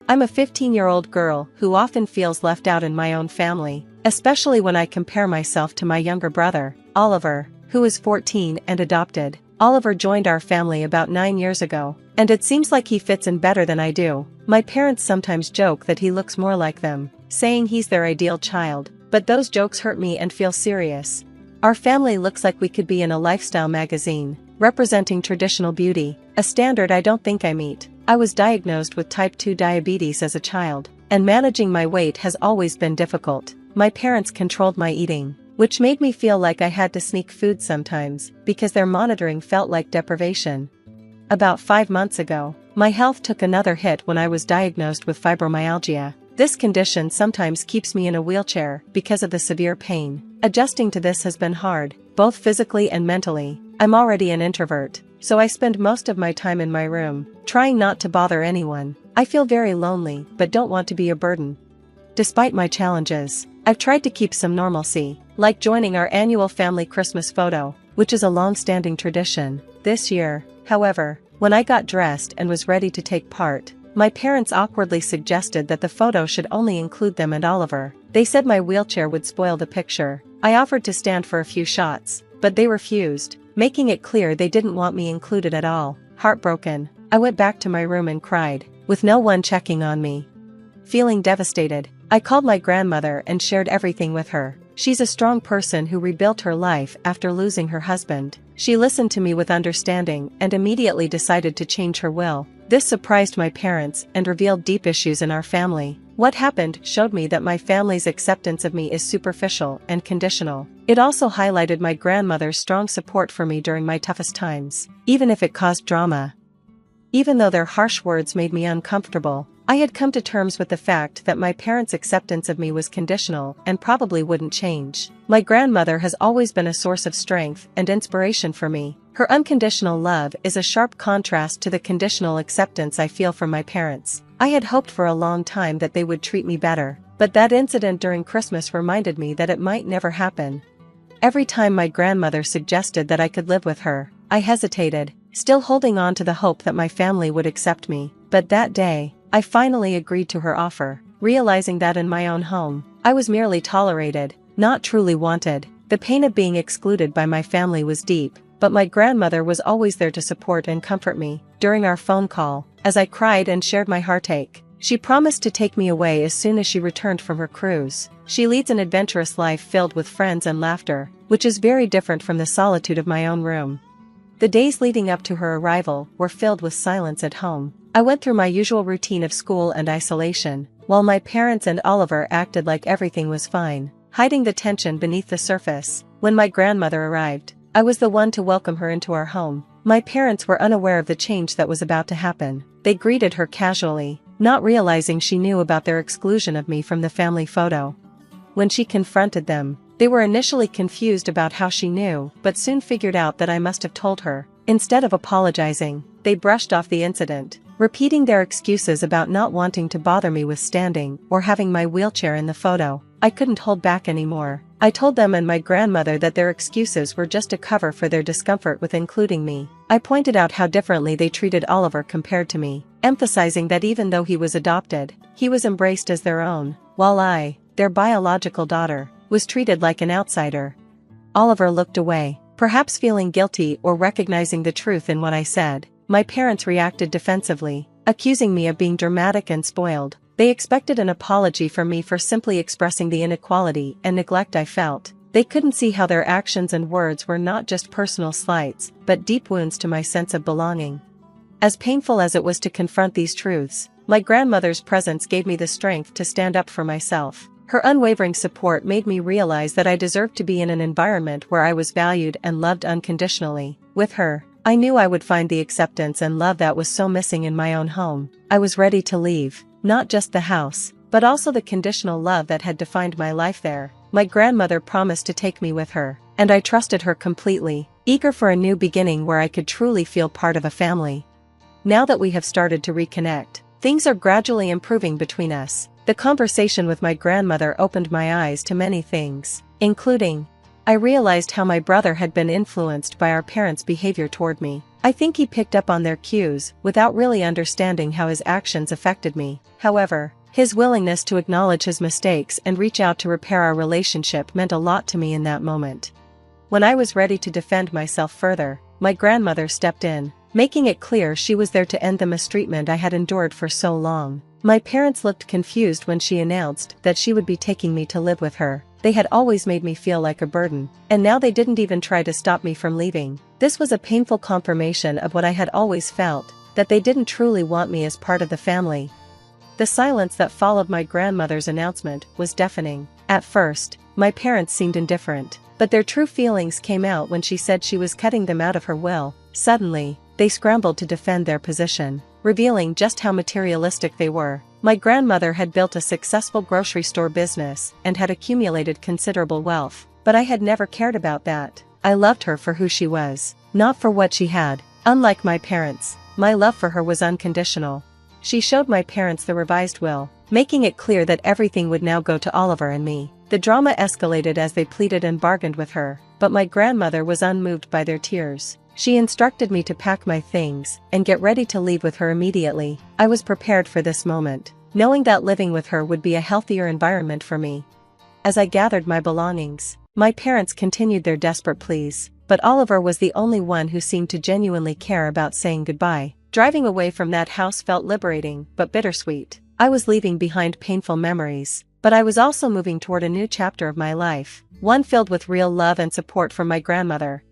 I'm a 15-year-old girl who often feels left out in my own family, especially when I compare myself to my younger brother, Oliver, who is 14 and adopted. Oliver joined our family about 9 years ago, and it seems like he fits in better than I do. My parents sometimes joke that he looks more like them, saying he's their ideal child, but those jokes hurt me and feel serious. Our family looks like we could be in a lifestyle magazine, representing traditional beauty, a standard I don't think I meet. I was diagnosed with type 2 diabetes as a child, and managing my weight has always been difficult. My parents controlled my eating, which made me feel like I had to sneak food sometimes, because their monitoring felt like deprivation. About 5 months ago, my health took another hit when I was diagnosed with fibromyalgia. This condition sometimes keeps me in a wheelchair because of the severe pain. Adjusting to this has been hard, both physically and mentally. I'm already an introvert, so I spend most of my time in my room, trying not to bother anyone. I feel very lonely, but don't want to be a burden. Despite my challenges, I've tried to keep some normalcy, like joining our annual family Christmas photo, which is a long-standing tradition. This year, however, when I got dressed and was ready to take part, my parents awkwardly suggested that the photo should only include them and Oliver. They said my wheelchair would spoil the picture. I offered to stand for a few shots, but they refused, making it clear they didn't want me included at all. Heartbroken, I went back to my room and cried, with no one checking on me. Feeling devastated, I called my grandmother and shared everything with her. She's a strong person who rebuilt her life after losing her husband. She listened to me with understanding and immediately decided to change her will. This surprised my parents and revealed deep issues in our family. What happened showed me that my family's acceptance of me is superficial and conditional. It also highlighted my grandmother's strong support for me during my toughest times, even if it caused drama. Even though their harsh words made me uncomfortable, I had come to terms with the fact that my parents' acceptance of me was conditional and probably wouldn't change. My grandmother has always been a source of strength and inspiration for me. Her unconditional love is a sharp contrast to the conditional acceptance I feel from my parents. I had hoped for a long time that they would treat me better, but that incident during Christmas reminded me that it might never happen. Every time my grandmother suggested that I could live with her, I hesitated, still holding on to the hope that my family would accept me. But that day, I finally agreed to her offer, realizing that in my own home, I was merely tolerated, not truly wanted. The pain of being excluded by my family was deep, but my grandmother was always there to support and comfort me. During our phone call, as I cried and shared my heartache, she promised to take me away as soon as she returned from her cruise. She leads an adventurous life filled with friends and laughter, which is very different from the solitude of my own room. The days leading up to her arrival were filled with silence at home. I went through my usual routine of school and isolation, while my parents and Oliver acted like everything was fine, hiding the tension beneath the surface. When my grandmother arrived, I was the one to welcome her into our home. My parents were unaware of the change that was about to happen. They greeted her casually, not realizing she knew about their exclusion of me from the family photo. When she confronted them, they were initially confused about how she knew, but soon figured out that I must have told her. Instead of apologizing, they brushed off the incident, repeating their excuses about not wanting to bother me with standing or having my wheelchair in the photo. I couldn't hold back anymore. I told them and my grandmother that their excuses were just a cover for their discomfort with including me. I pointed out how differently they treated Oliver compared to me, emphasizing that even though he was adopted, he was embraced as their own, while I, their biological daughter, was treated like an outsider. Oliver looked away, perhaps feeling guilty or recognizing the truth in what I said. My parents reacted defensively, accusing me of being dramatic and spoiled. They expected an apology from me for simply expressing the inequality and neglect I felt. They couldn't see how their actions and words were not just personal slights, but deep wounds to my sense of belonging. As painful as it was to confront these truths, my grandmother's presence gave me the strength to stand up for myself. Her unwavering support made me realize that I deserved to be in an environment where I was valued and loved unconditionally. With her, I knew I would find the acceptance and love that was so missing in my own home. I was ready to leave, not just the house, but also the conditional love that had defined my life there. My grandmother promised to take me with her, and I trusted her completely, eager for a new beginning where I could truly feel part of a family. Now that we have started to reconnect, things are gradually improving between us. The conversation with my grandmother opened my eyes to many things, including, I realized how my brother had been influenced by our parents' behavior toward me. I think he picked up on their cues without really understanding how his actions affected me. However, his willingness to acknowledge his mistakes and reach out to repair our relationship meant a lot to me in that moment. When I was ready to defend myself further, my grandmother stepped in, making it clear she was there to end the mistreatment I had endured for so long. My parents looked confused when she announced that she would be taking me to live with her. They had always made me feel like a burden, and now they didn't even try to stop me from leaving. This was a painful confirmation of what I had always felt, that they didn't truly want me as part of the family. The silence that followed my grandmother's announcement was deafening. At first, my parents seemed indifferent, but their true feelings came out when she said she was cutting them out of her will. Suddenly, they scrambled to defend their position, revealing just how materialistic they were. My grandmother had built a successful grocery store business and had accumulated considerable wealth, but I had never cared about that. I loved her for who she was, not for what she had. Unlike my parents, my love for her was unconditional. She showed my parents the revised will, making it clear that everything would now go to Oliver and me. The drama escalated as they pleaded and bargained with her, but my grandmother was unmoved by their tears. She instructed me to pack my things and get ready to leave with her immediately. I was prepared for this moment, knowing that living with her would be a healthier environment for me. As I gathered my belongings, my parents continued their desperate pleas, but Oliver was the only one who seemed to genuinely care about saying goodbye. Driving away from that house felt liberating but bittersweet. I was leaving behind painful memories, but I was also moving toward a new chapter of my life, one filled with real love and support from my grandmother.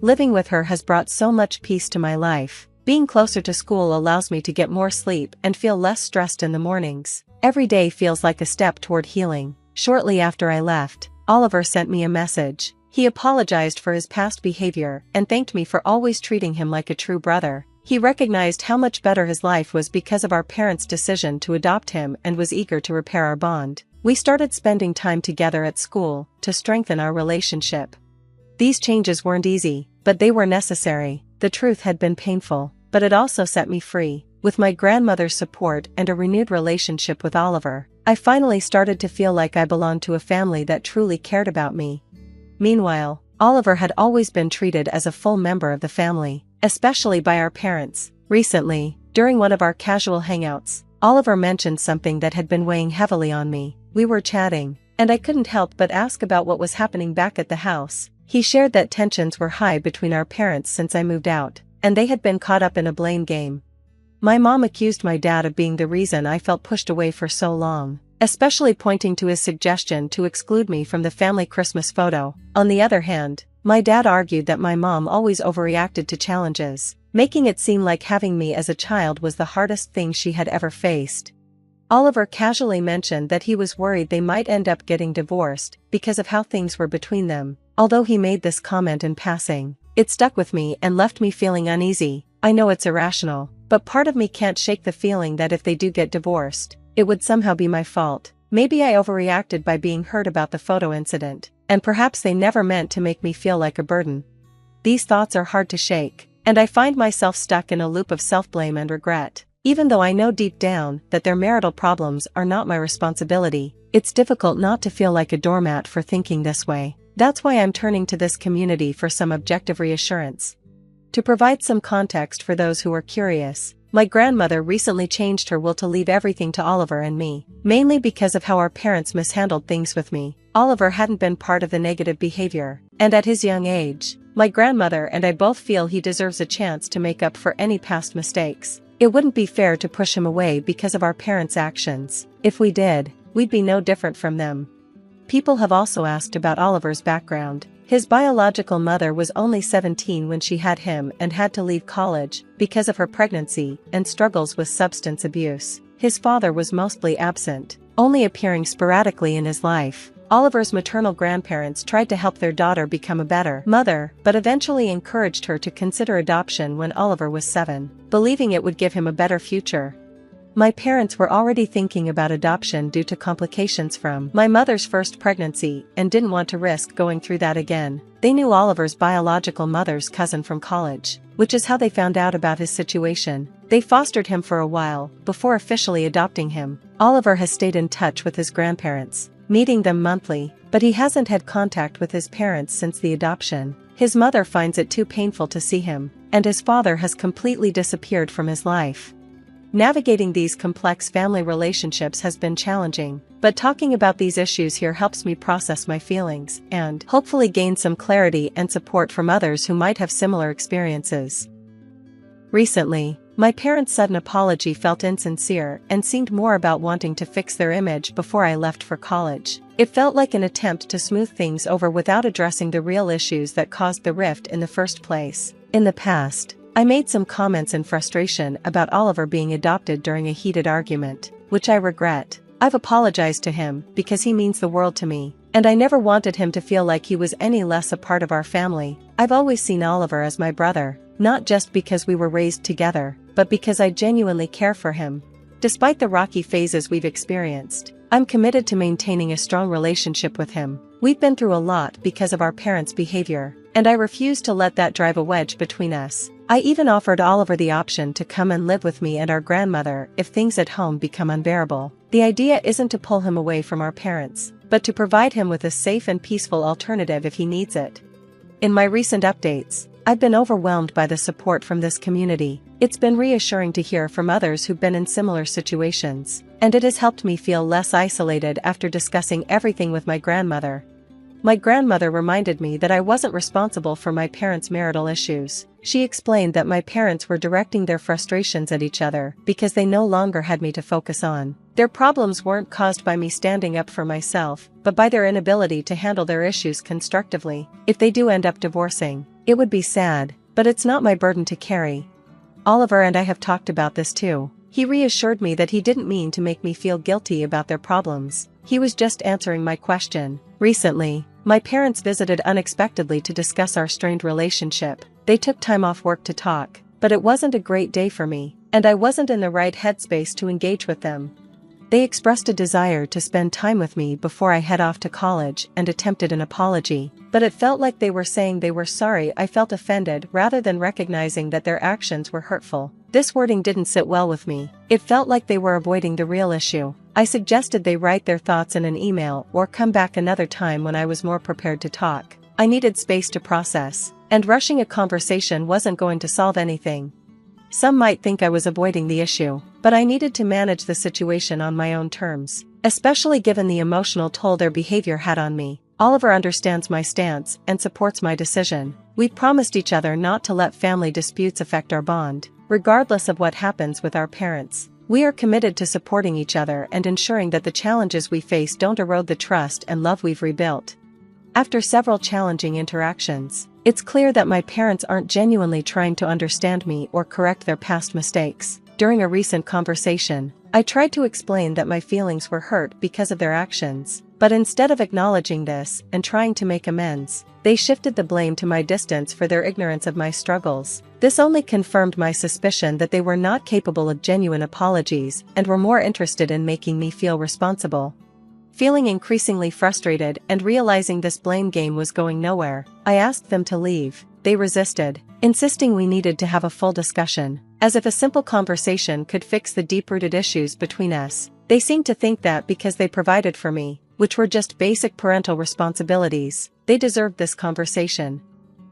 Living with her has brought so much peace to my life. Being closer to school allows me to get more sleep and feel less stressed in the mornings. Every day feels like a step toward healing. Shortly after I left, Oliver sent me a message. He apologized for his past behavior and thanked me for always treating him like a true brother. He recognized how much better his life was because of our parents' decision to adopt him and was eager to repair our bond. We started spending time together at school to strengthen our relationship. These changes weren't easy, but they were necessary. The truth had been painful, but it also set me free. With my grandmother's support and a renewed relationship with Oliver, I finally started to feel like I belonged to a family that truly cared about me. Meanwhile, Oliver had always been treated as a full member of the family, especially by our parents. Recently, during one of our casual hangouts, Oliver mentioned something that had been weighing heavily on me. We were chatting, and I couldn't help but ask about what was happening back at the house. He shared that tensions were high between our parents since I moved out, and they had been caught up in a blame game. My mom accused my dad of being the reason I felt pushed away for so long, especially pointing to his suggestion to exclude me from the family Christmas photo. On the other hand, my dad argued that my mom always overreacted to challenges, making it seem like having me as a child was the hardest thing she had ever faced. Oliver casually mentioned that he was worried they might end up getting divorced because of how things were between them. Although he made this comment in passing, it stuck with me and left me feeling uneasy. I know it's irrational, but part of me can't shake the feeling that if they do get divorced, it would somehow be my fault. Maybe I overreacted by being hurt about the photo incident, and perhaps they never meant to make me feel like a burden. These thoughts are hard to shake, and I find myself stuck in a loop of self-blame and regret. Even though I know deep down that their marital problems are not my responsibility, it's difficult not to feel like a doormat for thinking this way. That's why I'm turning to this community for some objective reassurance. To provide some context for those who are curious, my grandmother recently changed her will to leave everything to Oliver and me, mainly because of how our parents mishandled things with me. Oliver hadn't been part of the negative behavior, and at his young age, my grandmother and I both feel he deserves a chance to make up for any past mistakes. It wouldn't be fair to push him away because of our parents' actions. If we did, we'd be no different from them. People have also asked about Oliver's background. His biological mother was only 17 when she had him and had to leave college because of her pregnancy and struggles with substance abuse. His father was mostly absent, only appearing sporadically in his life. Oliver's maternal grandparents tried to help their daughter become a better mother, but eventually encouraged her to consider adoption when Oliver was 7, believing it would give him a better future. My parents were already thinking about adoption due to complications from my mother's first pregnancy and didn't want to risk going through that again. They knew Oliver's biological mother's cousin from college, which is how they found out about his situation. They fostered him for a while before officially adopting him. Oliver has stayed in touch with his grandparents, meeting them monthly, but he hasn't had contact with his parents since the adoption. His mother finds it too painful to see him, and his father has completely disappeared from his life. Navigating these complex family relationships has been challenging, but talking about these issues here helps me process my feelings and hopefully gain some clarity and support from others who might have similar experiences. Recently, my parents' sudden apology felt insincere and seemed more about wanting to fix their image before I left for college. It felt like an attempt to smooth things over without addressing the real issues that caused the rift in the first place. In the past, I made some comments in frustration about Oliver being adopted during a heated argument, which I regret. I've apologized to him because he means the world to me, and I never wanted him to feel like he was any less a part of our family. I've always seen Oliver as my brother, not just because we were raised together, but because I genuinely care for him. Despite the rocky phases we've experienced, I'm committed to maintaining a strong relationship with him. We've been through a lot because of our parents' behavior, and I refuse to let that drive a wedge between us. I even offered Oliver the option to come and live with me and our grandmother if things at home become unbearable. The idea isn't to pull him away from our parents, but to provide him with a safe and peaceful alternative if he needs it. In my recent updates, I've been overwhelmed by the support from this community. It's been reassuring to hear from others who've been in similar situations, and it has helped me feel less isolated after discussing everything with my grandmother. My grandmother reminded me that I wasn't responsible for my parents' marital issues. She explained that my parents were directing their frustrations at each other because they no longer had me to focus on. Their problems weren't caused by me standing up for myself, but by their inability to handle their issues constructively. If they do end up divorcing, it would be sad, but it's not my burden to carry. Oliver and I have talked about this too. He reassured me that he didn't mean to make me feel guilty about their problems. He was just answering my question. Recently, my parents visited unexpectedly to discuss our strained relationship. They took time off work to talk, but it wasn't a great day for me, and I wasn't in the right headspace to engage with them. They expressed a desire to spend time with me before I head off to college and attempted an apology, but it felt like they were saying they were sorry I felt offended rather than recognizing that their actions were hurtful. This wording didn't sit well with me. It felt like they were avoiding the real issue. I suggested they write their thoughts in an email or come back another time when I was more prepared to talk. I needed space to process, and rushing a conversation wasn't going to solve anything. Some might think I was avoiding the issue, but I needed to manage the situation on my own terms, especially given the emotional toll their behavior had on me. Oliver understands my stance and supports my decision. We promised each other not to let family disputes affect our bond, regardless of what happens with our parents. We are committed to supporting each other and ensuring that the challenges we face don't erode the trust and love we've rebuilt. After several challenging interactions, it's clear that my parents aren't genuinely trying to understand me or correct their past mistakes. During a recent conversation, I tried to explain that my feelings were hurt because of their actions, but instead of acknowledging this and trying to make amends, they shifted the blame to my distance for their ignorance of my struggles. This only confirmed my suspicion that they were not capable of genuine apologies and were more interested in making me feel responsible. Feeling increasingly frustrated and realizing this blame game was going nowhere, I asked them to leave. They resisted, insisting we needed to have a full discussion, as if a simple conversation could fix the deep-rooted issues between us. They seemed to think that because they provided for me, which were just basic parental responsibilities, they deserved this conversation.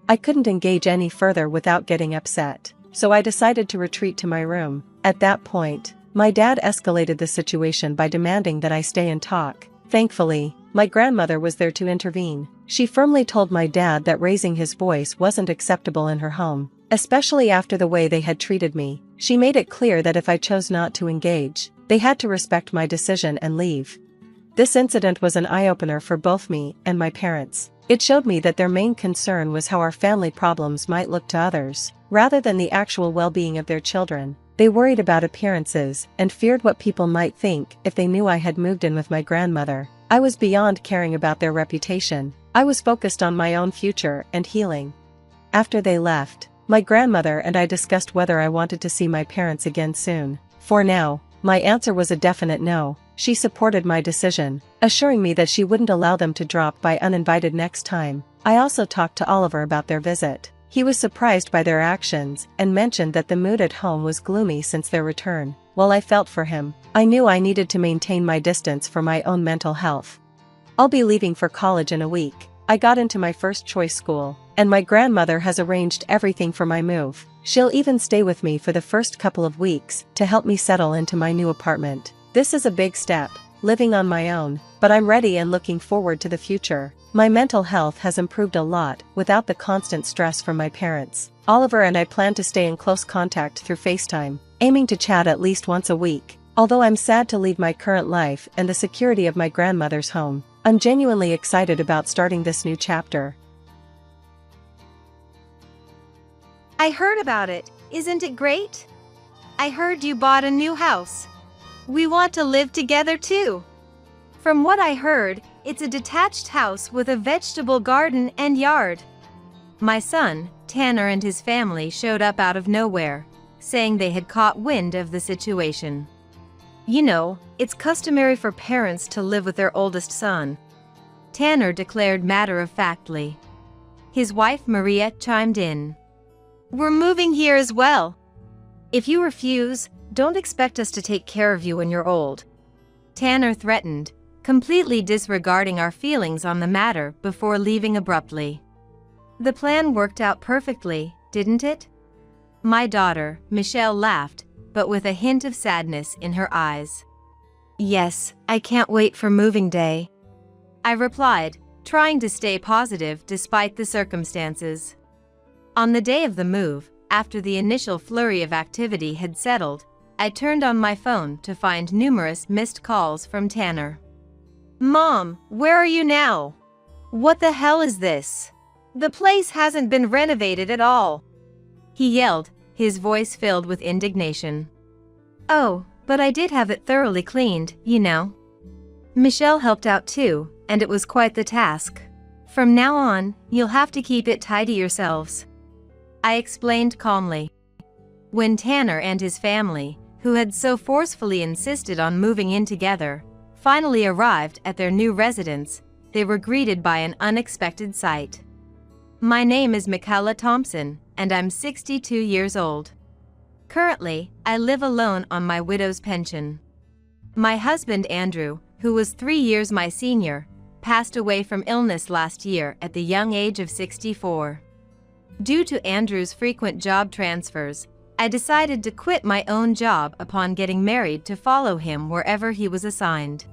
I couldn't engage any further without getting upset, so I decided to retreat to my room. At that point, my dad escalated the situation by demanding that I stay and talk. Thankfully, my grandmother was there to intervene. She firmly told my dad that raising his voice wasn't acceptable in her home, especially after the way they had treated me. She made it clear that if I chose not to engage, they had to respect my decision and leave. This incident was an eye-opener for both me and my parents. It showed me that their main concern was how our family problems might look to others, rather than the actual well-being of their children. They worried about appearances and feared what people might think if they knew I had moved in with my grandmother. I was beyond caring about their reputation. I was focused on my own future and healing. After they left, my grandmother and I discussed whether I wanted to see my parents again soon. For now, my answer was a definite no. She supported my decision, assuring me that she wouldn't allow them to drop by uninvited next time. I also talked to Oliver about their visit. He was surprised by their actions and mentioned that the mood at home was gloomy since their return. While I felt for him, I knew I needed to maintain my distance for my own mental health. I'll be leaving for college in a week. I got into my first choice school, and my grandmother has arranged everything for my move. She'll even stay with me for the first couple of weeks to help me settle into my new apartment. This is a big step, living on my own, but I'm ready and looking forward to the future. My mental health has improved a lot without the constant stress from my parents. Oliver and I plan to stay in close contact through FaceTime, aiming to chat at least once a week. Although I'm sad to leave my current life and the security of my grandmother's home, I'm genuinely excited about starting this new chapter. I heard about it. Isn't it great? I heard you bought a new house. We want to live together too. From what I heard, it's a detached house with a vegetable garden and yard. My son, Tanner, and his family showed up out of nowhere, saying they had caught wind of the situation. You know, it's customary for parents to live with their oldest son, Tanner declared matter-of-factly. His wife Maria chimed in. We're moving here as well. If you refuse, don't expect us to take care of you when you're old, Tanner threatened, completely disregarding our feelings on the matter before leaving abruptly. The plan worked out perfectly, didn't it? My daughter, Michelle, laughed, but with a hint of sadness in her eyes. Yes, I can't wait for moving day, I replied, trying to stay positive despite the circumstances. On the day of the move, after the initial flurry of activity had settled, I turned on my phone to find numerous missed calls from Tanner. Mom, where are you now? What the hell is this? The place hasn't been renovated at all, he yelled, his voice filled with indignation. Oh, but I did have it thoroughly cleaned, you know. Michelle helped out too, and it was quite the task. From now on, you'll have to keep it tidy yourselves, I explained calmly. When Tanner and his family, who had so forcefully insisted on moving in together, finally arrived at their new residence, they were greeted by an unexpected sight. My name is Michaela Thompson, and I'm 62 years old. Currently, I live alone on my widow's pension. My husband Andrew, who was 3 years my senior, passed away from illness last year at the young age of 64. Due to Andrew's frequent job transfers, I decided to quit my own job upon getting married to follow him wherever he was assigned.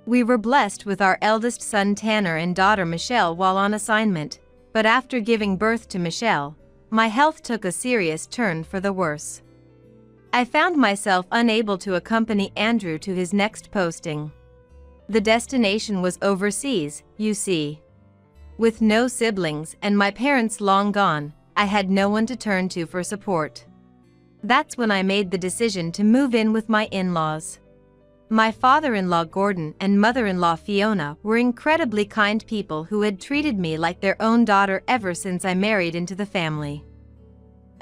We were blessed with our eldest son Tanner and daughter Michelle while on assignment, but after giving birth to Michelle, my health took a serious turn for the worse. I found myself unable to accompany Andrew to his next posting. The destination was overseas, you see. With no siblings and my parents long gone, I had no one to turn to for support. That's when I made the decision to move in with my in-laws. My father-in-law Gordon and mother-in-law Fiona were incredibly kind people who had treated me like their own daughter ever since I married into the family.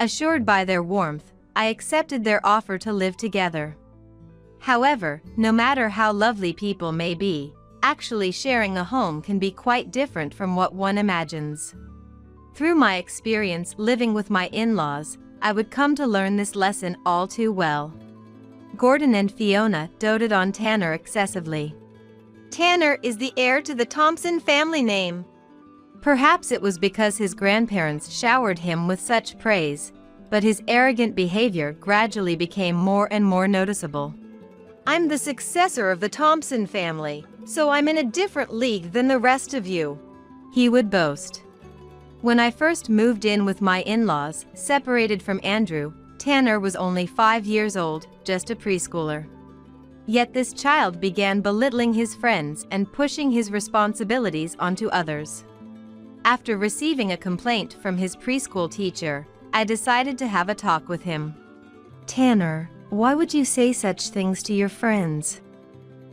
Assured by their warmth, I accepted their offer to live together. However, no matter how lovely people may be, actually sharing a home can be quite different from what one imagines. Through my experience living with my in-laws, I would come to learn this lesson all too well. Gordon and Fiona doted on Tanner excessively. Tanner is the heir to the Thompson family name. Perhaps it was because his grandparents showered him with such praise, but his arrogant behavior gradually became more and more noticeable. I'm the successor of the Thompson family, so I'm in a different league than the rest of you, he would boast. When I first moved in with my in-laws, separated from Andrew, Tanner was only 5 years old, just a preschooler. Yet this child began belittling his friends and pushing his responsibilities onto others. After receiving a complaint from his preschool teacher, I decided to have a talk with him. Tanner, why would you say such things to your friends?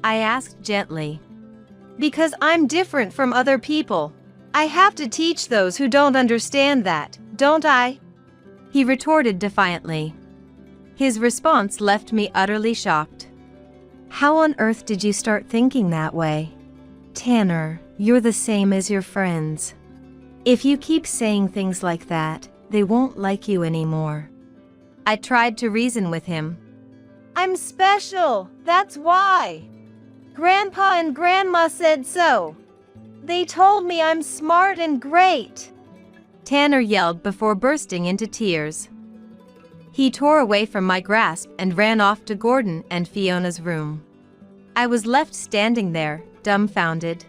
I asked gently. Because I'm different from other people. I have to teach those who don't understand that, don't I? He retorted defiantly. His response left me utterly shocked. How on earth did you start thinking that way? Tanner, you're the same as your friends. If you keep saying things like that, they won't like you anymore. I tried to reason with him. I'm special, that's why. Grandpa and Grandma said so. They told me I'm smart and great. Tanner yelled before bursting into tears. He tore away from my grasp and ran off to Gordon and Fiona's room. I was left standing there, dumbfounded.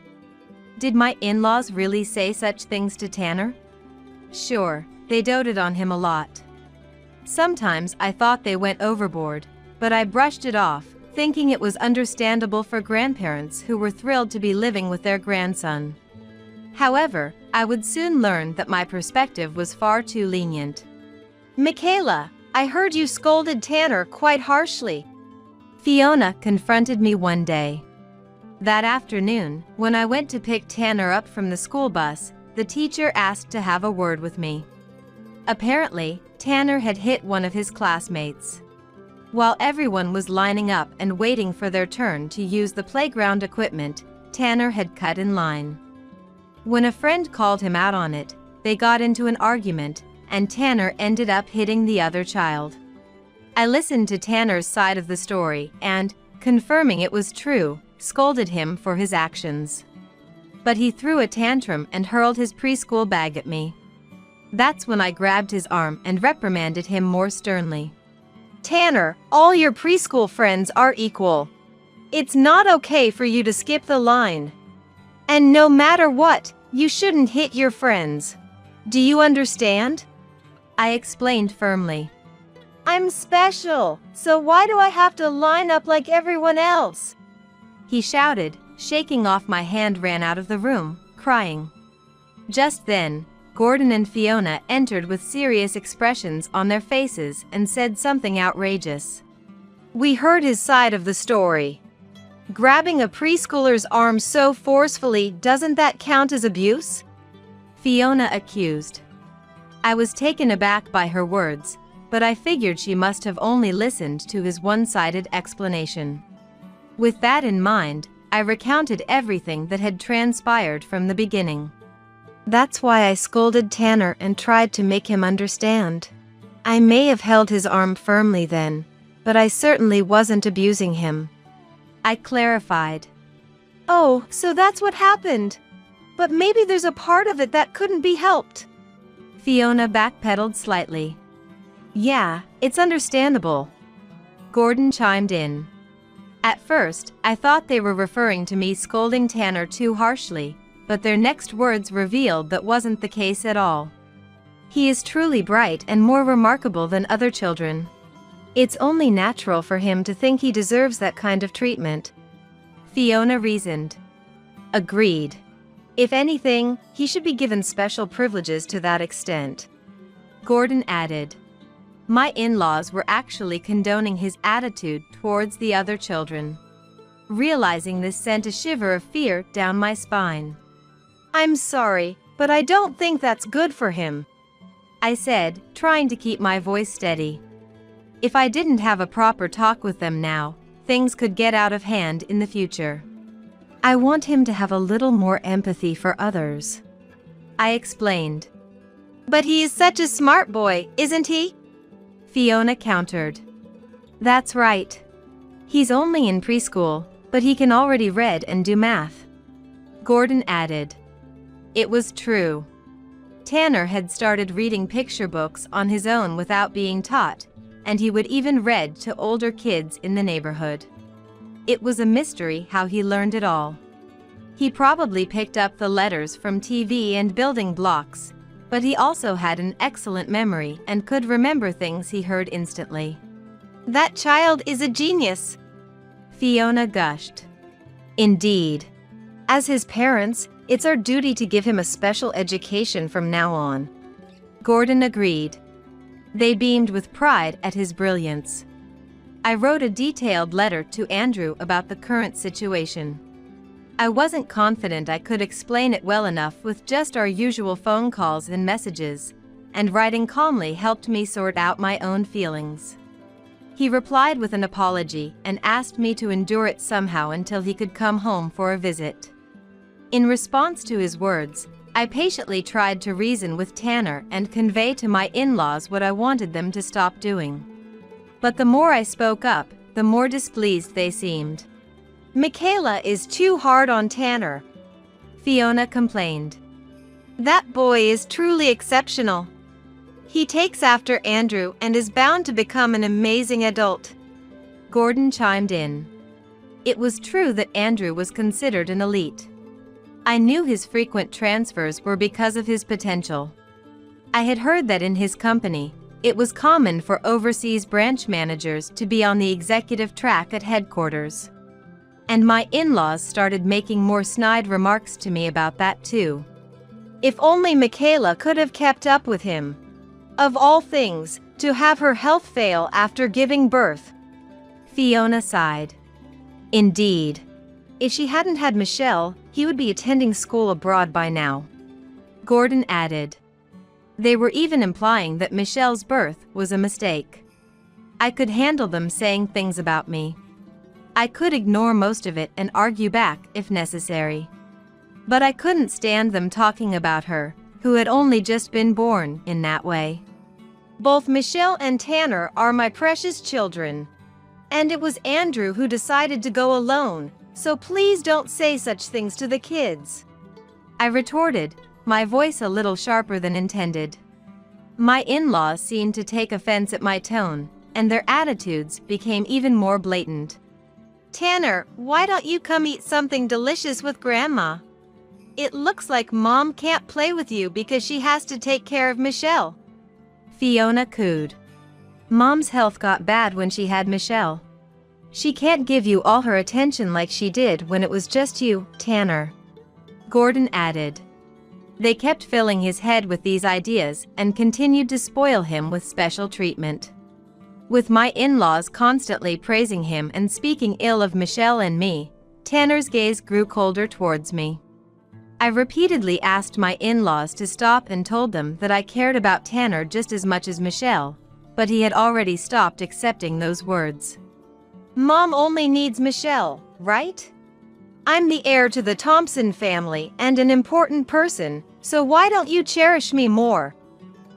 Did my in-laws really say such things to Tanner? Sure, they doted on him a lot. Sometimes I thought they went overboard, but I brushed it off, thinking it was understandable for grandparents who were thrilled to be living with their grandson. However, I would soon learn that my perspective was far too lenient. Michaela, I heard you scolded Tanner quite harshly. Fiona confronted me one day. That afternoon, when I went to pick Tanner up from the school bus, the teacher asked to have a word with me. Apparently, Tanner had hit one of his classmates. While everyone was lining up and waiting for their turn to use the playground equipment, Tanner had cut in line. When a friend called him out on it, they got into an argument, and Tanner ended up hitting the other child. I listened to Tanner's side of the story and, confirming it was true, scolded him for his actions. But he threw a tantrum and hurled his preschool bag at me. That's when I grabbed his arm and reprimanded him more sternly. Tanner, all your preschool friends are equal. It's not okay for you to skip the line. And no matter what, you shouldn't hit your friends. Do you understand? I explained firmly. I'm special, so why do I have to line up like everyone else? He shouted, shaking off my hand, ran out of the room, crying. Just then, Gordon and Fiona entered with serious expressions on their faces and said something outrageous. We heard his side of the story. Grabbing a preschooler's arm so forcefully, doesn't that count as abuse? Fiona accused. I was taken aback by her words, but I figured she must have only listened to his one-sided explanation. With that in mind, I recounted everything that had transpired from the beginning. That's why I scolded Tanner and tried to make him understand. I may have held his arm firmly then, but I certainly wasn't abusing him. I clarified. Oh, so that's what happened. But maybe there's a part of it that couldn't be helped. Fiona backpedaled slightly. Yeah, it's understandable. Gordon chimed in. At first, I thought they were referring to me scolding Tanner too harshly, but their next words revealed that wasn't the case at all. He is truly bright and more remarkable than other children. It's only natural for him to think he deserves that kind of treatment. Fiona reasoned. Agreed. If anything, he should be given special privileges to that extent. Gordon added. My in-laws were actually condoning his attitude towards the other children. Realizing this sent a shiver of fear down my spine. I'm sorry, but I don't think that's good for him, I said, trying to keep my voice steady. If I didn't have a proper talk with them now, things could get out of hand in the future. I want him to have a little more empathy for others, I explained. But he is such a smart boy, isn't he? Fiona countered. That's right. He's only in preschool, but he can already read and do math. Gordon added. It was true. Tanner had started reading picture books on his own without being taught, and he would even read to older kids in the neighborhood. It was a mystery how he learned it all. He probably picked up the letters from TV and building blocks, but he also had an excellent memory and could remember things he heard instantly. That child is a genius, Fiona gushed. Indeed. As his parents, it's our duty to give him a special education from now on. Gordon agreed. They beamed with pride at his brilliance. I wrote a detailed letter to Andrew about the current situation. I wasn't confident I could explain it well enough with just our usual phone calls and messages, and writing calmly helped me sort out my own feelings. He replied with an apology and asked me to endure it somehow until he could come home for a visit. In response to his words, I patiently tried to reason with Tanner and convey to my in-laws what I wanted them to stop doing. But the more I spoke up, the more displeased they seemed. Michaela is too hard on Tanner, Fiona complained. That boy is truly exceptional. He takes after Andrew and is bound to become an amazing adult. Gordon chimed in. It was true that Andrew was considered an elite. I knew his frequent transfers were because of his potential. I had heard that in his company, it was common for overseas branch managers to be on the executive track at headquarters. And my in-laws started making more snide remarks to me about that too. If only Michaela could have kept up with him. Of all things, to have her health fail after giving birth. Fiona sighed. Indeed. If she hadn't had Michelle, he would be attending school abroad by now. Gordon added. They were even implying that Michelle's birth was a mistake. I could handle them saying things about me. I could ignore most of it and argue back if necessary. But I couldn't stand them talking about her, who had only just been born, in that way. Both Michelle and Tanner are my precious children. And it was Andrew who decided to go alone, so please don't say such things to the kids. I retorted, my voice a little sharper than intended. My in-laws seemed to take offense at my tone, and their attitudes became even more blatant. Tanner, why don't you come eat something delicious with Grandma? It looks like Mom can't play with you because she has to take care of Michelle. Fiona cooed. Mom's health got bad when she had Michelle. She can't give you all her attention like she did when it was just you, Tanner. Gordon added. They kept filling his head with these ideas and continued to spoil him with special treatment. With my in-laws constantly praising him and speaking ill of Michelle and me, Tanner's gaze grew colder towards me. I repeatedly asked my in-laws to stop and told them that I cared about Tanner just as much as Michelle, but he had already stopped accepting those words. Mom only needs Michelle, right? I'm the heir to the Thompson family and an important person, so why don't you cherish me more?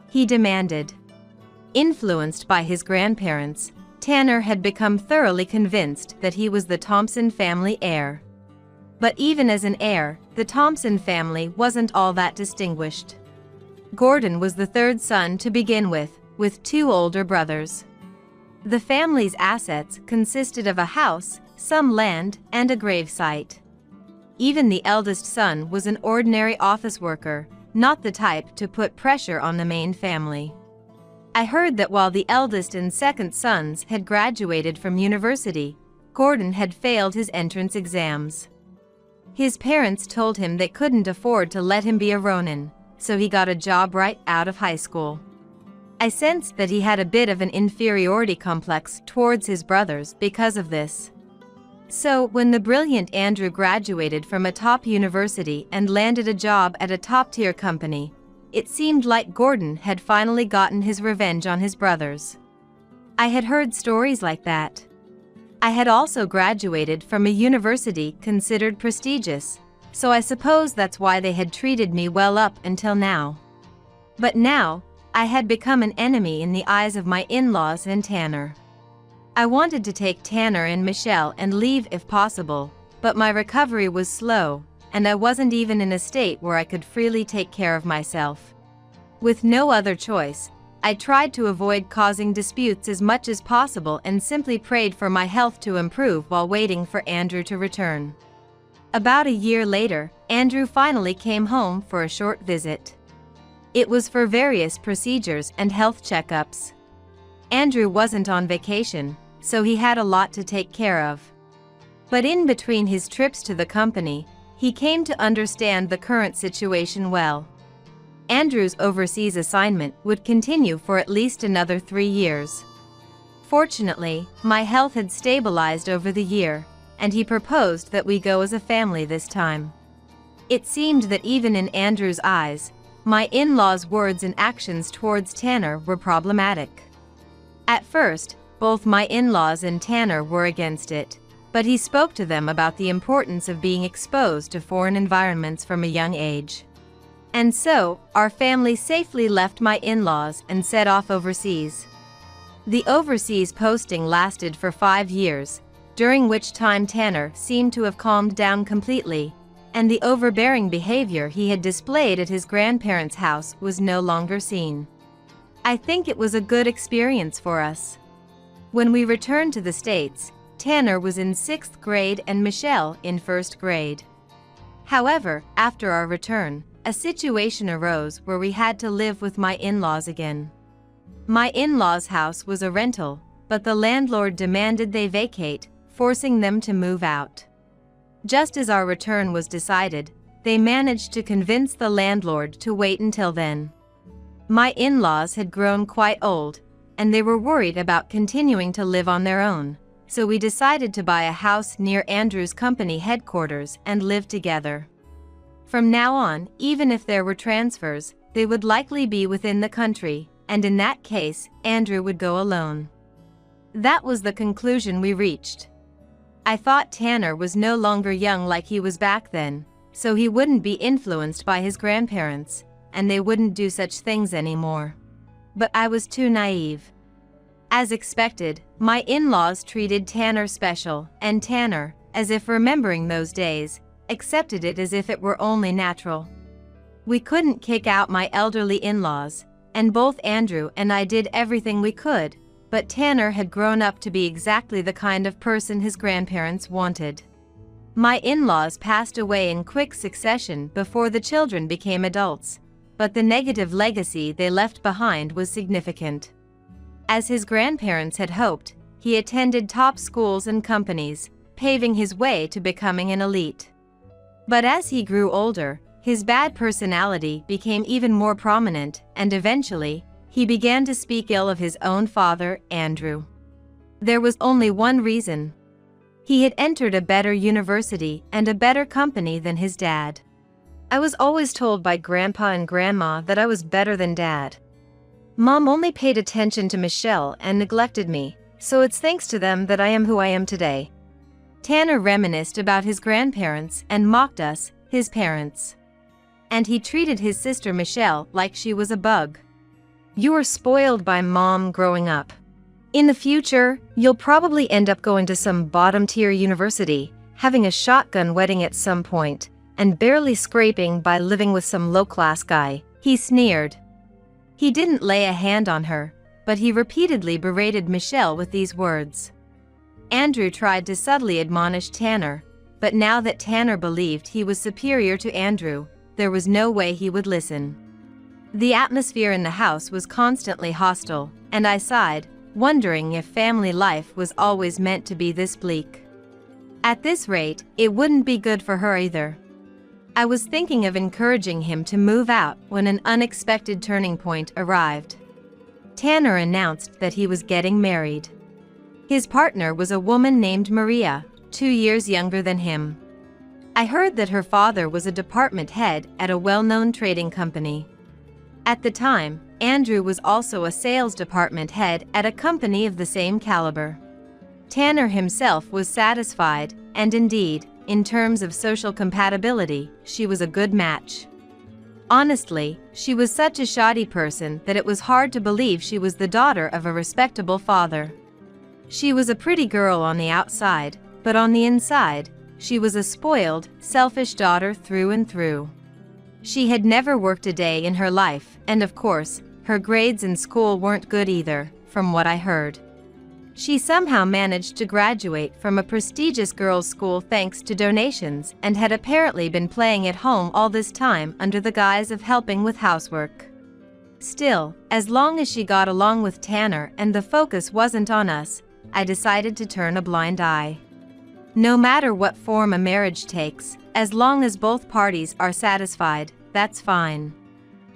He demanded. Influenced by his grandparents, Tanner had become thoroughly convinced that he was the Thompson family heir. But even as an heir, the Thompson family wasn't all that distinguished. Gordon was the third son to begin with 2 older brothers. The family's assets consisted of a house, some land, and a gravesite. Even the eldest son was an ordinary office worker, not the type to put pressure on the main family. I heard that while the eldest and second sons had graduated from university, Gordon had failed his entrance exams. His parents told him they couldn't afford to let him be a Ronin, so he got a job right out of high school. I sensed that he had a bit of an inferiority complex towards his brothers because of this. So, when the brilliant Andrew graduated from a top university and landed a job at a top-tier company, it seemed like Gordon had finally gotten his revenge on his brothers. I had heard stories like that. I had also graduated from a university considered prestigious, so I suppose that's why they had treated me well up until now. But now, I had become an enemy in the eyes of my in-laws and Tanner. I wanted to take Tanner and Michelle and leave if possible, but my recovery was slow, and I wasn't even in a state where I could freely take care of myself. With no other choice, I tried to avoid causing disputes as much as possible and simply prayed for my health to improve while waiting for Andrew to return. About a year later, Andrew finally came home for a short visit. It was for various procedures and health checkups. Andrew wasn't on vacation, so he had a lot to take care of. But in between his trips to the company, he came to understand the current situation well. Andrew's overseas assignment would continue for at least another 3 years. Fortunately, my health had stabilized over the year, and he proposed that we go as a family this time. It seemed that even in Andrew's eyes, my in-laws' words and actions towards Tanner were problematic. At first, both my in-laws and Tanner were against it, but he spoke to them about the importance of being exposed to foreign environments from a young age. And so, our family safely left my in-laws and set off overseas. The overseas posting lasted for 5 years, during which time Tanner seemed to have calmed down completely, and the overbearing behavior he had displayed at his grandparents' house was no longer seen. I think it was a good experience for us. When we returned to the States, Tanner was in 6th grade and Michelle in 1st grade. However, after our return, a situation arose where we had to live with my in-laws again. My in-laws' house was a rental, but the landlord demanded they vacate, forcing them to move out. Just as our return was decided, they managed to convince the landlord to wait until then. My in-laws had grown quite old, and they were worried about continuing to live on their own, so we decided to buy a house near Andrew's company headquarters and live together. From now on, even if there were transfers, they would likely be within the country, and in that case, Andrew would go alone. That was the conclusion we reached. I thought Tanner was no longer young like he was back then, so he wouldn't be influenced by his grandparents, and they wouldn't do such things anymore. But I was too naive. As expected, my in-laws treated Tanner special, and Tanner, as if remembering those days, accepted it as if it were only natural. We couldn't kick out my elderly in-laws, and both Andrew and I did everything we could, but Tanner had grown up to be exactly the kind of person his grandparents wanted. My in-laws passed away in quick succession before the children became adults, but the negative legacy they left behind was significant. As his grandparents had hoped, he attended top schools and companies, paving his way to becoming an elite. But as he grew older, his bad personality became even more prominent, and eventually, he began to speak ill of his own father, Andrew. There was only one reason. He had entered a better university and a better company than his dad. I was always told by Grandpa and Grandma that I was better than Dad. Mom only paid attention to Michelle and neglected me, so it's thanks to them that I am who I am today. Tanner reminisced about his grandparents and mocked us, his parents. And he treated his sister Michelle like she was a bug. You were spoiled by Mom growing up. In the future, you'll probably end up going to some bottom-tier university, having a shotgun wedding at some point, and barely scraping by living with some low-class guy, he sneered. He didn't lay a hand on her, but he repeatedly berated Michelle with these words. Andrew tried to subtly admonish Tanner, but now that Tanner believed he was superior to Andrew, there was no way he would listen. The atmosphere in the house was constantly hostile, and I sighed, wondering if family life was always meant to be this bleak. At this rate, it wouldn't be good for her either. I was thinking of encouraging him to move out when an unexpected turning point arrived. Tanner announced that he was getting married. His partner was a woman named Maria, 2 years younger than him. I heard that her father was a department head at a well-known trading company. At the time, Andrew was also a sales department head at a company of the same caliber. Tanner himself was satisfied, and indeed, in terms of social compatibility, she was a good match. Honestly, she was such a shoddy person that it was hard to believe she was the daughter of a respectable father. She was a pretty girl on the outside, but on the inside, she was a spoiled, selfish daughter through and through. She had never worked a day in her life, and of course, her grades in school weren't good either, from what I heard. She somehow managed to graduate from a prestigious girls' school thanks to donations and had apparently been playing at home all this time under the guise of helping with housework. Still, as long as she got along with Tanner and the focus wasn't on us, I decided to turn a blind eye. No matter what form a marriage takes, as long as both parties are satisfied, that's fine.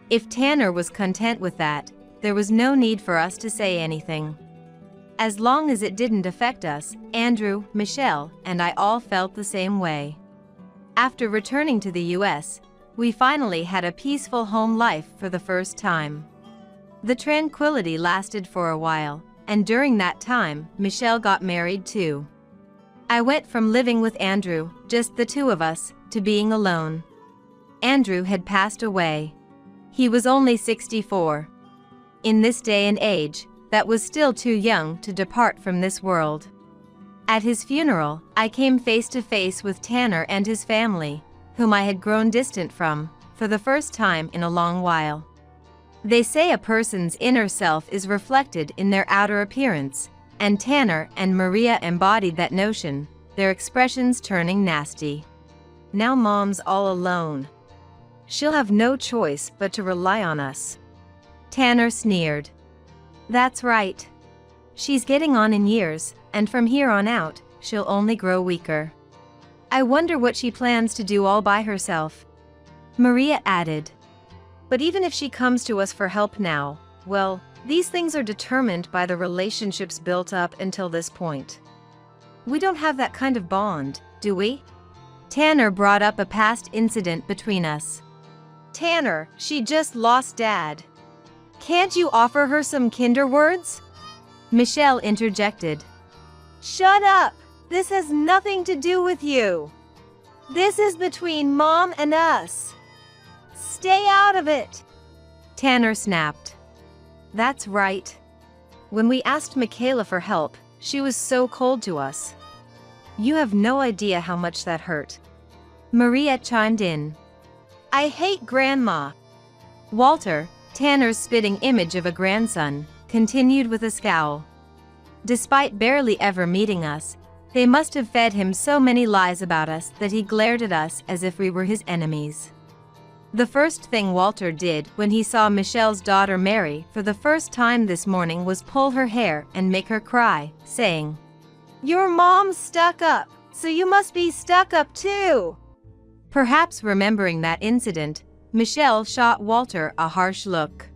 If Tanner was content with that, there was no need for us to say anything. As long as it didn't affect us, Andrew, Michelle, and I all felt the same way. After returning to the US, we finally had a peaceful home life for the first time. The tranquility lasted for a while, and during that time, Michelle got married too. I went from living with Andrew, just the two of us, to being alone. Andrew had passed away. He was only 64. In this day and age, that was still too young to depart from this world. At his funeral, I came face to face with Tanner and his family, whom I had grown distant from, for the first time in a long while. They say a person's inner self is reflected in their outer appearance, and Tanner and Maria embodied that notion, their expressions turning nasty. Now Mom's all alone. She'll have no choice but to rely on us. Tanner sneered. That's right. She's getting on in years, and from here on out, she'll only grow weaker. I wonder what she plans to do all by herself. Maria added. But even if she comes to us for help now, well, these things are determined by the relationships built up until this point. We don't have that kind of bond, do we? Tanner brought up a past incident between us. Tanner, she just lost Dad. Can't you offer her some Kinder words? Michelle interjected. Shut up! This has nothing to do with you. This is between Mom and us. Stay out of it! Tanner snapped. That's right. When we asked Michaela for help, she was so cold to us. You have no idea how much that hurt. Maria chimed in. I hate Grandma. Walter, Tanner's spitting image of a grandson, continued with a scowl. Despite barely ever meeting us, they must have fed him so many lies about us that he glared at us as if we were his enemies. The first thing Walter did when he saw Michelle's daughter Mary for the first time this morning was pull her hair and make her cry, saying, Your mom's stuck up, so you must be stuck up too. Perhaps remembering that incident, Michelle shot Walter a harsh look.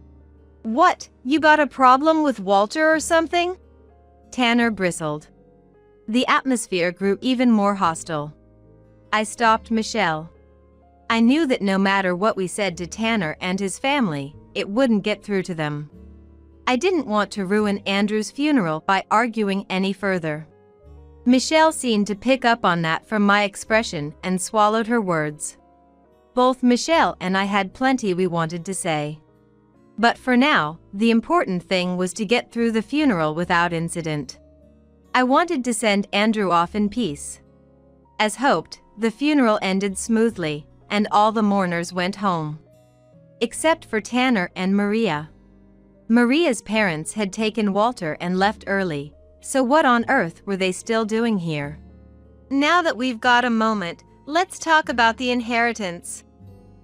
What, you got a problem with Walter or something? Tanner bristled. The atmosphere grew even more hostile. I stopped Michelle. I knew that no matter what we said to Tanner and his family, it wouldn't get through to them. I didn't want to ruin Andrew's funeral by arguing any further. Michelle seemed to pick up on that from my expression and swallowed her words. Both Michelle and I had plenty we wanted to say. But for now, the important thing was to get through the funeral without incident. I wanted to send Andrew off in peace. As hoped, the funeral ended smoothly, and all the mourners went home. Except for Tanner and Maria. Maria's parents had taken Walter and left early, so what on earth were they still doing here? Now that we've got a moment, let's talk about the inheritance,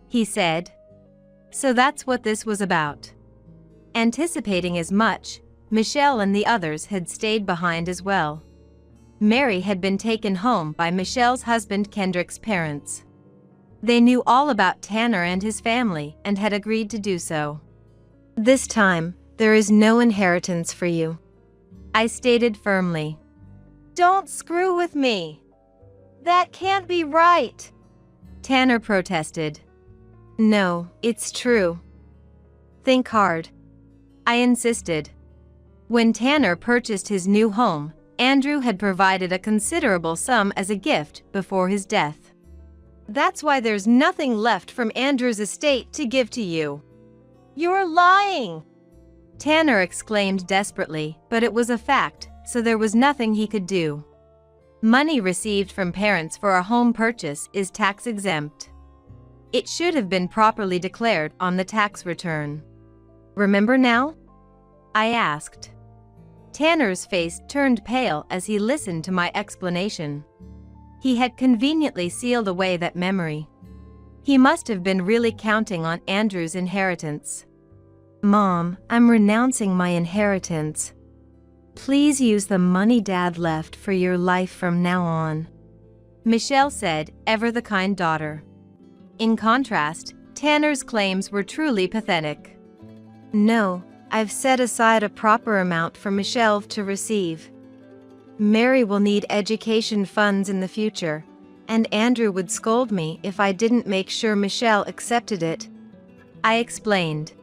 he said. So that's what this was about. Anticipating as much, Michelle and the others had stayed behind as well. Mary had been taken home by Michelle's husband Kendrick's parents. They knew all about Tanner and his family and had agreed to do so. This time, there is no inheritance for you, I stated firmly. Don't screw with me. That can't be right, Tanner protested. No, it's true. Think hard, I insisted. When Tanner purchased his new home, Andrew had provided a considerable sum as a gift before his death. That's why there's nothing left from Andrew's estate to give to you. You're lying, Tanner exclaimed desperately, but it was a fact, so there was nothing he could do. Money received from parents for a home purchase is tax-exempt. It should have been properly declared on the tax return. Remember now? I asked. Tanner's face turned pale as he listened to my explanation. He had conveniently sealed away that memory. He must have been really counting on Andrew's inheritance. Mom, I'm renouncing my inheritance. Please use the money Dad left for your life from now on, Michelle said, ever the kind daughter. In contrast, Tanner's claims were truly pathetic. No, I've set aside a proper amount for Michelle to receive. Mary will need education funds in the future, and Andrew would scold me if I didn't make sure Michelle accepted it, I explained.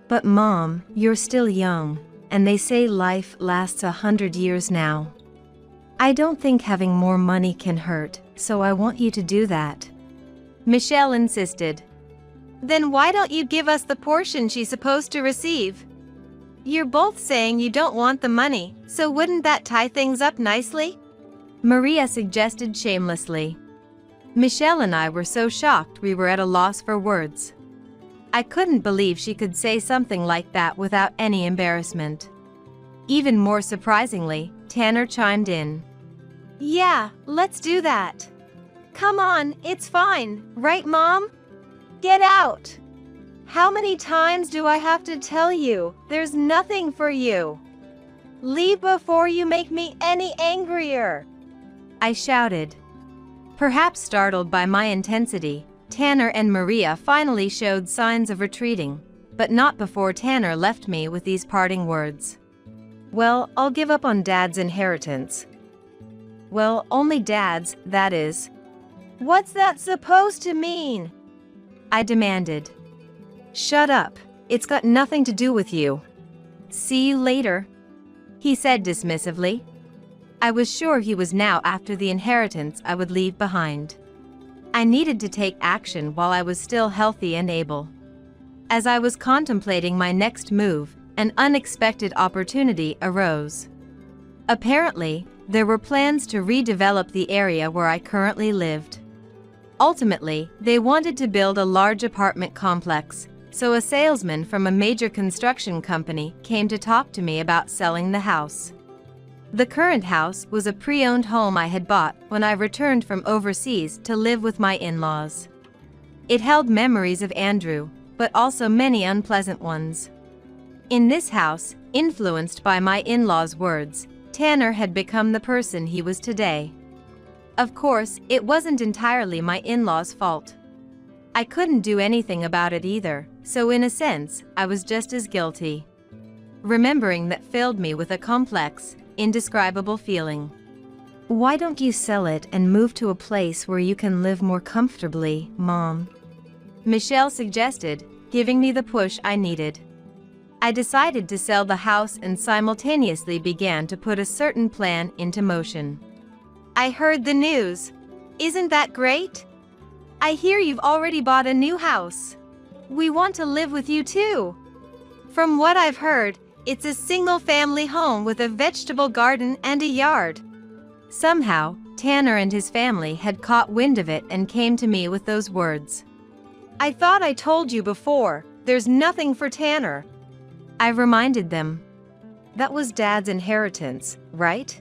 But Mom, you're still young, and they say life lasts 100 years now. I don't think having more money can hurt, so I want you to do that, Michelle insisted. Then why don't you give us the portion she's supposed to receive? You're both saying you don't want the money, so wouldn't that tie things up nicely? Maria suggested shamelessly. Michelle and I were so shocked we were at a loss for words. I couldn't believe she could say something like that without any embarrassment. Even more surprisingly, Tanner chimed in. Yeah, let's do that. Come on, it's fine, right, Mom? Get out! How many times do I have to tell you, there's nothing for you? Leave before you make me any angrier! I shouted. Perhaps startled by my intensity, Tanner and Maria finally showed signs of retreating, but not before Tanner left me with these parting words. Well, I'll give up on Dad's inheritance. Well, only Dad's, that is. What's that supposed to mean? I demanded. Shut up, it's got nothing to do with you. See you later, he said dismissively. I was sure he was now after the inheritance I would leave behind. I needed to take action while I was still healthy and able. As I was contemplating my next move, an unexpected opportunity arose. Apparently, there were plans to redevelop the area where I currently lived. Ultimately, they wanted to build a large apartment complex, so a salesman from a major construction company came to talk to me about selling the house. The current house was a pre-owned home I had bought when I returned from overseas to live with my in-laws. It held memories of Andrew, but also many unpleasant ones. In this house, influenced by my in-laws' words, Tanner had become the person he was today. Of course, it wasn't entirely my in-laws' fault. I couldn't do anything about it either, so in a sense, I was just as guilty. Remembering that filled me with a complex, indescribable feeling. Why don't you sell it and move to a place where you can live more comfortably, Mom? Michelle suggested, giving me the push I needed. I decided to sell the house and simultaneously began to put a certain plan into motion. I heard the news. Isn't that great? I hear you've already bought a new house. We want to live with you too. From what I've heard, it's a single-family home with a vegetable garden and a yard. Somehow, Tanner and his family had caught wind of it and came to me with those words. I thought I told you before, there's nothing for Tanner. I reminded them. That was Dad's inheritance, right?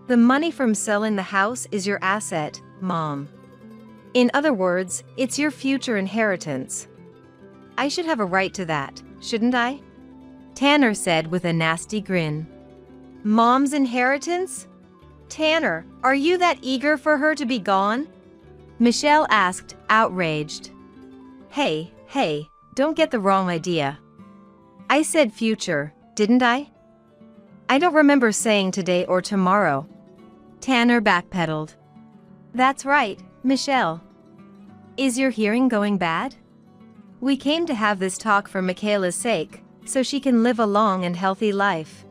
The money from selling the house is your asset, Mom. In other words, it's your future inheritance. I should have a right to that, shouldn't I? Tanner said with a nasty grin. Mom's inheritance? Tanner, are you that eager for her to be gone? Michelle asked, outraged. Hey, don't get the wrong idea. I said future, didn't I? I don't remember saying today or tomorrow. Tanner backpedaled. That's right, Michelle. Is your hearing going bad? We came to have this talk for Michaela's sake, so she can live a long and healthy life.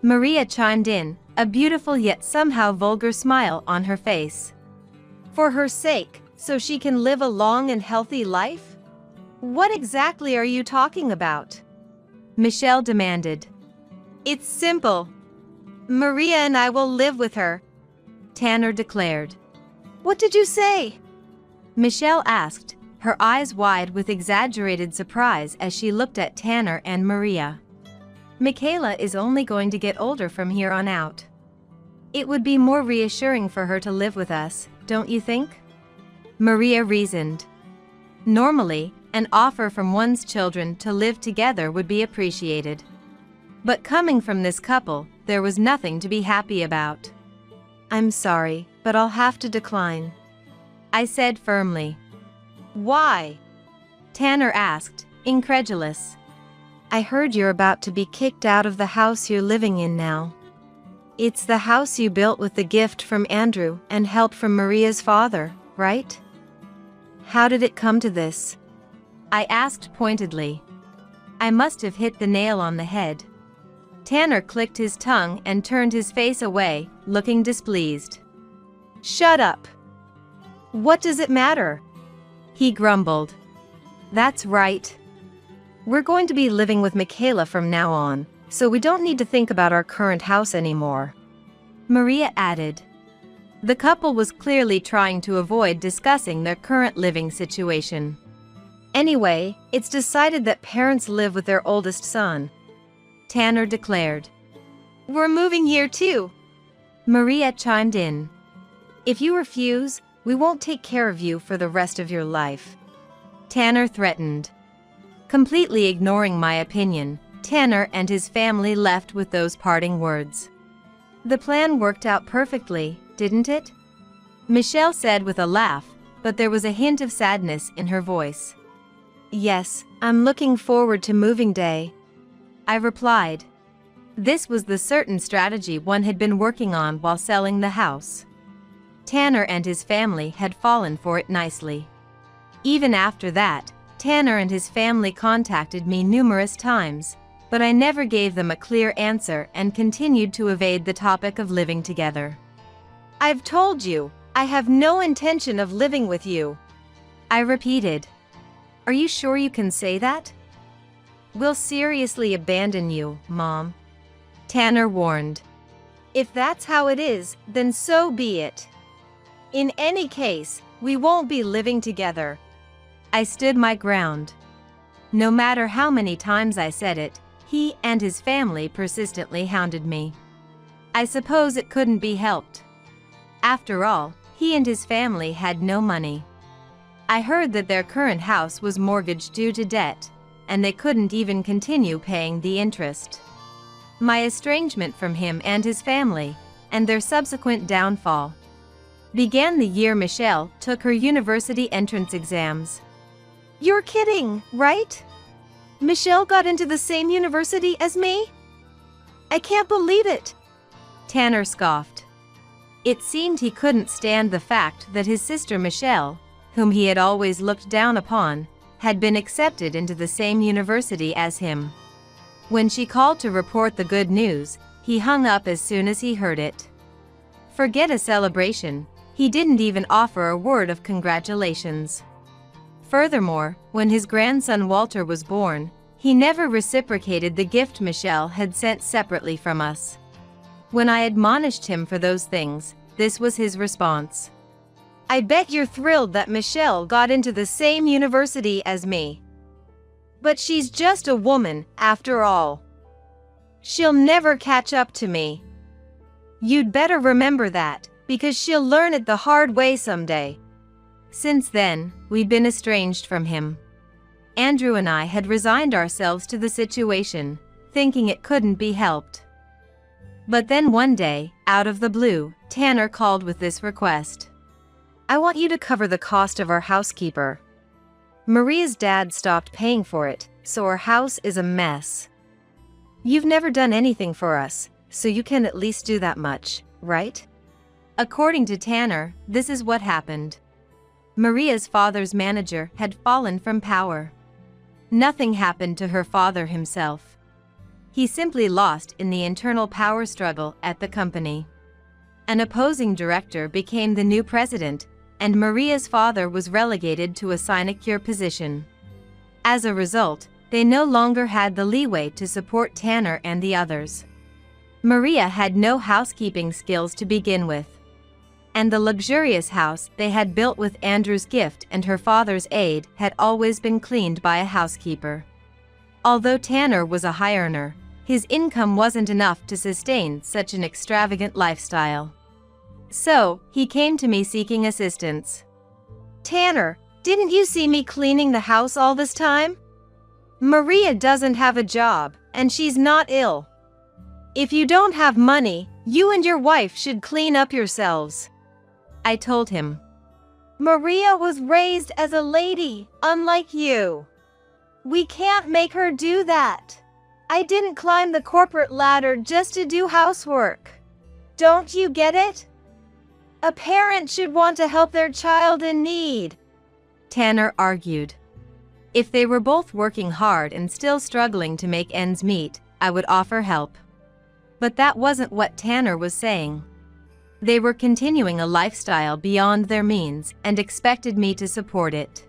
Maria chimed in, a beautiful yet somehow vulgar smile on her face. For her sake, so she can live a long and healthy life? What exactly are you talking about? Michelle demanded. It's simple. Maria and I will live with her, Tanner declared. What did you say? Michelle asked, her eyes wide with exaggerated surprise as she looked at Tanner and Maria. Michaela is only going to get older from here on out. It would be more reassuring for her to live with us, don't you think? Maria reasoned. Normally, an offer from one's children to live together would be appreciated. But coming from this couple, there was nothing to be happy about. I'm sorry, but I'll have to decline, I said firmly. Why? Tanner asked, incredulous. I heard you're about to be kicked out of the house you're living in now. It's the house you built with the gift from Andrew and help from Maria's father, right? How did it come to this? I asked pointedly. I must have hit the nail on the head. Tanner clicked his tongue and turned his face away, looking displeased. Shut up. What does it matter? He grumbled. That's right. We're going to be living with Michaela from now on, so we don't need to think about our current house anymore, Maria added. The couple was clearly trying to avoid discussing their current living situation. Anyway, it's decided that parents live with their oldest son, Tanner declared. We're moving here too, Maria chimed in. If you refuse, we won't take care of you for the rest of your life, Tanner threatened. Completely ignoring my opinion, Tanner and his family left with those parting words. The plan worked out perfectly, didn't it? Michelle said with a laugh, but there was a hint of sadness in her voice. Yes, I'm looking forward to moving day, I replied. This was the certain strategy one had been working on while selling the house. Tanner and his family had fallen for it nicely. Even after that, Tanner and his family contacted me numerous times, but I never gave them a clear answer and continued to evade the topic of living together. I've told you, I have no intention of living with you, I repeated. Are you sure you can say that? We'll seriously abandon you, Mom, Tanner warned. If that's how it is, then so be it. In any case, we won't be living together. I stood my ground. No matter how many times I said it, he and his family persistently hounded me. I suppose it couldn't be helped. After all, he and his family had no money. I heard that their current house was mortgaged due to debt, and they couldn't even continue paying the interest. My estrangement from him and his family, and their subsequent downfall, began the year Michelle took her university entrance exams. You're kidding, right? Michelle got into the same university as me? I can't believe it, Tanner scoffed. It seemed he couldn't stand the fact that his sister Michelle, whom he had always looked down upon, had been accepted into the same university as him. When she called to report the good news, he hung up as soon as he heard it. Forget a celebration, he didn't even offer a word of congratulations. Furthermore, when his grandson Walter was born, he never reciprocated the gift Michelle had sent separately from us. When I admonished him for those things, this was his response. I bet you're thrilled that Michelle got into the same university as me. But she's just a woman, after all. She'll never catch up to me. You'd better remember that, because she'll learn it the hard way someday. Since then, we'd been estranged from him. Andrew and I had resigned ourselves to the situation, thinking it couldn't be helped. But then one day, out of the blue, Tanner called with this request. I want you to cover the cost of our housekeeper. Maria's dad stopped paying for it, so our house is a mess. You've never done anything for us, so you can at least do that much, right? According to Tanner, this is what happened. Maria's father's manager had fallen from power. Nothing happened to her father himself. He simply lost in the internal power struggle at the company. An opposing director became the new president, and Maria's father was relegated to a sinecure position. As a result, they no longer had the leeway to support Tanner and the others. Maria had no housekeeping skills to begin with, and the luxurious house they had built with Andrew's gift and her father's aid had always been cleaned by a housekeeper. Although Tanner was a high earner, his income wasn't enough to sustain such an extravagant lifestyle. So, he came to me seeking assistance. Tanner, didn't you see me cleaning the house all this time? Maria doesn't have a job, and she's not ill. If you don't have money, you and your wife should clean up yourselves, I told him. Maria was raised as a lady, unlike you. We can't make her do that. I didn't climb the corporate ladder just to do housework. Don't you get it? A parent should want to help their child in need, Tanner argued. If they were both working hard and still struggling to make ends meet, I would offer help. But that wasn't what Tanner was saying. They were continuing a lifestyle beyond their means and expected me to support it.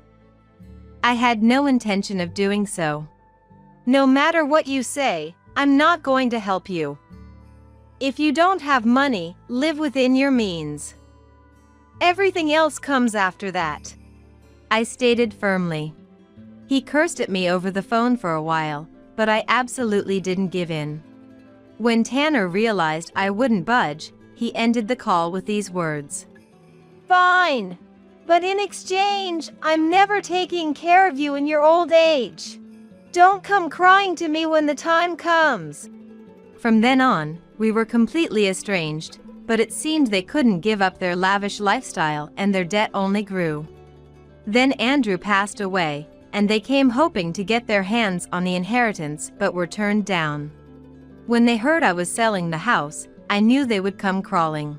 I had no intention of doing so. No matter what you say, I'm not going to help you. If you don't have money, live within your means. Everything else comes after that," I stated firmly. He cursed at me over the phone for a while, but I absolutely didn't give in. When Tanner realized I wouldn't budge, he ended the call with these words. "Fine. But in exchange, I'm never taking care of you in your old age. Don't come crying to me when the time comes." From then on, we were completely estranged, but it seemed they couldn't give up their lavish lifestyle and their debt only grew. Then Andrew passed away, and they came hoping to get their hands on the inheritance but were turned down. When they heard I was selling the house, I knew they would come crawling.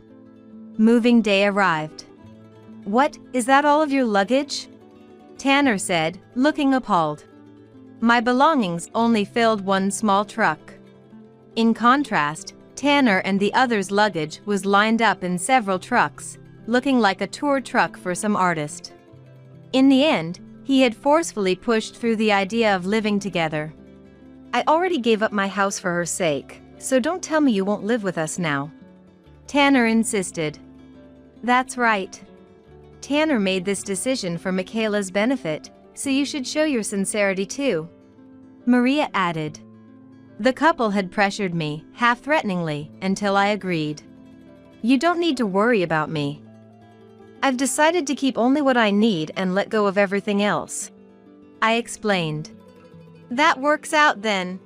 Moving day arrived. "What, is that all of your luggage?" Tanner said, looking appalled. My belongings only filled one small truck. In contrast, Tanner and the others' luggage was lined up in several trucks, looking like a tour truck for some artist. In the end, he had forcefully pushed through the idea of living together. "I already gave up my house for her sake, so don't tell me you won't live with us now," Tanner insisted. "That's right. Tanner made this decision for Michaela's benefit, so you should show your sincerity too," Maria added. The couple had pressured me, half-threateningly, until I agreed. "You don't need to worry about me. I've decided to keep only what I need and let go of everything else," I explained. "That works out then.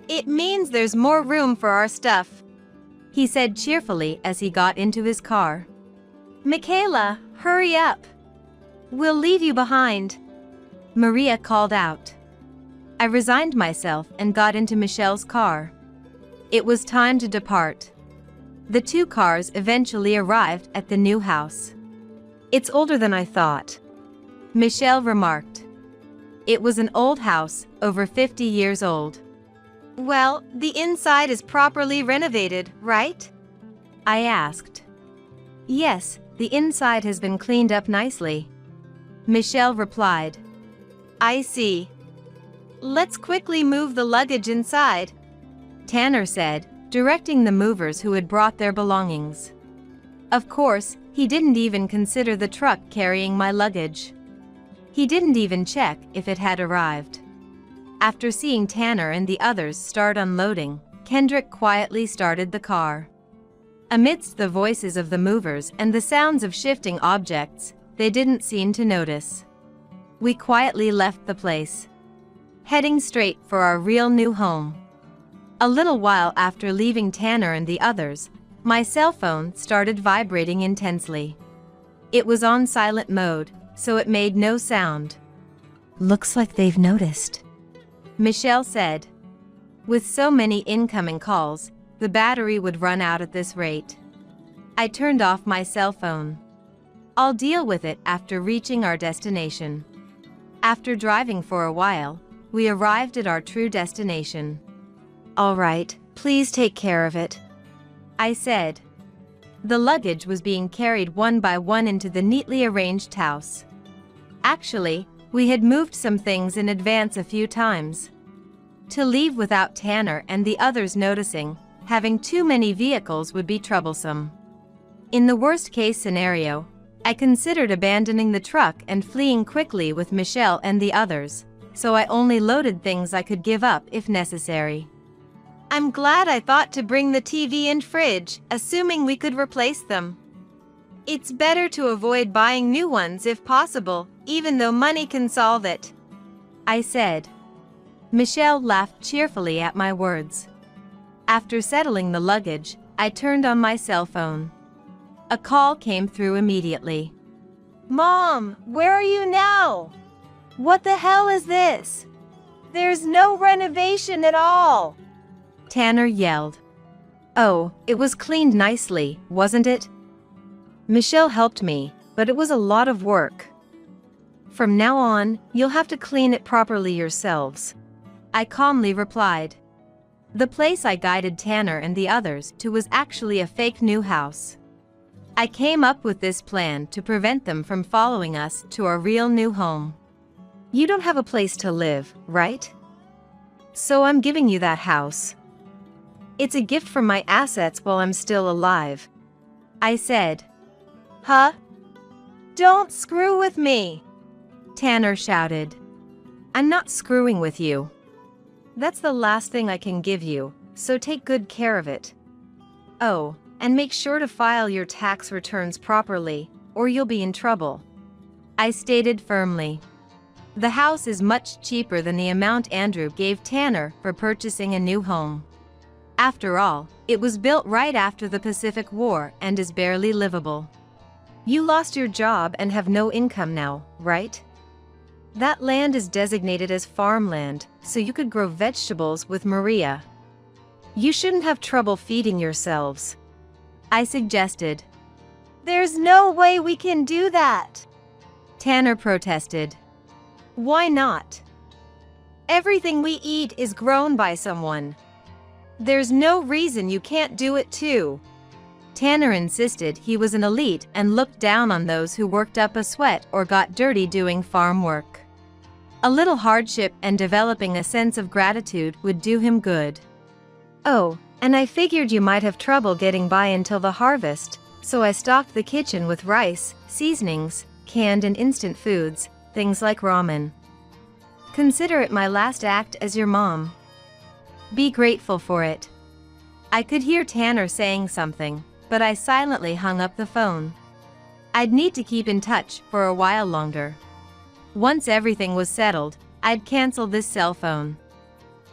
It means there's more room for our stuff," he said cheerfully as he got into his car. "Michaela, hurry up. We'll leave you behind," Maria called out. I resigned myself and got into Michelle's car. It was time to depart. The two cars eventually arrived at the new house. "It's older than I thought," Michelle remarked. It was an old house, over 50 years old. "Well, the inside is properly renovated, right?" I asked. "Yes, the inside has been cleaned up nicely," Michelle replied. "I see. Let's quickly move the luggage inside," Tanner said, directing the movers who had brought their belongings. Of course, he didn't even consider the truck carrying my luggage. He didn't even check if it had arrived. After seeing Tanner and the others start unloading, Kendrick quietly started the car. Amidst the voices of the movers and the sounds of shifting objects, they didn't seem to notice. We quietly left the place, heading straight for our real new home. A little while after leaving Tanner and the others, my cell phone started vibrating intensely. It was on silent mode, so it made no sound. Looks like they've noticed, Michelle said. With so many incoming calls, the battery would run out at this rate. I turned off my cell phone. I'll deal with it after reaching our destination. After driving for a while, we arrived at our true destination. "All right, please take care of it," I said. The luggage was being carried one by one into the neatly arranged house. Actually, we had moved some things in advance a few times. To leave without Tanner and the others noticing, having too many vehicles would be troublesome. In the worst-case scenario, I considered abandoning the truck and fleeing quickly with Michelle and the others, so I only loaded things I could give up if necessary. "I'm glad I thought to bring the TV and fridge, assuming we could replace them. It's better to avoid buying new ones if possible, even though money can solve it," I said. Michelle laughed cheerfully at my words. After settling the luggage, I turned on my cell phone. A call came through immediately. "Mom, where are you now? What the hell is this? There's no renovation at all," Tanner yelled. "Oh, it was cleaned nicely, wasn't it?" "Michelle helped me, but it was a lot of work. From now on, you'll have to clean it properly yourselves," I calmly replied. The place I guided Tanner and the others to was actually a fake new house. I came up with this plan to prevent them from following us to our real new home. "You don't have a place to live, right? So I'm giving you that house. It's a gift from my assets while I'm still alive," I said. "Huh? Don't screw with me, Tanner shouted. I'm not screwing with you. That's the last thing I can give you, so take good care of it. Oh, and make sure to file your tax returns properly, or you'll be in trouble, I stated firmly. The house is much cheaper than the amount Andrew gave Tanner for purchasing a new home. After all, it was built right after the Pacific War and is barely livable. You lost your job and have no income now, right? That land is designated as farmland, so you could grow vegetables with Maria. You shouldn't have trouble feeding yourselves, I suggested. There's no way we can do that, Tanner protested. Why not? Everything we eat is grown by someone. There's no reason you can't do it too. Tanner insisted he was an elite and looked down on those who worked up a sweat or got dirty doing farm work. A little hardship and developing a sense of gratitude would do him good. Oh, and I figured you might have trouble getting by until the harvest, so I stocked the kitchen with rice, seasonings, canned and instant foods, things like ramen. Consider it my last act as your mom. Be grateful for it. I could hear Tanner saying something, but I silently hung up the phone. I'd need to keep in touch for a while longer. Once everything was settled, I'd cancel this cell phone.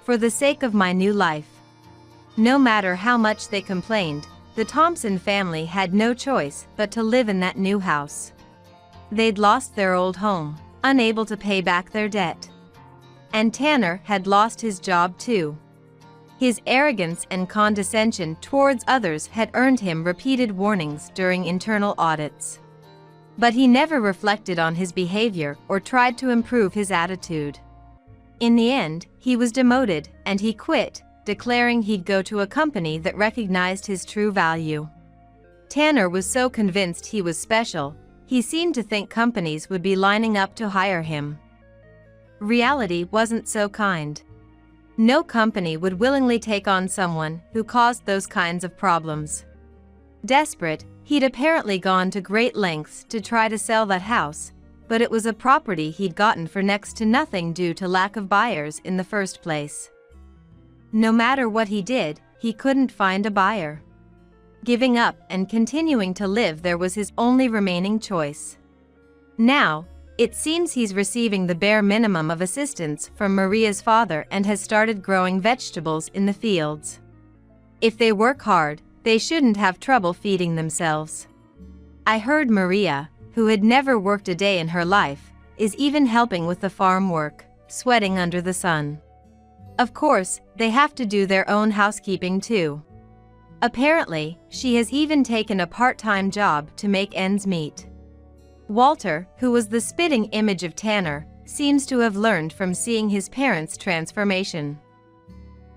For the sake of my new life. No matter how much they complained, the Thompson family had no choice but to live in that new house. They'd lost their old home, unable to pay back their debt. And Tanner had lost his job too. His arrogance and condescension towards others had earned him repeated warnings during internal audits. But he never reflected on his behavior or tried to improve his attitude. In the end, he was demoted and he quit, declaring he'd go to a company that recognized his true value. Tanner was so convinced he was special, he seemed to think companies would be lining up to hire him. Reality wasn't so kind. No company would willingly take on someone who caused those kinds of problems. Desperate, he'd apparently gone to great lengths to try to sell that house, but it was a property he'd gotten for next to nothing due to lack of buyers in the first place. No matter what he did, he couldn't find a buyer. Giving up and continuing to live there was his only remaining choice. Now, it seems he's receiving the bare minimum of assistance from Maria's father and has started growing vegetables in the fields. If they work hard, they shouldn't have trouble feeding themselves. I heard Maria, who had never worked a day in her life, is even helping with the farm work, sweating under the sun. Of course, they have to do their own housekeeping too. Apparently, she has even taken a part-time job to make ends meet. Walter, who was the spitting image of Tanner, seems to have learned from seeing his parents' transformation.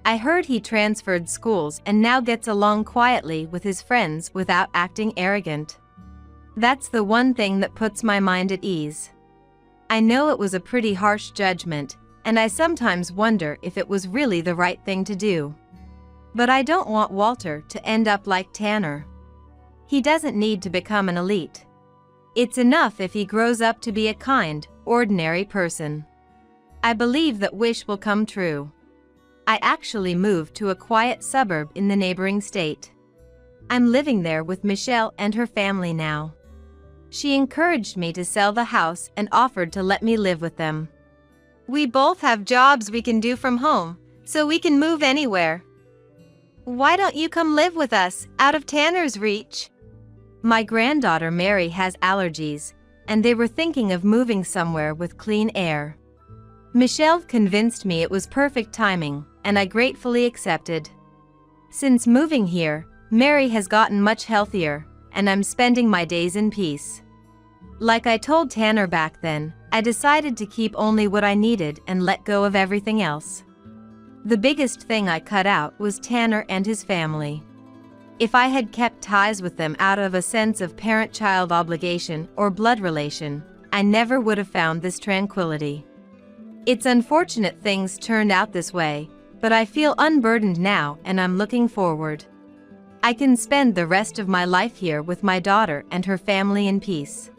I heard he transferred schools and now gets along quietly with his friends without acting arrogant. That's the one thing that puts my mind at ease. I know it was a pretty harsh judgment, and I sometimes wonder if it was really the right thing to do. But I don't want Walter to end up like Tanner. He doesn't need to become an elite. It's enough if he grows up to be a kind, ordinary person. I believe that wish will come true. I actually moved to a quiet suburb in the neighboring state. I'm living there with Michelle and her family now. She encouraged me to sell the house and offered to let me live with them. We both have jobs we can do from home, so we can move anywhere. Why don't you come live with us, out of Tanner's reach? My granddaughter Mary has allergies, and they were thinking of moving somewhere with clean air. Michelle convinced me it was perfect timing, and I gratefully accepted. Since moving here, Mary has gotten much healthier, and I'm spending my days in peace. Like I told Tanner back then, I decided to keep only what I needed and let go of everything else. The biggest thing I cut out was Tanner and his family. If I had kept ties with them out of a sense of parent-child obligation or blood relation, I never would have found this tranquility. It's unfortunate things turned out this way, but I feel unburdened now and I'm looking forward. I can spend the rest of my life here with my daughter and her family in peace.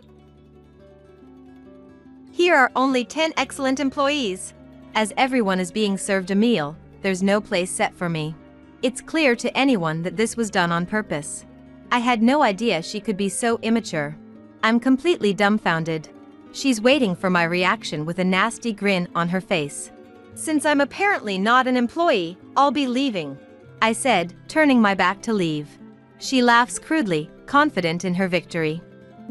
Here are only 10 excellent employees. As everyone is being served a meal, there's no place set for me. It's clear to anyone that this was done on purpose. I had no idea she could be so immature. I'm completely dumbfounded. She's waiting for my reaction with a nasty grin on her face. Since I'm apparently not an employee, I'll be leaving, I said, turning my back to leave. She laughs crudely, confident in her victory.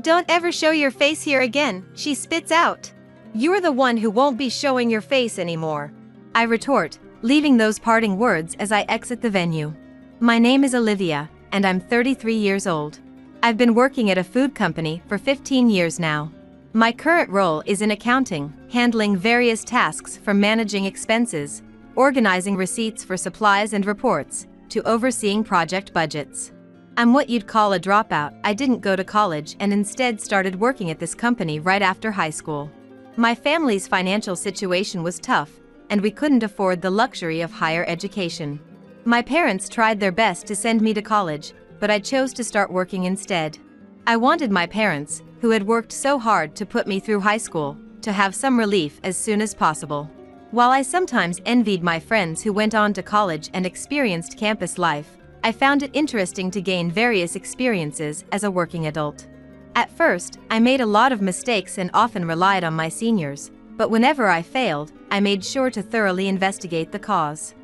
Don't ever show your face here again, she spits out. You're the one who won't be showing your face anymore, I retort, leaving those parting words as I exit the venue. My name is Olivia, and I'm 33 years old. I've been working at a food company for 15 years now. My current role is in accounting, handling various tasks from managing expenses, organizing receipts for supplies and reports, to overseeing project budgets. I'm what you'd call a dropout. I didn't go to college and instead started working at this company right after high school. My family's financial situation was tough, and we couldn't afford the luxury of higher education. My parents tried their best to send me to college, but I chose to start working instead. I wanted my parents, who had worked so hard to put me through high school, to have some relief as soon as possible. While I sometimes envied my friends who went on to college and experienced campus life, I found it interesting to gain various experiences as a working adult. At first, I made a lot of mistakes and often relied on my seniors, but whenever I failed, I made sure to thoroughly investigate the cause.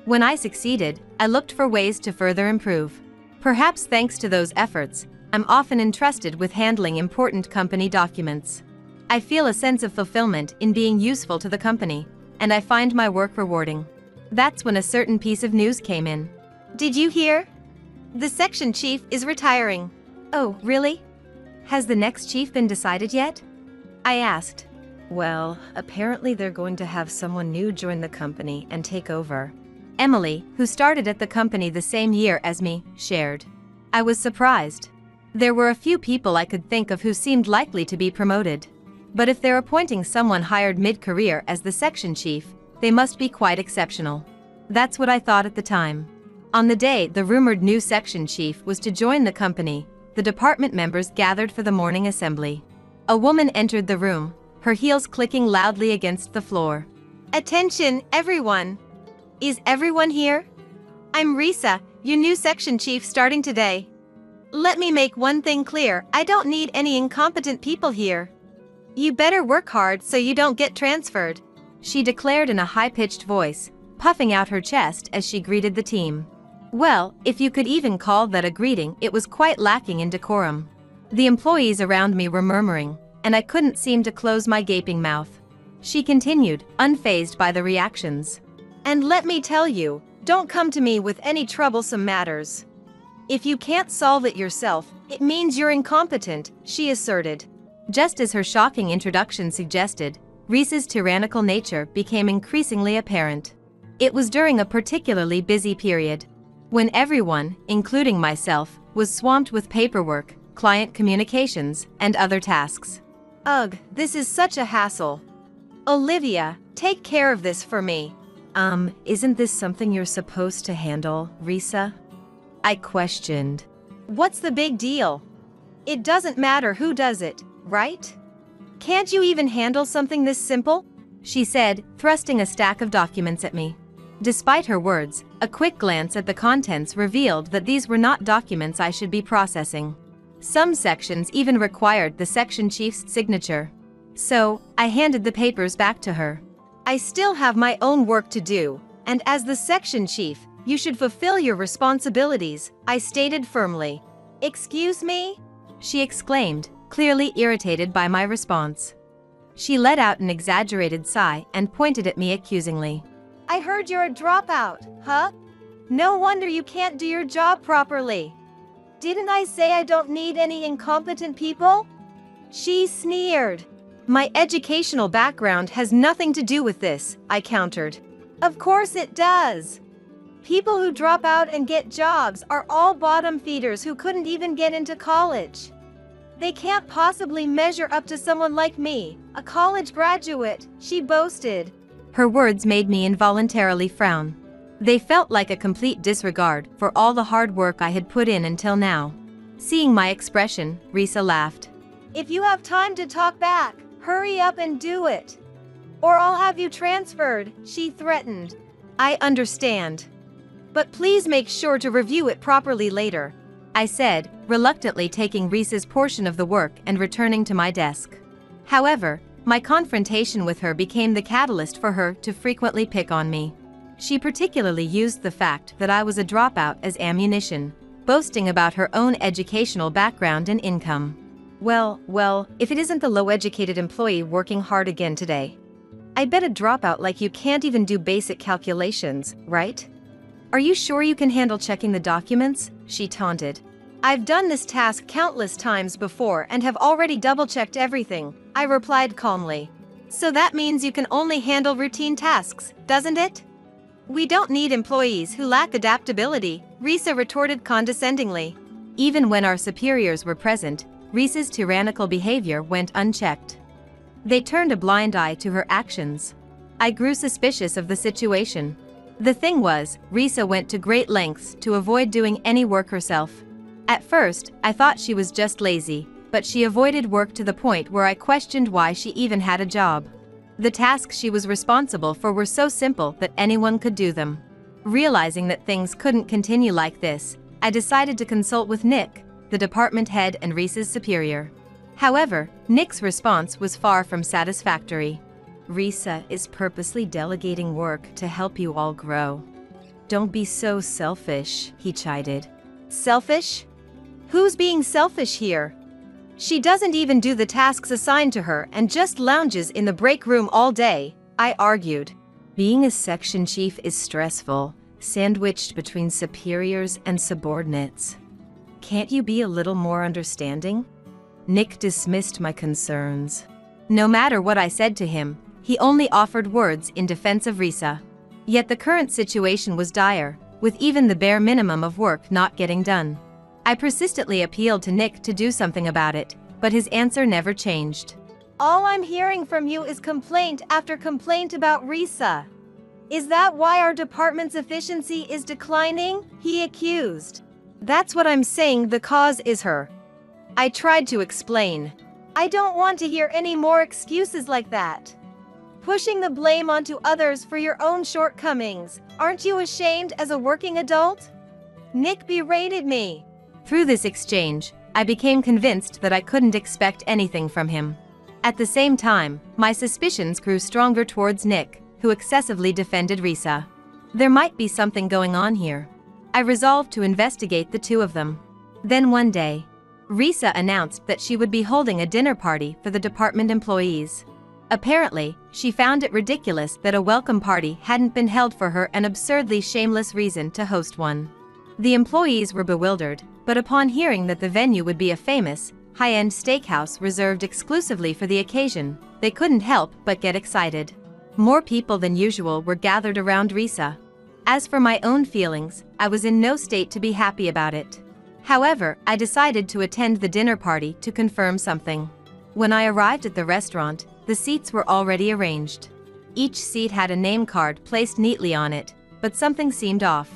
When I succeeded, I looked for ways to further improve. Perhaps thanks to those efforts, I'm often entrusted with handling important company documents. I feel a sense of fulfillment in being useful to the company, and I find my work rewarding. That's when a certain piece of news came in. Did you hear? The section chief is retiring. Oh, really? Has the next chief been decided yet? I asked. Well, apparently they're going to have someone new join the company and take over. Emily, who started at the company the same year as me, shared. I was surprised. There were a few people I could think of who seemed likely to be promoted. But if they're appointing someone hired mid-career as the section chief, they must be quite exceptional. That's what I thought at the time. On the day the rumored new section chief was to join the company, the department members gathered for the morning assembly. A woman entered the room, her heels clicking loudly against the floor. Attention, everyone! Is everyone here? I'm Risa, your new section chief starting today. Let me make one thing clear, I don't need any incompetent people here. You better work hard so you don't get transferred, she declared in a high-pitched voice, puffing out her chest as she greeted the team. Well, if you could even call that a greeting, it was quite lacking in decorum. The employees around me were murmuring, and I couldn't seem to close my gaping mouth. She continued, unfazed by the reactions. And let me tell you, don't come to me with any troublesome matters. If you can't solve it yourself, it means you're incompetent, she asserted. Just as her shocking introduction suggested, Risa's tyrannical nature became increasingly apparent. It was during a particularly busy period, when everyone, including myself, was swamped with paperwork, client communications, and other tasks. Ugh, this is such a hassle. Olivia, take care of this for me. Isn't this something you're supposed to handle, Risa? I questioned. What's the big deal? It doesn't matter who does it, right? Can't you even handle something this simple? She said, thrusting a stack of documents at me. Despite her words, a quick glance at the contents revealed that these were not documents I should be processing. Some sections even required the section chief's signature. So, I handed the papers back to her. I still have my own work to do, and as the section chief, you should fulfill your responsibilities, I stated firmly. Excuse me? She exclaimed, clearly irritated by my response. She let out an exaggerated sigh and pointed at me accusingly. I heard you're a dropout, huh? No wonder you can't do your job properly. Didn't I say I don't need any incompetent people? She sneered. My educational background has nothing to do with this, I countered. Of course it does. People who drop out and get jobs are all bottom feeders who couldn't even get into college. They can't possibly measure up to someone like me, a college graduate, she boasted. Her words made me involuntarily frown. They felt like a complete disregard for all the hard work I had put in until now. Seeing my expression, Risa laughed. If you have time to talk back, Hurry up and do it, or I'll have you transferred, she threatened. I understand. But please make sure to review it properly later, I said, reluctantly taking Reese's portion of the work and returning to my desk. However, my confrontation with her became the catalyst for her to frequently pick on me. She particularly used the fact that I was a dropout as ammunition, boasting about her own educational background and income. Well, if it isn't the low-educated employee working hard again today. I bet a dropout like you can't even do basic calculations, right? Are you sure you can handle checking the documents? She taunted. I've done this task countless times before and have already double-checked everything, I replied calmly. So that means you can only handle routine tasks, doesn't it? We don't need employees who lack adaptability, Risa retorted condescendingly. Even when our superiors were present, Risa's tyrannical behavior went unchecked. They turned a blind eye to her actions. I grew suspicious of the situation. The thing was, Risa went to great lengths to avoid doing any work herself. At first, I thought she was just lazy, but she avoided work to the point where I questioned why she even had a job. The tasks she was responsible for were so simple that anyone could do them. Realizing that things couldn't continue like this, I decided to consult with Nick, the department head and Risa's superior. However, Nick's response was far from satisfactory. Risa is purposely delegating work to help you all grow. Don't be so selfish, he chided. Selfish? Who's being selfish here? She doesn't even do the tasks assigned to her and just lounges in the break room all day, I argued. Being a section chief is stressful, sandwiched between superiors and subordinates. Can't you be a little more understanding? Nick dismissed my concerns. No matter what I said to him, he only offered words in defense of Risa. Yet the current situation was dire, with even the bare minimum of work not getting done. I persistently appealed to Nick to do something about it, but his answer never changed. All I'm hearing from you is complaint after complaint about Risa. Is that why our department's efficiency is declining? He accused. That's what I'm saying, the cause is her. I tried to explain. I don't want to hear any more excuses like that. Pushing the blame onto others for your own shortcomings. Aren't you ashamed as a working adult? Nick berated me. Through this exchange, I became convinced that I couldn't expect anything from him. At the same time, my suspicions grew stronger towards Nick, who excessively defended Risa. There might be something going on here. I resolved to investigate the two of them. Then one day, Risa announced that she would be holding a dinner party for the department employees. Apparently, she found it ridiculous that a welcome party hadn't been held for her, an absurdly shameless reason to host one. The employees were bewildered, but upon hearing that the venue would be a famous, high-end steakhouse reserved exclusively for the occasion, they couldn't help but get excited. More people than usual were gathered around Risa. As for my own feelings, I was in no state to be happy about it. However, I decided to attend the dinner party to confirm something. When I arrived at the restaurant, the seats were already arranged. Each seat had a name card placed neatly on it, but something seemed off.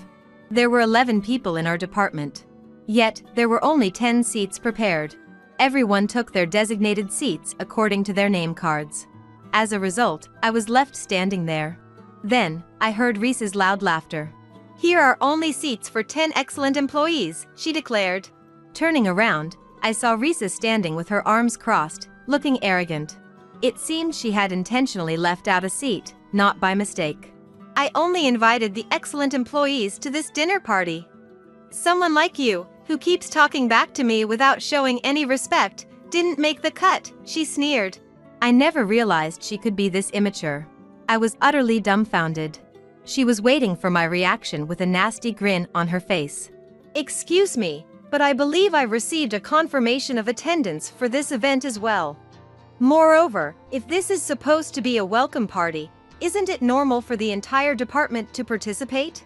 There were 11 people in our department. Yet, there were only 10 seats prepared. Everyone took their designated seats according to their name cards. As a result, I was left standing there. Then, I heard Risa's loud laughter. Here are only seats for 10 excellent employees, she declared. Turning around, I saw Risa standing with her arms crossed, looking arrogant. It seemed she had intentionally left out a seat, not by mistake. I only invited the excellent employees to this dinner party. Someone like you, who keeps talking back to me without showing any respect, didn't make the cut, she sneered. I never realized she could be this immature. I was utterly dumbfounded. She was waiting for my reaction with a nasty grin on her face. Excuse me, but I believe I received a confirmation of attendance for this event as well. Moreover, if this is supposed to be a welcome party, isn't it normal for the entire department to participate?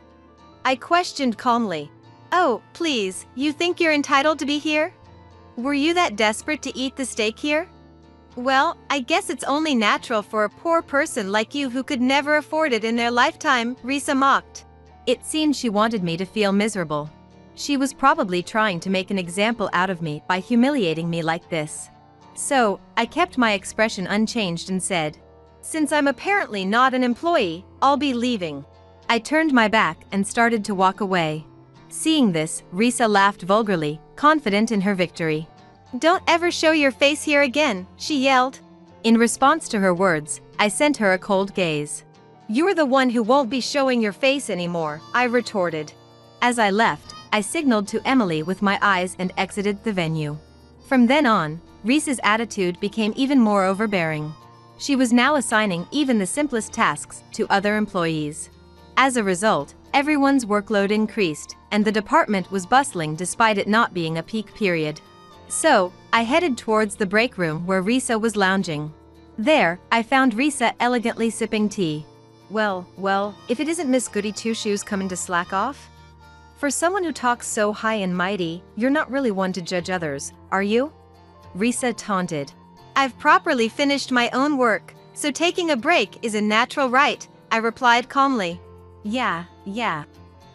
I questioned calmly. Oh, please, you think you're entitled to be here? Were you that desperate to eat the steak here? Well, I guess it's only natural for a poor person like you who could never afford it in their lifetime, Risa mocked. It seemed she wanted me to feel miserable. She was probably trying to make an example out of me by humiliating me like this. So, I kept my expression unchanged and said, "Since I'm apparently not an employee, I'll be leaving." I turned my back and started to walk away. Seeing this, Risa laughed vulgarly, confident in her victory. "Don't ever show your face here again," she yelled. In response to her words, I sent her a cold gaze. "You're the one who won't be showing your face anymore," I retorted. As I left, I signaled to Emily with my eyes and exited the venue. From then on, Risa's attitude became even more overbearing. She was now assigning even the simplest tasks to other employees. As a result, everyone's workload increased, and the department was bustling despite it not being a peak period. So, I headed towards the break room where Risa was lounging. There, I found Risa elegantly sipping tea. Well, if it isn't Miss Goody Two-Shoes coming to slack off? For someone who talks so high and mighty, you're not really one to judge others, are you? Risa taunted. "I've properly finished my own work, so taking a break is a natural right," I replied calmly. Yeah.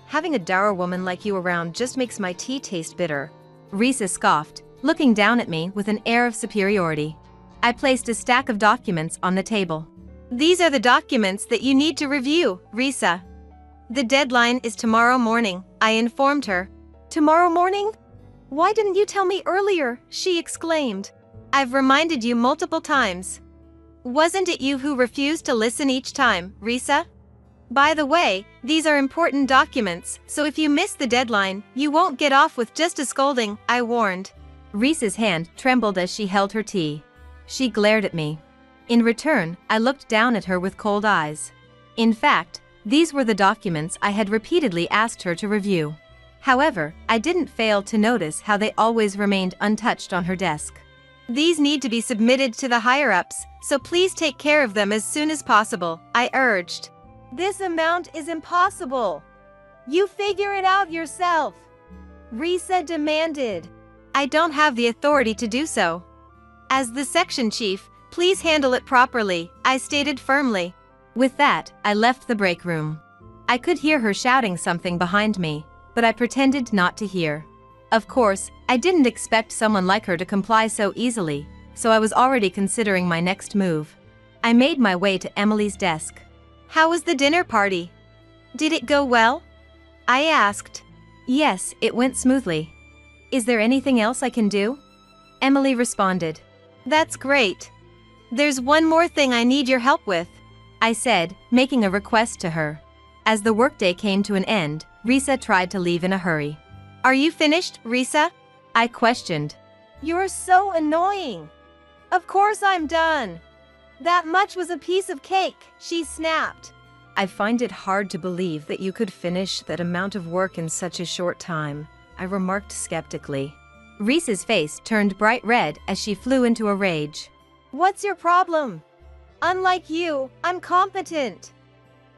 Having a dour woman like you around just makes my tea taste bitter." Risa scoffed, looking down at me with an air of superiority. I placed a stack of documents on the table. "These are the documents that you need to review, Risa. The deadline is tomorrow morning," I informed her. "Tomorrow morning? Why didn't you tell me earlier?" she exclaimed. "I've reminded you multiple times. Wasn't it you who refused to listen each time, Risa? By the way, these are important documents, so if you miss the deadline, you won't get off with just a scolding," I warned. Risa's hand trembled as she held her tea. She glared at me. In return, I looked down at her with cold eyes. In fact, these were the documents I had repeatedly asked her to review. However, I didn't fail to notice how they always remained untouched on her desk. "These need to be submitted to the higher-ups, so please take care of them as soon as possible," I urged. "This amount is impossible. You figure it out yourself," Risa demanded. "I don't have the authority to do so. As the section chief, please handle it properly," I stated firmly. With that, I left the break room. I could hear her shouting something behind me, but I pretended not to hear. Of course, I didn't expect someone like her to comply so easily, so I was already considering my next move. I made my way to Emily's desk. "How was the dinner party? Did it go well?" I asked. "Yes, it went smoothly. Is there anything else I can do?" Emily responded. "That's great. There's one more thing I need your help with," I said, making a request to her. As the workday came to an end, Risa tried to leave in a hurry. "Are you finished, Risa?" I questioned. "You're so annoying. Of course I'm done. That much was a piece of cake," she snapped. "I find it hard to believe that you could finish that amount of work in such a short time," I remarked skeptically. Risa's face turned bright red as she flew into a rage. "What's your problem? Unlike you, I'm competent.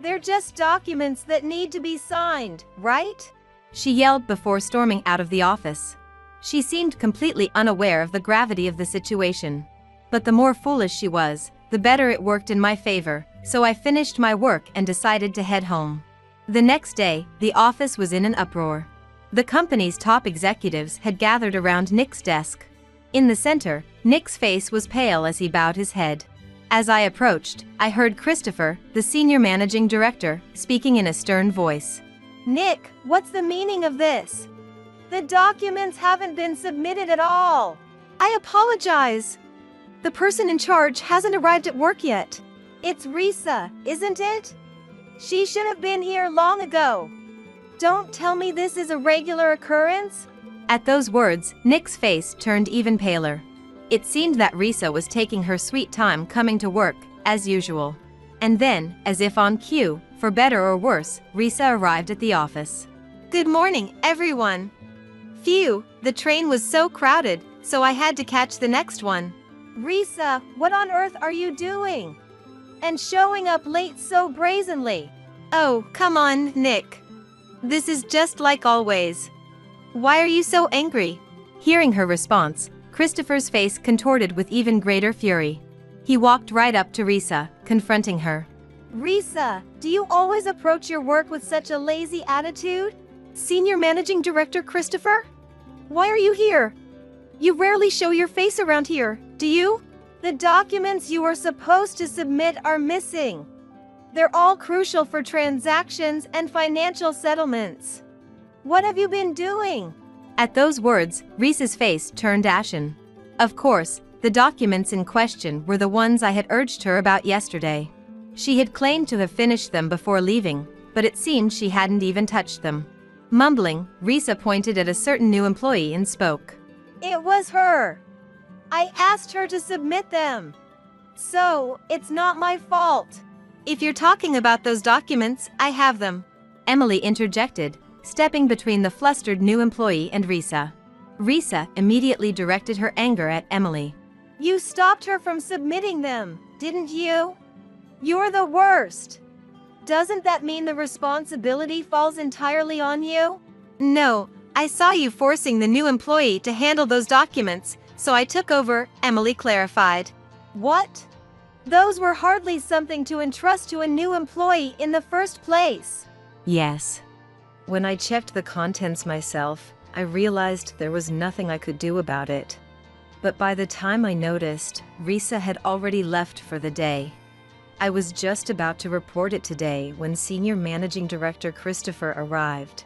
They're just documents that need to be signed, right?" she yelled before storming out of the office. She seemed completely unaware of the gravity of the situation. But the more foolish she was, the better it worked in my favor, so I finished my work and decided to head home. The next day, the office was in an uproar. The company's top executives had gathered around Nick's desk. In the center, Nick's face was pale as he bowed his head. As I approached, I heard Christopher, the senior managing director, speaking in a stern voice. "Nick, what's the meaning of this? The documents haven't been submitted at all." "I apologize. The person in charge hasn't arrived at work yet." "It's Risa, isn't it? She should have been here long ago. Don't tell me this is a regular occurrence." At those words, Nick's face turned even paler. It seemed that Risa was taking her sweet time coming to work, as usual. And then, as if on cue, for better or worse, Risa arrived at the office. "Good morning, everyone. Phew, the train was so crowded, so I had to catch the next one." "Risa, what on earth are you doing? And showing up late so brazenly?" "Oh, come on, Nick. This is just like always. Why are you so angry?" Hearing her response, Christopher's face contorted with even greater fury. He walked right up to Risa, confronting her. "Risa, do you always approach your work with such a lazy attitude?" "Senior Managing Director Christopher? Why are you here? You rarely show your face around here, Do you? The documents you were supposed to submit are missing. They're all crucial for transactions and financial settlements. What have you been doing? At those words, Risa's face turned ashen. Of course, the documents in question were the ones I had urged her about yesterday. She had claimed to have finished them before leaving, but it seemed she hadn't even touched them. Mumbling, Risa pointed at a certain new employee and spoke. It was her. I asked her to submit them. So, it's not my fault. If you're talking about those documents, I have them. Emily interjected, stepping between the flustered new employee and Risa. Risa immediately directed her anger at Emily. You stopped her from submitting them, didn't you? You're the worst. Doesn't that mean the responsibility falls entirely on you? No, I saw you forcing the new employee to handle those documents, so I took over, Emily clarified. What? Those were hardly something to entrust to a new employee in the first place. Yes. When I checked the contents myself, I realized there was nothing I could do about it. But by the time I noticed, Risa had already left for the day. I was just about to report it today when Senior Managing Director Christopher arrived.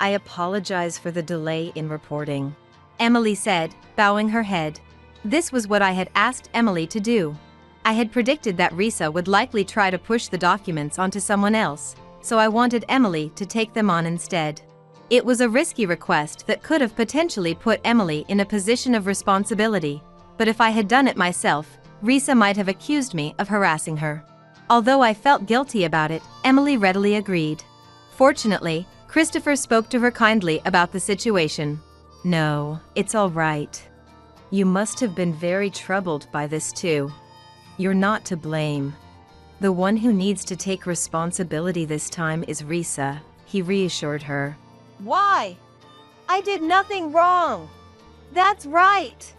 I apologize for the delay in reporting, Emily said, bowing her head. This was what I had asked Emily to do. I had predicted that Risa would likely try to push the documents onto someone else, so I wanted Emily to take them on instead. It was a risky request that could have potentially put Emily in a position of responsibility, but if I had done it myself, Risa might have accused me of harassing her. Although I felt guilty about it, Emily readily agreed. Fortunately, Christopher spoke to her kindly about the situation. No, it's all right. You must have been very troubled by this too. You're not to blame. The one who needs to take responsibility this time is Risa, he reassured her. Why? I did nothing wrong. That's right.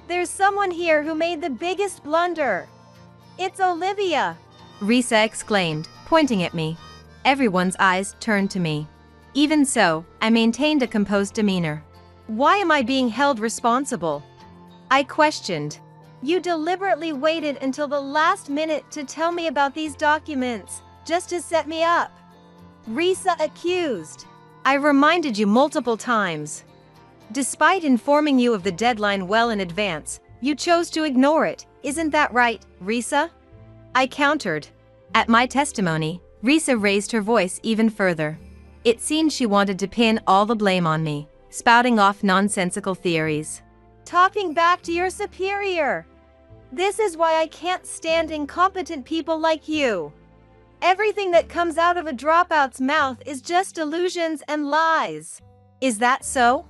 There's someone here who made the biggest blunder. It's Olivia, Risa exclaimed, pointing at me. Everyone's eyes turned to me. Even so, I maintained a composed demeanor. Why am I being held responsible? I questioned. You deliberately waited until the last minute to tell me about these documents, just to set me up. Risa accused. I reminded you multiple times. Despite informing you of the deadline well in advance, you chose to ignore it, isn't that right, Risa? I countered. At my testimony, Risa raised her voice even further. It seemed she wanted to pin all the blame on me, spouting off nonsensical theories. Talking back to your superior. This is why I can't stand incompetent people like you. Everything that comes out of a dropout's mouth is just illusions and lies. Is that so?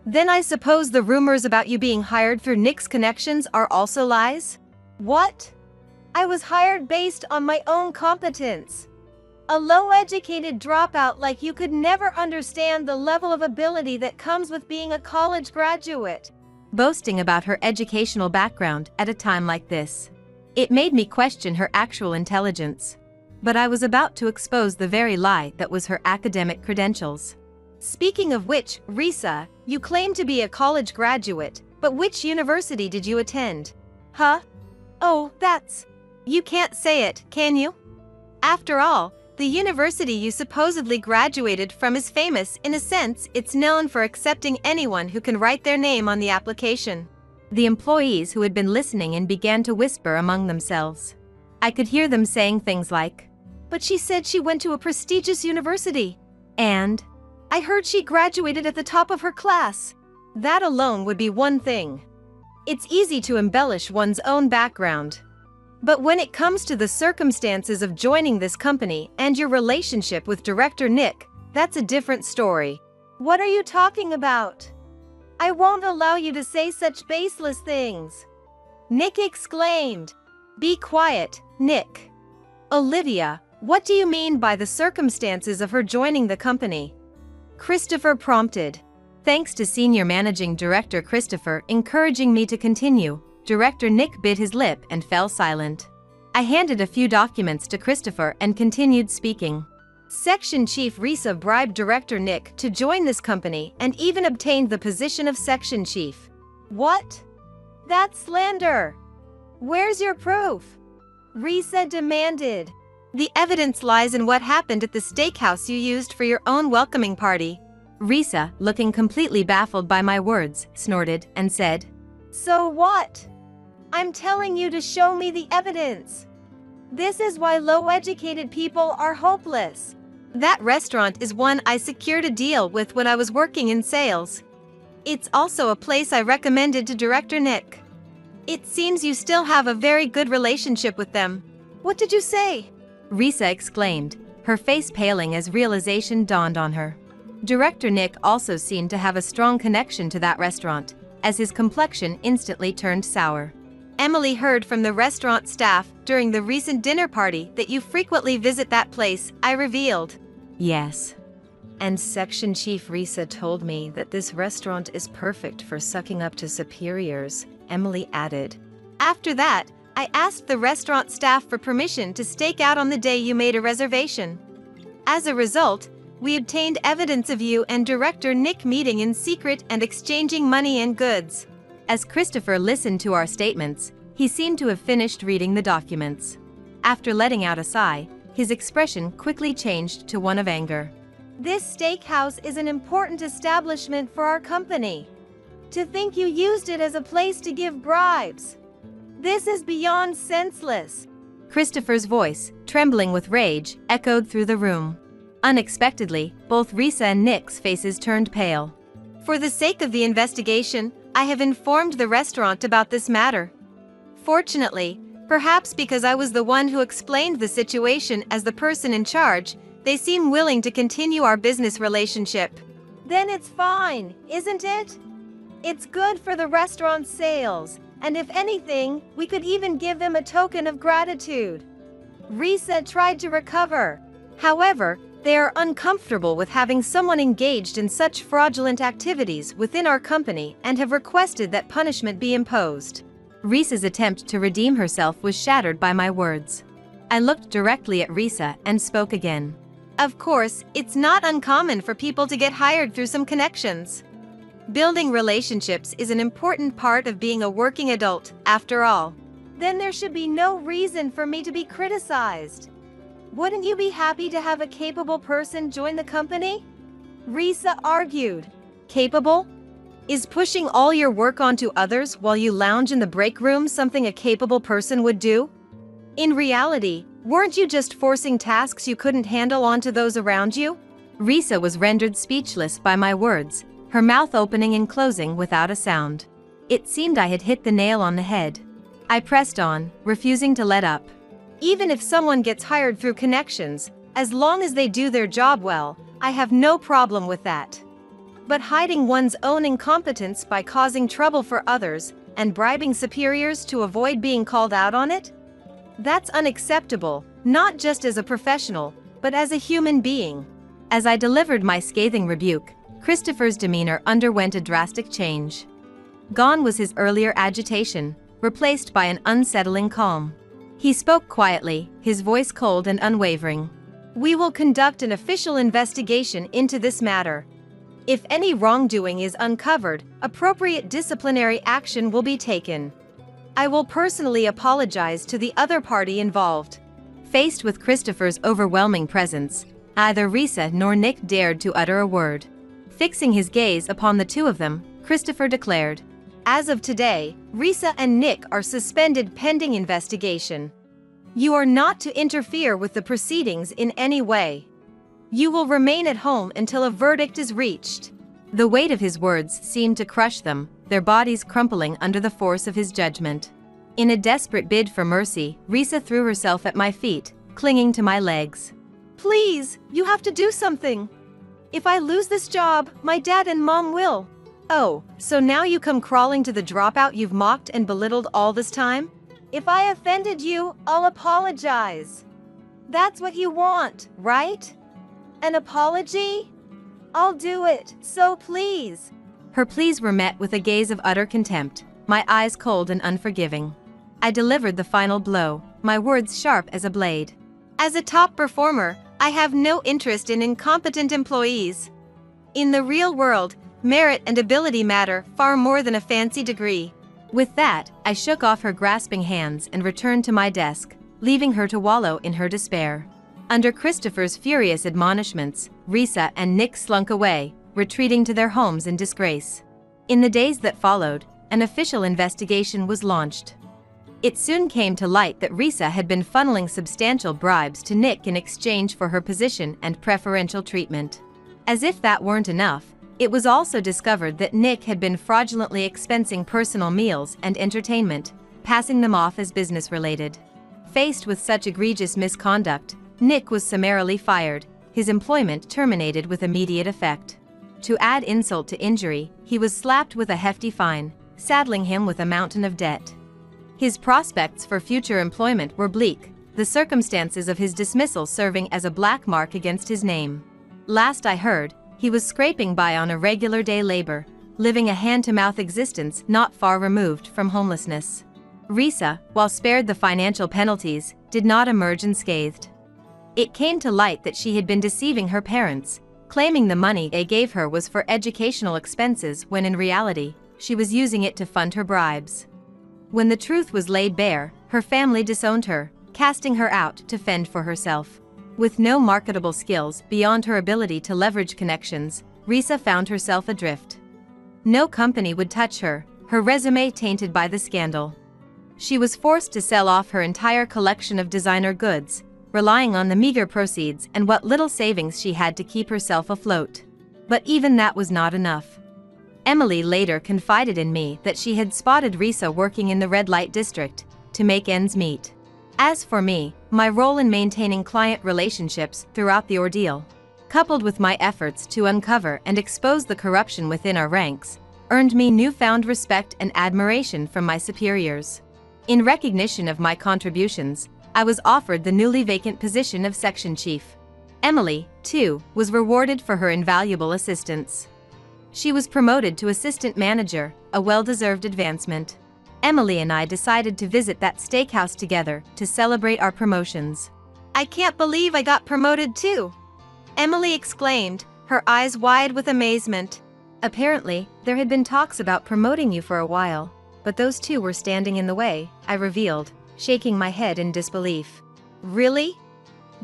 Then I suppose the rumors about you being hired through Nick's connections are also lies? What? I was hired based on my own competence. A low-educated dropout like you could never understand the level of ability that comes with being a college graduate. Boasting about her educational background at a time like this. It made me question her actual intelligence. But I was about to expose the very lie that was her academic credentials. Speaking of which, Risa, you claim to be a college graduate, but which university did you attend? Huh? Oh, that's... You can't say it, can you? After all, the university you supposedly graduated from is famous. In a sense, it's known for accepting anyone who can write their name on the application. The employees who had been listening in began to whisper among themselves. I could hear them saying things like, "But she said she went to a prestigious university." And, "I heard she graduated at the top of her class." That alone would be one thing. It's easy to embellish one's own background. But when it comes to the circumstances of joining this company and your relationship with Director Nick, that's a different story. What are you talking about? I won't allow you to say such baseless things. Nick exclaimed. Be quiet, Nick. Olivia, what do you mean by the circumstances of her joining the company? Christopher prompted. Thanks to Senior Managing Director Christopher encouraging me to continue, Director Nick bit his lip and fell silent. I handed a few documents to Christopher and continued speaking. Section Chief Risa bribed Director Nick to join this company and even obtained the position of Section Chief. What? That's slander. Where's your proof? Risa demanded. The evidence lies in what happened at the steakhouse you used for your own welcoming party. Risa, looking completely baffled by my words, snorted and said, So what? I'm telling you to show me the evidence. This is why low-educated people are hopeless. That restaurant is one I secured a deal with when I was working in sales. It's also a place I recommended to Director Nick. It seems you still have a very good relationship with them. What did you say? Risa exclaimed, her face paling as realization dawned on her. Director Nick also seemed to have a strong connection to that restaurant, as his complexion instantly turned sour. Emily heard from the restaurant staff during the recent dinner party that you frequently visit that place, I revealed. Yes. And Section Chief Risa told me that this restaurant is perfect for sucking up to superiors, Emily added. After that, I asked the restaurant staff for permission to stake out on the day you made a reservation. As a result, we obtained evidence of you and Director Nick meeting in secret and exchanging money and goods. As Christopher listened to our statements, he seemed to have finished reading the documents. After letting out a sigh, his expression quickly changed to one of anger. This steakhouse is an important establishment for our company. To think you used it as a place to give bribes. This is beyond senseless. Christopher's voice, trembling with rage, echoed through the room. Unexpectedly, both Risa and Nick's faces turned pale. For the sake of the investigation, I have informed the restaurant about this matter. Fortunately, perhaps because I was the one who explained the situation as the person in charge, they seem willing to continue our business relationship. Then it's fine, isn't it? It's good for the restaurant's sales, and if anything, we could even give them a token of gratitude. Risa tried to recover. However, they are uncomfortable with having someone engaged in such fraudulent activities within our company and have requested that punishment be imposed. Risa's attempt to redeem herself was shattered by my words. I looked directly at Risa and spoke again. Of course, it's not uncommon for people to get hired through some connections. Building relationships is an important part of being a working adult, after all. Then there should be no reason for me to be criticized. Wouldn't you be happy to have a capable person join the company? Risa argued. Capable? Is pushing all your work onto others while you lounge in the break room something a capable person would do? In reality, weren't you just forcing tasks you couldn't handle onto those around you? Risa was rendered speechless by my words, her mouth opening and closing without a sound. It seemed I had hit the nail on the head. I pressed on, refusing to let up. Even if someone gets hired through connections, as long as they do their job well, I have no problem with that. But hiding one's own incompetence by causing trouble for others and bribing superiors to avoid being called out on it? That's unacceptable, not just as a professional, but as a human being. As I delivered my scathing rebuke, Christopher's demeanor underwent a drastic change. Gone was his earlier agitation, replaced by an unsettling calm. He spoke quietly, his voice cold and unwavering. We will conduct an official investigation into this matter. If any wrongdoing is uncovered, appropriate disciplinary action will be taken. I will personally apologize to the other party involved. Faced with Christopher's overwhelming presence, neither Risa nor Nick dared to utter a word. Fixing his gaze upon the two of them, Christopher declared, As of today, Risa and Nick are suspended pending investigation. You are not to interfere with the proceedings in any way. You will remain at home until a verdict is reached. The weight of his words seemed to crush them, their bodies crumpling under the force of his judgment. In a desperate bid for mercy, Risa threw herself at my feet, clinging to my legs. Please, you have to do something. If I lose this job, my dad and mom will. Oh, so now you come crawling to the dropout you've mocked and belittled all this time? If I offended you, I'll apologize. That's what you want, right? An apology? I'll do it, so please. Her pleas were met with a gaze of utter contempt, my eyes cold and unforgiving. I delivered the final blow, my words sharp as a blade. As a top performer, I have no interest in incompetent employees. In the real world, merit and ability matter far more than a fancy degree. With that, I shook off her grasping hands and returned to my desk, leaving her to wallow in her despair. Under Christopher's furious admonishments, Risa and Nick slunk away, retreating to their homes in disgrace. In the days that followed, an official investigation was launched. It soon came to light that Risa had been funneling substantial bribes to Nick in exchange for her position and preferential treatment. As if that weren't enough, it was also discovered that Nick had been fraudulently expensing personal meals and entertainment, passing them off as business-related. Faced with such egregious misconduct, Nick was summarily fired, his employment terminated with immediate effect. To add insult to injury, he was slapped with a hefty fine, saddling him with a mountain of debt. His prospects for future employment were bleak, the circumstances of his dismissal serving as a black mark against his name. Last I heard, he was scraping by on a regular day labor, living a hand-to-mouth existence not far removed from homelessness. Risa, while spared the financial penalties, did not emerge unscathed. It came to light that she had been deceiving her parents, claiming the money they gave her was for educational expenses when in reality, she was using it to fund her bribes. When the truth was laid bare, her family disowned her, casting her out to fend for herself. With no marketable skills beyond her ability to leverage connections, Risa found herself adrift. No company would touch her, her resume tainted by the scandal. She was forced to sell off her entire collection of designer goods, relying on the meager proceeds and what little savings she had to keep herself afloat. But even that was not enough. Emily later confided in me that she had spotted Risa working in the red light district to make ends meet. As for me, my role in maintaining client relationships throughout the ordeal, coupled with my efforts to uncover and expose the corruption within our ranks, earned me newfound respect and admiration from my superiors. In recognition of my contributions, I was offered the newly vacant position of section chief. Emily, too, was rewarded for her invaluable assistance. She was promoted to assistant manager, a well-deserved advancement. Emily and I decided to visit that steakhouse together to celebrate our promotions. I can't believe I got promoted too! Emily exclaimed, her eyes wide with amazement. Apparently, there had been talks about promoting you for a while, but those two were standing in the way, I revealed, shaking my head in disbelief. Really?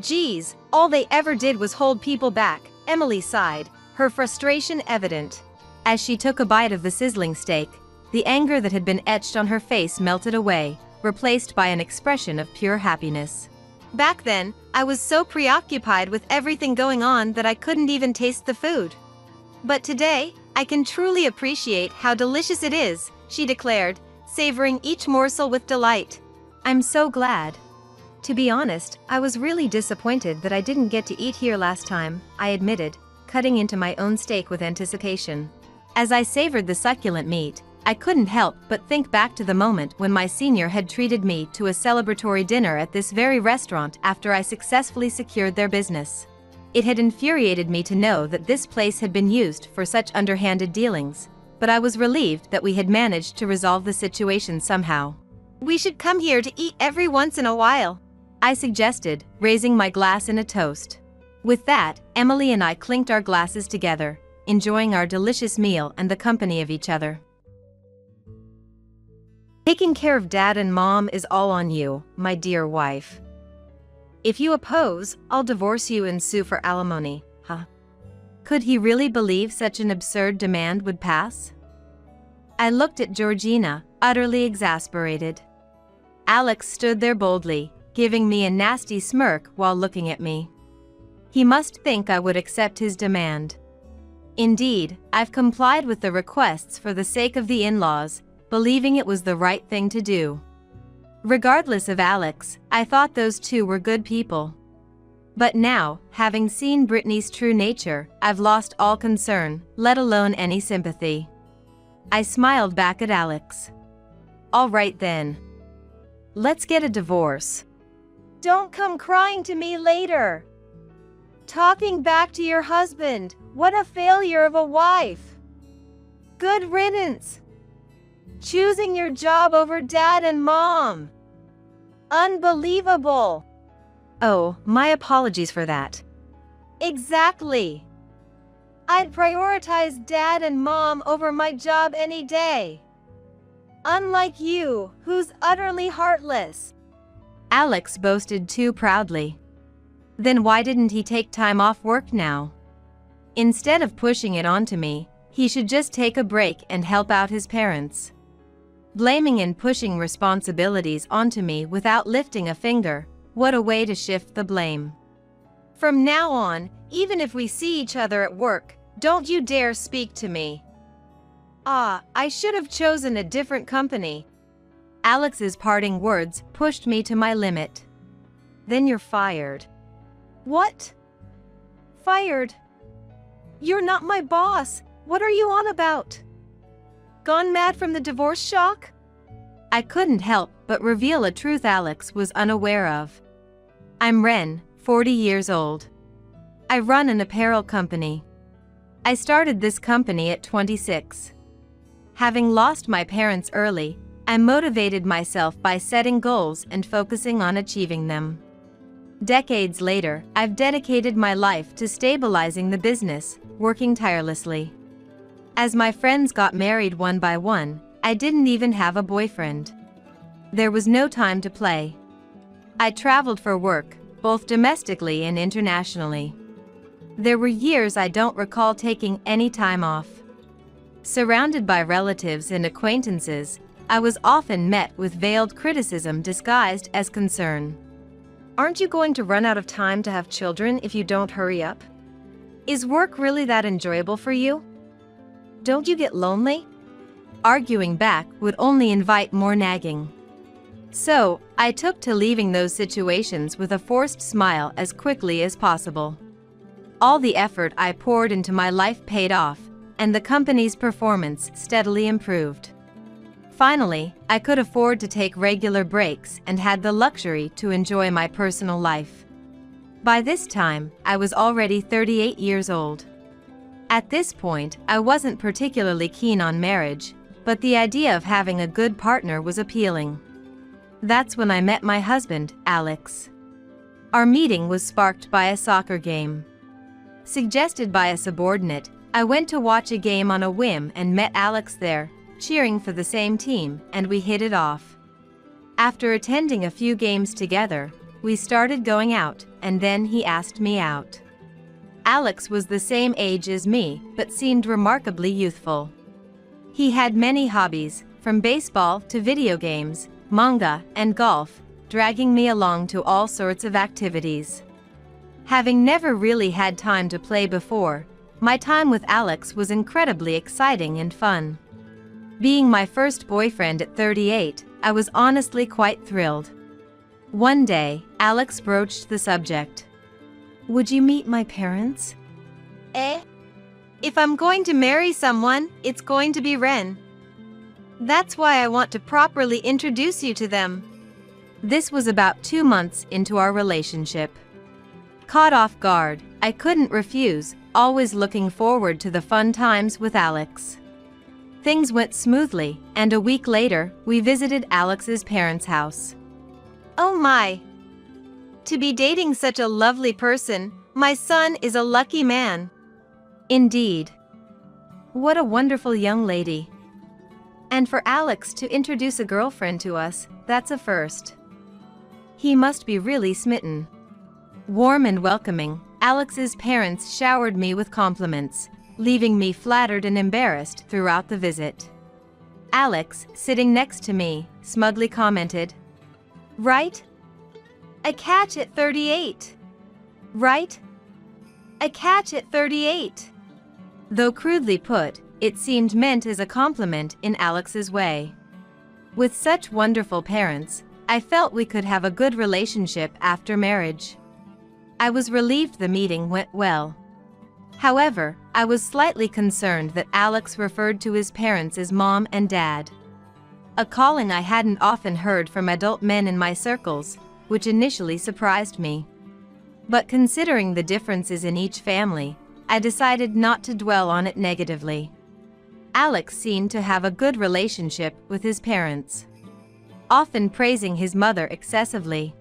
Geez, all they ever did was hold people back, Emily sighed, her frustration evident. As she took a bite of the sizzling steak, the anger that had been etched on her face melted away, replaced by an expression of pure happiness. Back then, I was so preoccupied with everything going on that I couldn't even taste the food. But today, I can truly appreciate how delicious it is, she declared, savoring each morsel with delight. I'm so glad. To be honest, I was really disappointed that I didn't get to eat here last time, I admitted, cutting into my own steak with anticipation. As I savored the succulent meat, I couldn't help but think back to the moment when my senior had treated me to a celebratory dinner at this very restaurant after I successfully secured their business. It had infuriated me to know that this place had been used for such underhanded dealings, but I was relieved that we had managed to resolve the situation somehow. We should come here to eat every once in a while, I suggested, raising my glass in a toast. With that, Emily and I clinked our glasses together, enjoying our delicious meal and the company of each other. Taking care of Dad and Mom is all on you, my dear wife. If you oppose, I'll divorce you and sue for alimony, huh? Could he really believe such an absurd demand would pass? I looked at Georgina, utterly exasperated. Alex stood there boldly, giving me a nasty smirk while looking at me. He must think I would accept his demand. Indeed, I've complied with the requests for the sake of the in-laws, believing it was the right thing to do. Regardless of Alex, I thought those two were good people. But now, having seen Brittany's true nature, I've lost all concern, let alone any sympathy. I smiled back at Alex. All right then. Let's get a divorce. Don't come crying to me later. Talking back to your husband, what a failure of a wife. Good riddance. Choosing your job over Dad and Mom. Unbelievable. Oh, my apologies for that. Exactly. I'd prioritize Dad and Mom over my job any day. Unlike you, who's utterly heartless. Alex boasted too proudly. Then why didn't he take time off work now? Instead of pushing it onto me, he should just take a break and help out his parents. Blaming and pushing responsibilities onto me without lifting a finger, what a way to shift the blame. From now on, even if we see each other at work, don't you dare speak to me. I should have chosen a different company. Alex's parting words pushed me to my limit. Then you're fired. What? Fired? You're not my boss. What are you on about? Gone mad from the divorce shock? I couldn't help but reveal a truth Alex was unaware of. I'm Ren, 40 years old. I run an apparel company. I started this company at 26. Having lost my parents early, I motivated myself by setting goals and focusing on achieving them. Decades later, I've dedicated my life to stabilizing the business, working tirelessly. As my friends got married one by one, I didn't even have a boyfriend. There was no time to play. I traveled for work, both domestically and internationally. There were years I don't recall taking any time off. Surrounded by relatives and acquaintances, I was often met with veiled criticism disguised as concern. Aren't you going to run out of time to have children if you don't hurry up? Is work really that enjoyable for you? Don't you get lonely? Arguing back would only invite more nagging. So, I took to leaving those situations with a forced smile as quickly as possible. All the effort I poured into my life paid off, and the company's performance steadily improved. Finally, I could afford to take regular breaks and had the luxury to enjoy my personal life. By this time, I was already 38 years old. At this point, I wasn't particularly keen on marriage, but the idea of having a good partner was appealing. That's when I met my husband, Alex. Our meeting was sparked by a soccer game. Suggested by a subordinate, I went to watch a game on a whim and met Alex there, cheering for the same team, and we hit it off. After attending a few games together, we started going out, and then he asked me out. Alex was the same age as me, but seemed remarkably youthful. He had many hobbies, from baseball to video games, manga, and golf, dragging me along to all sorts of activities. Having never really had time to play before, my time with Alex was incredibly exciting and fun. Being my first boyfriend at 38, I was honestly quite thrilled. One day, Alex broached the subject. Would you meet my parents? If I'm going to marry someone, it's going to be Ren. That's why I want to properly introduce you to them. This was about 2 months into our relationship. Caught off guard, I couldn't refuse, always looking forward to the fun times with Alex. Things went smoothly, and a week later, we visited Alex's parents' house. Oh my! To be dating such a lovely person, my son is a lucky man. Indeed. What a wonderful young lady. And for Alex to introduce a girlfriend to us, that's a first. He must be really smitten. Warm and welcoming, Alex's parents showered me with compliments, leaving me flattered and embarrassed throughout the visit. Alex, sitting next to me, smugly commented, Right? A catch at 38. Right? A catch at 38. Though crudely put, it seemed meant as a compliment in Alex's way. With such wonderful parents, I felt we could have a good relationship after marriage. I was relieved the meeting went well. However, I was slightly concerned that Alex referred to his parents as mom and dad. A calling I hadn't often heard from adult men in my circles, which initially surprised me. But considering the differences in each family, I decided not to dwell on it negatively. Alex seemed to have a good relationship with his parents, often praising his mother excessively.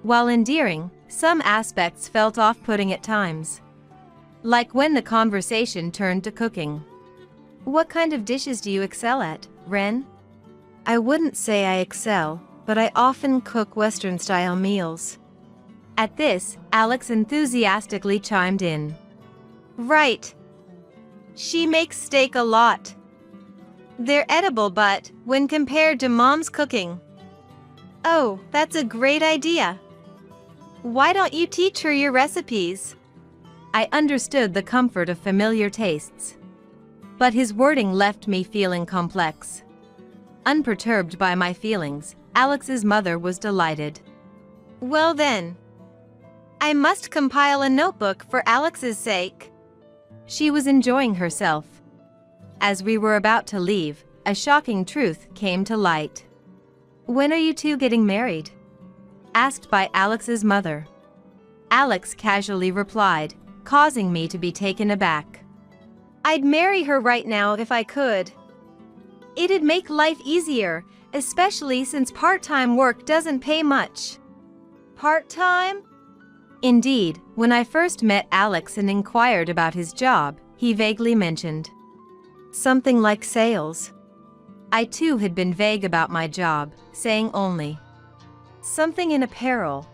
While endearing, some aspects felt off-putting at times. Like when the conversation turned to cooking. What kind of dishes do you excel at, Ren? I wouldn't say I excel, but I often cook Western-style meals. At this, Alex enthusiastically chimed in. Right. She makes steak a lot. They're edible, but when compared to Mom's cooking. Oh, that's a great idea. Why don't you teach her your recipes? I understood the comfort of familiar tastes. But his wording left me feeling complex. Unperturbed by my feelings, Alex's mother was delighted. Well then, I must compile a notebook for Alex's sake. She was enjoying herself. As we were about to leave, a shocking truth came to light. "When are you two getting married?" asked by Alex's mother. Alex casually replied, causing me to be taken aback. I'd marry her right now if I could. It'd make life easier, especially since part-time work doesn't pay much. Part-time? Indeed, when I first met Alex and inquired about his job, he vaguely mentioned something like sales. I too had been vague about my job, saying only something in apparel,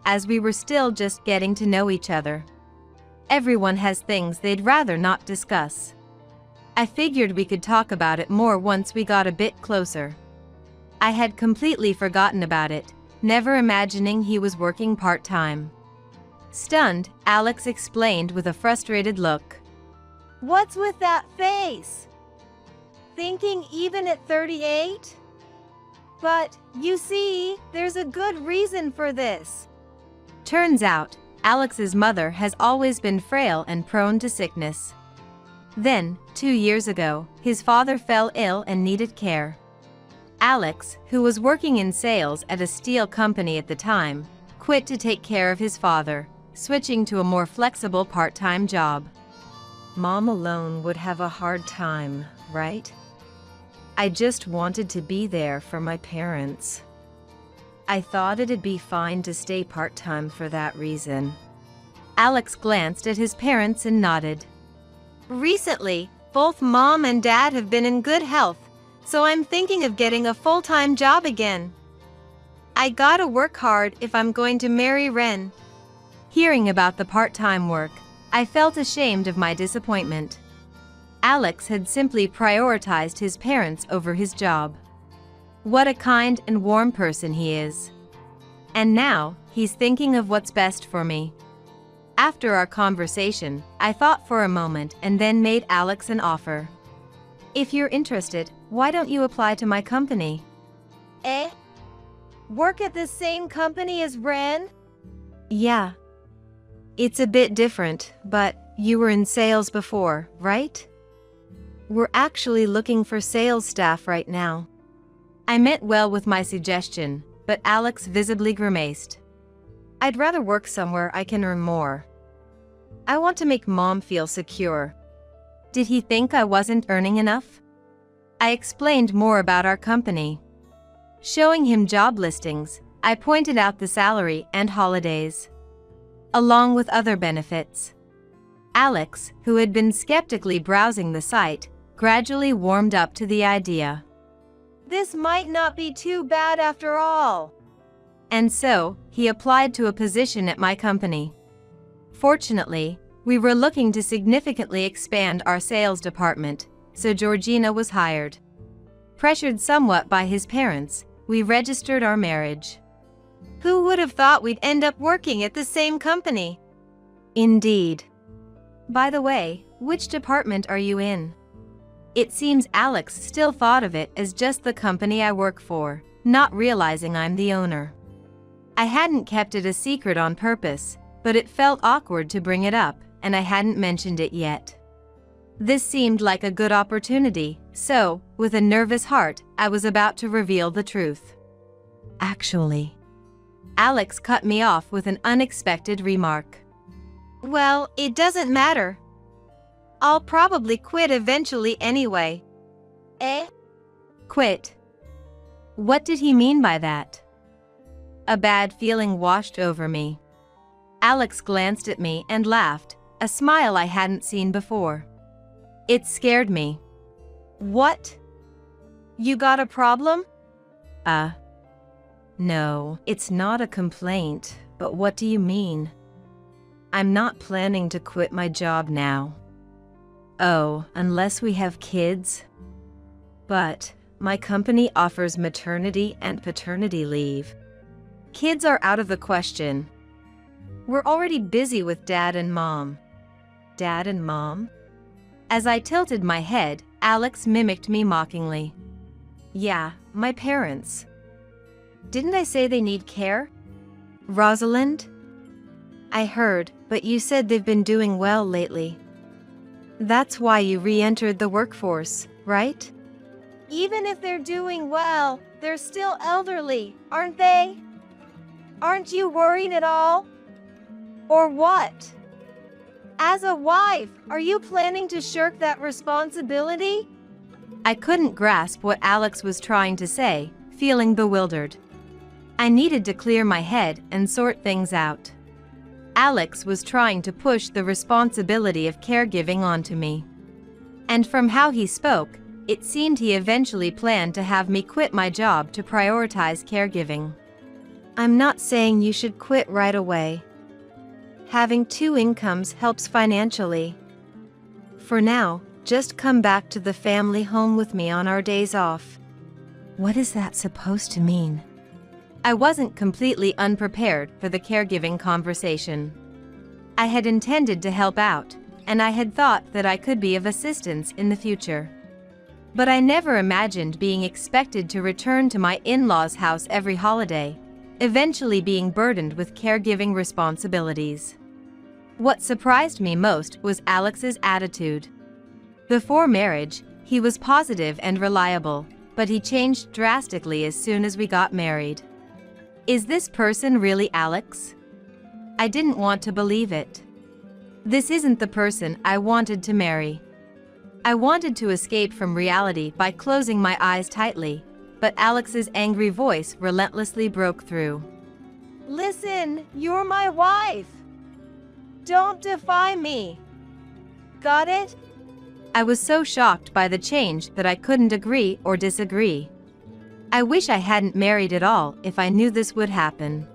as we were still just getting to know each other. Everyone has things they'd rather not discuss. I figured we could talk about it more once we got a bit closer. I had completely forgotten about it, never imagining he was working part-time. Stunned, Alex explained with a frustrated look. What's with that face? Thinking even at 38? But, you see, there's a good reason for this. Turns out, Alex's mother has always been frail and prone to sickness. Then, 2 years ago, his father fell ill and needed care. Alex, who was working in sales at a steel company at the time, quit to take care of his father, switching to a more flexible part-time job. Mom alone would have a hard time, right? I just wanted to be there for my parents. I thought it'd be fine to stay part-time for that reason. Alex glanced at his parents and nodded. Recently, both Mom and Dad have been in good health, so I'm thinking of getting a full-time job again. I gotta work hard if I'm going to marry Ren. Hearing about the part-time work, I felt ashamed of my disappointment. Alex had simply prioritized his parents over his job. What a kind and warm person he is. And now, he's thinking of what's best for me. After our conversation, I thought for a moment and then made Alex an offer. If you're interested, why don't you apply to my company? Eh? Work at the same company as Ren? Yeah. It's a bit different, but you were in sales before, right? We're actually looking for sales staff right now. I meant well with my suggestion, but Alex visibly grimaced. I'd rather work somewhere I can earn more. I want to make Mom feel secure. Did he think I wasn't earning enough? I explained more about our company. Showing him job listings, I pointed out the salary and holidays, along with other benefits. Alex, who had been skeptically browsing the site, gradually warmed up to the idea. This might not be too bad after all. And so, he applied to a position at my company. Fortunately, we were looking to significantly expand our sales department, so Georgina was hired. Pressured somewhat by his parents, we registered our marriage. Who would have thought we'd end up working at the same company? Indeed. By the way, which department are you in? It seems Alex still thought of it as just the company I work for, not realizing I'm the owner. I hadn't kept it a secret on purpose, but it felt awkward to bring it up, and I hadn't mentioned it yet. This seemed like a good opportunity, so, with a nervous heart, I was about to reveal the truth. Actually, Alex cut me off with an unexpected remark. Well, it doesn't matter. I'll probably quit eventually anyway. Eh? Quit. What did he mean by that? A bad feeling washed over me. Alex glanced at me and laughed, a smile I hadn't seen before. It scared me. What? You got a problem? No, it's not a complaint, but what do you mean? I'm not planning to quit my job now. Oh, unless we have kids? But my company offers maternity and paternity leave. Kids are out of the question. We're already busy with Dad and Mom. Dad and Mom? As I tilted my head, Alex mimicked me mockingly. Yeah, my parents. Didn't I say they need care? Rosalind? I heard, but you said they've been doing well lately. That's why you re-entered the workforce, right? Even if they're doing well, they're still elderly, aren't they? Aren't you worried at all? Or what? As a wife, are you planning to shirk that responsibility? I couldn't grasp what Alex was trying to say, feeling bewildered. I needed to clear my head and sort things out. Alex was trying to push the responsibility of caregiving onto me. And from how he spoke, it seemed he eventually planned to have me quit my job to prioritize caregiving. I'm not saying you should quit right away. Having two incomes helps financially. For now, just come back to the family home with me on our days off. What is that supposed to mean? I wasn't completely unprepared for the caregiving conversation. I had intended to help out, and I had thought that I could be of assistance in the future. But I never imagined being expected to return to my in-laws' house every holiday, eventually being burdened with caregiving responsibilities. What surprised me most was Alex's attitude. Before marriage, he was positive and reliable, but he changed drastically as soon as we got married. Is this person really Alex? I didn't want to believe it. This isn't the person I wanted to marry. I wanted to escape from reality by closing my eyes tightly, but Alex's angry voice relentlessly broke through. Listen, you're my wife. Don't defy me. Got it? I was so shocked by the change that I couldn't agree or disagree. I wish I hadn't married at all if I knew this would happen.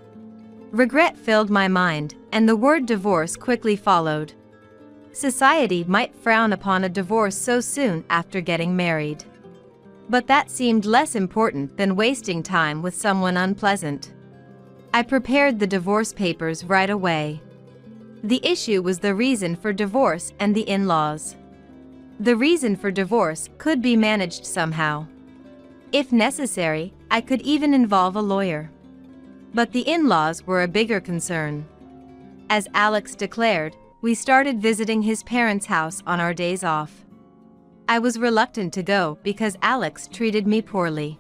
Regret filled my mind, and the word divorce quickly followed. Society might frown upon a divorce so soon after getting married. But that seemed less important than wasting time with someone unpleasant. I prepared the divorce papers right away. The issue was the reason for divorce and the in-laws. The reason for divorce could be managed somehow. If necessary, I could even involve a lawyer. But the in-laws were a bigger concern. As Alex declared, we started visiting his parents' house on our days off. I was reluctant to go because Alex treated me poorly.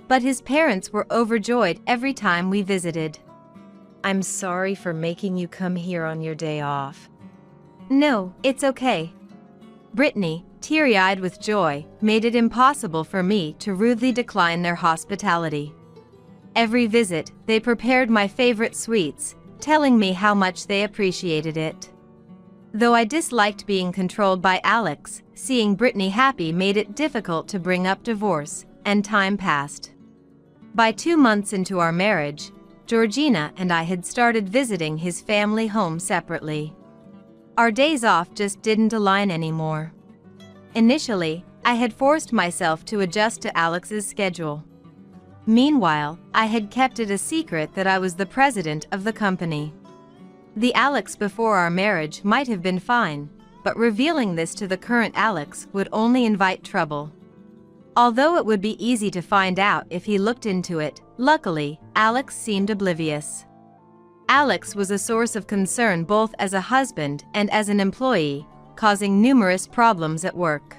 But his parents were overjoyed every time we visited. I'm sorry for making you come here on your day off. No, it's okay. Brittany, teary-eyed with joy, made it impossible for me to rudely decline their hospitality. Every visit, they prepared my favorite sweets, telling me how much they appreciated it. Though I disliked being controlled by Alex, seeing Brittany happy made it difficult to bring up divorce, and time passed. By 2 months into our marriage, Georgina and I had started visiting his family home separately. Our days off just didn't align anymore. Initially, I had forced myself to adjust to Alex's schedule. Meanwhile, I had kept it a secret that I was the president of the company. The Alex before our marriage might have been fine, but revealing this to the current Alex would only invite trouble. Although it would be easy to find out if he looked into it, luckily, Alex seemed oblivious. Alex was a source of concern both as a husband and as an employee, causing numerous problems at work.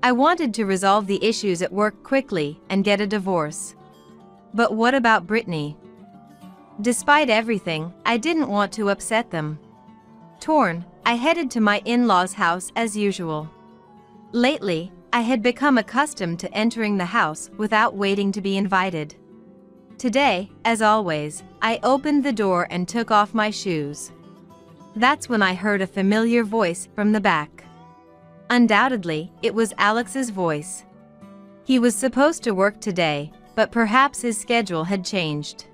I wanted to resolve the issues at work quickly and get a divorce. But what about Brittany? Despite everything, I didn't want to upset them. Torn, I headed to my in-laws' house as usual. Lately, I had become accustomed to entering the house without waiting to be invited. Today, as always, I opened the door and took off my shoes. That's when I heard a familiar voice from the back. Undoubtedly, it was Alex's voice. He was supposed to work today, but perhaps his schedule had changed.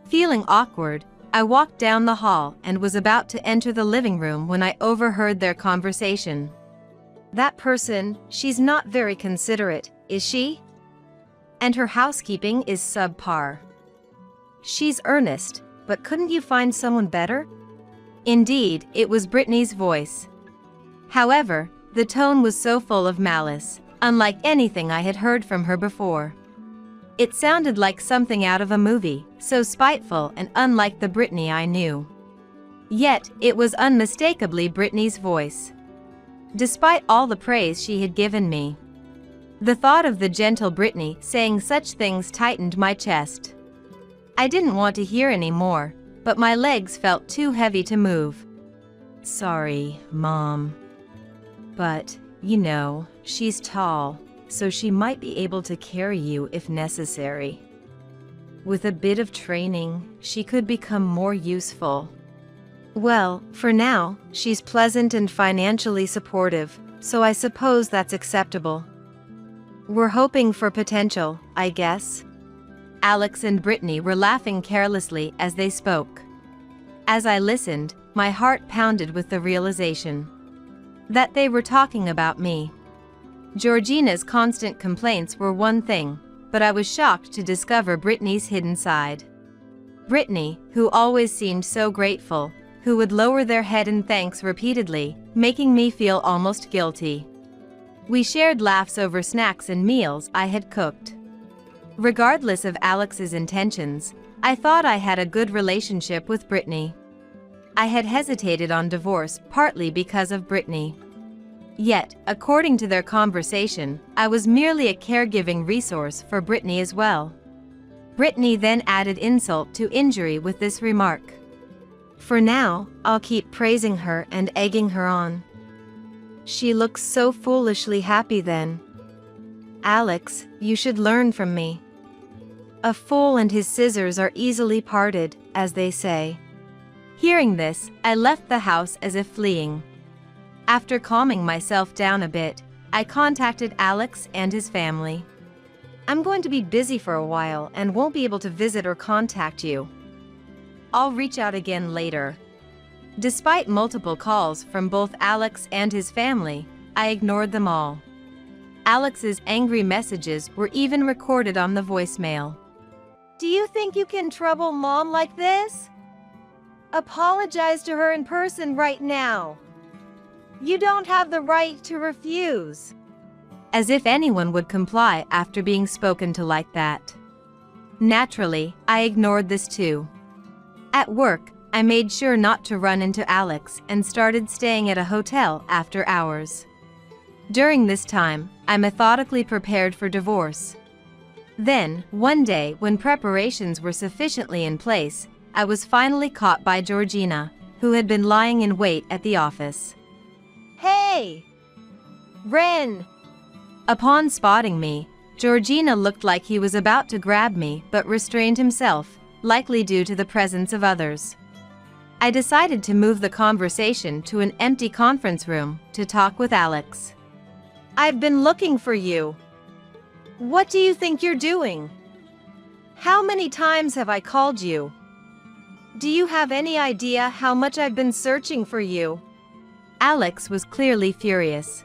Feeling awkward, I walked down the hall and was about to enter the living room when I overheard their conversation. That person, she's not very considerate, is she? And her housekeeping is subpar. She's earnest, but couldn't you find someone better? Indeed, it was Brittany's voice. However, the tone was so full of malice, unlike anything I had heard from her before. It sounded like something out of a movie, so spiteful and unlike the Brittany I knew. Yet, it was unmistakably Brittany's voice. Despite all the praise she had given me, the thought of the gentle Brittany saying such things tightened my chest. I didn't want to hear any more, but my legs felt too heavy to move. Sorry, Mom. But, you know, she's tall, so she might be able to carry you if necessary. With a bit of training, she could become more useful. Well, for now, she's pleasant and financially supportive, so I suppose that's acceptable. We're hoping for potential, I guess. Alex and Brittany were laughing carelessly as they spoke. As I listened, my heart pounded with the realization that they were talking about me. Georgina's constant complaints were one thing, but I was shocked to discover Brittany's hidden side. Brittany, who always seemed so grateful, who would lower their head in thanks repeatedly, making me feel almost guilty. We shared laughs over snacks and meals I had cooked. Regardless of Alex's intentions, I thought I had a good relationship with Brittany. I had hesitated on divorce partly because of Brittany. Yet, according to their conversation, I was merely a caregiving resource for Brittany as well. Brittany then added insult to injury with this remark. For now, I'll keep praising her and egging her on. She looks so foolishly happy then. Alex, you should learn from me. A fool and his scissors are easily parted, as they say. Hearing this, I left the house as if fleeing. After calming myself down a bit, I contacted Alex and his family. I'm going to be busy for a while and won't be able to visit or contact you. I'll reach out again later. Despite multiple calls from both Alex and his family, I ignored them all. Alex's angry messages were even recorded on the voicemail. Do you think you can trouble Mom like this? Apologize to her in person right now. You don't have the right to refuse. As if anyone would comply after being spoken to like that. Naturally, I ignored this too. At work, I made sure not to run into Alex and started staying at a hotel after hours. During this time, I methodically prepared for divorce. Then, one day when preparations were sufficiently in place, I was finally caught by Georgina, who had been lying in wait at the office. Hey! Ren! Upon spotting me, Georgina looked like he was about to grab me but restrained himself, likely due to the presence of others. I decided to move the conversation to an empty conference room to talk with Alex. I've been looking for you. What do you think you're doing? How many times have I called you? Do you have any idea how much I've been searching for you? Alex was clearly furious.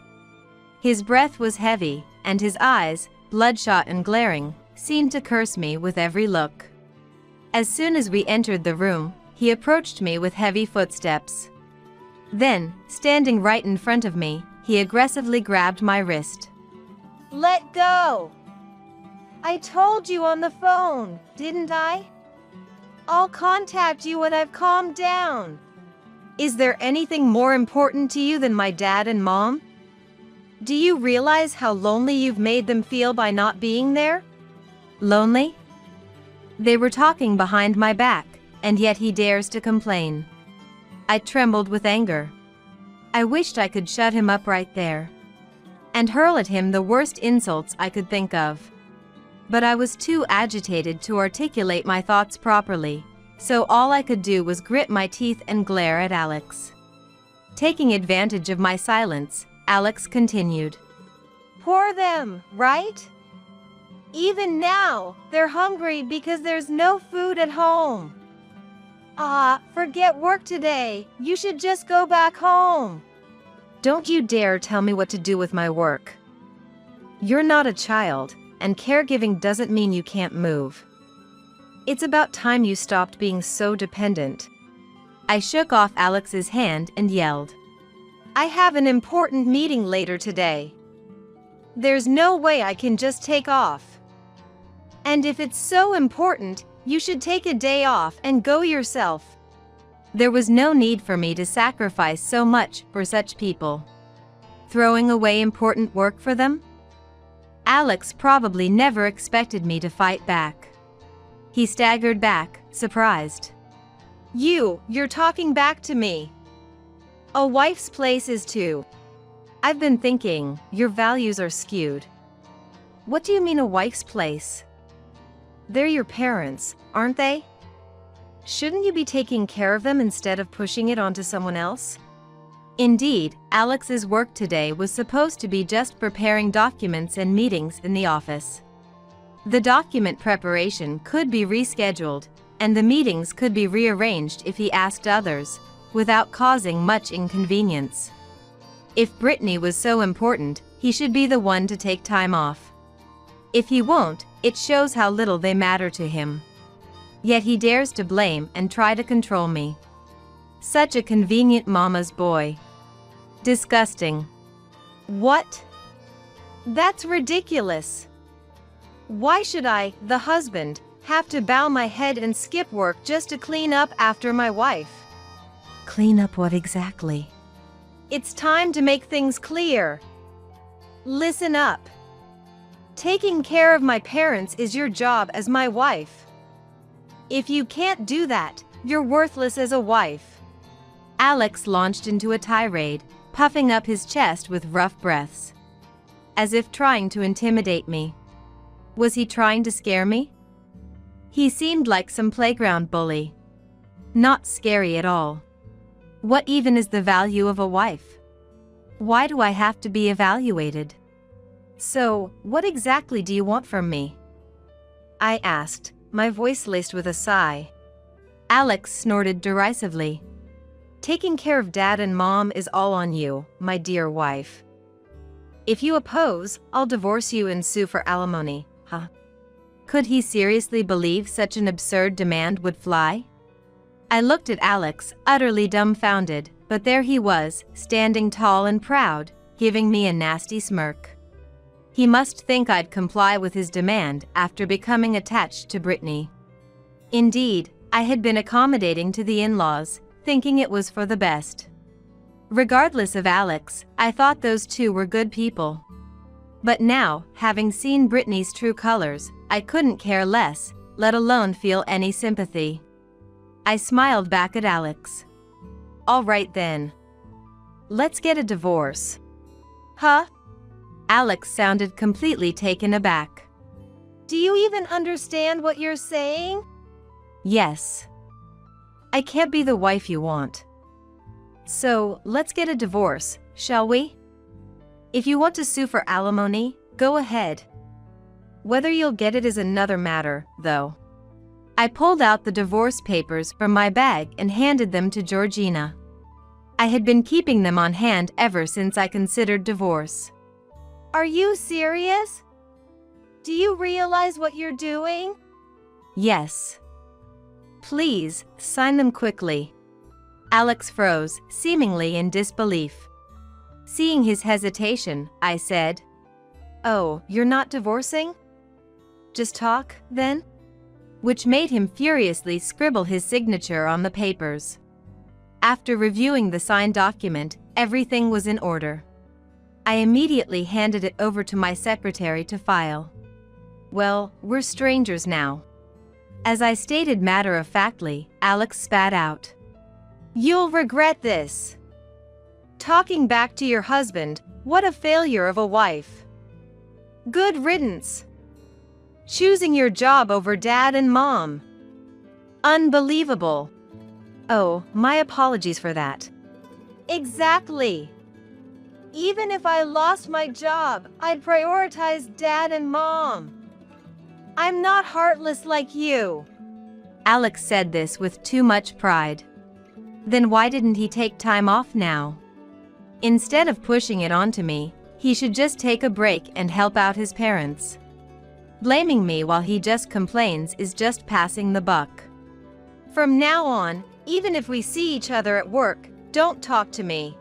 His breath was heavy, and his eyes, bloodshot and glaring, seemed to curse me with every look. As soon as we entered the room, he approached me with heavy footsteps. Then, standing right in front of me, he aggressively grabbed my wrist. Let go! I told you on the phone, didn't I? I'll contact you when I've calmed down. Is there anything more important to you than my dad and mom? Do you realize how lonely you've made them feel by not being there? Lonely? They were talking behind my back, and yet he dares to complain. I trembled with anger. I wished I could shut him up right there and hurl at him the worst insults I could think of. But I was too agitated to articulate my thoughts properly, so all I could do was grit my teeth and glare at Alex. Taking advantage of my silence, Alex continued. Pour them, right? Even now, they're hungry because there's no food at home. Forget work today. You should just go back home. Don't you dare tell me what to do with my work. You're not a child, and caregiving doesn't mean you can't move. It's about time you stopped being so dependent. I shook off Alex's hand and yelled, I have an important meeting later today. There's no way I can just take off. And if it's so important, you should take a day off and go yourself. There was no need for me to sacrifice so much for such people. Throwing away important work for them? Alex probably never expected me to fight back. He staggered back, surprised. You're talking back to me. A wife's place is too. I've been thinking, your values are skewed. What do you mean a wife's place? They're your parents, aren't they? Shouldn't you be taking care of them instead of pushing it onto someone else? Indeed, Alex's work today was supposed to be just preparing documents and meetings in the office. The document preparation could be rescheduled, and the meetings could be rearranged if he asked others, without causing much inconvenience. If Brittany was so important, he should be the one to take time off. If he won't, it shows how little they matter to him. Yet he dares to blame and try to control me. Such a convenient mama's boy. Disgusting. What? That's ridiculous. Why should I, the husband, have to bow my head and skip work just to clean up after my wife? Clean up what exactly? It's time to make things clear. Listen up. Taking care of my parents is your job as my wife. If you can't do that, you're worthless as a wife. Alex launched into a tirade, puffing up his chest with rough breaths. As if trying to intimidate me. Was he trying to scare me? He seemed like some playground bully. Not scary at all. What even is the value of a wife? Why do I have to be evaluated? So, what exactly do you want from me? I asked, my voice laced with a sigh. Alex snorted derisively. Taking care of Dad and Mom is all on you, my dear wife. If you oppose, I'll divorce you and sue for alimony, huh? Could he seriously believe such an absurd demand would fly? I looked at Alex, utterly dumbfounded, but there he was, standing tall and proud, giving me a nasty smirk. He must think I'd comply with his demand after becoming attached to Brittany. Indeed, I had been accommodating to the in-laws, thinking it was for the best. Regardless of Alex, I thought those two were good people. But now, having seen Brittany's true colors, I couldn't care less, let alone feel any sympathy. I smiled back at Alex. All right then. Let's get a divorce. Huh? Alex sounded completely taken aback. Do you even understand what you're saying? Yes. I can't be the wife you want. So, let's get a divorce, shall we? If you want to sue for alimony, go ahead. Whether you'll get it is another matter, though. I pulled out the divorce papers from my bag and handed them to Georgina. I had been keeping them on hand ever since I considered divorce. Are you serious? Do you realize what you're doing? Yes. Please, sign them quickly. Alex froze, seemingly in disbelief. Seeing his hesitation, I said, "Oh, you're not divorcing? Just talk, then?" Which made him furiously scribble his signature on the papers. After reviewing the signed document, everything was in order. I immediately handed it over to my secretary to file. Well, we're strangers now. As I stated matter-of-factly, Alex spat out. You'll regret this. Talking back to your husband, what a failure of a wife. Good riddance. Choosing your job over Dad and Mom. Unbelievable. Oh, my apologies for that. Exactly. Even if I lost my job, I'd prioritize Dad and Mom. I'm not heartless like you. Alex said this with too much pride. Then why didn't he take time off now? Instead of pushing it onto me, he should just take a break and help out his parents. Blaming me while he just complains is just passing the buck. From now on, even if we see each other at work, don't talk to me.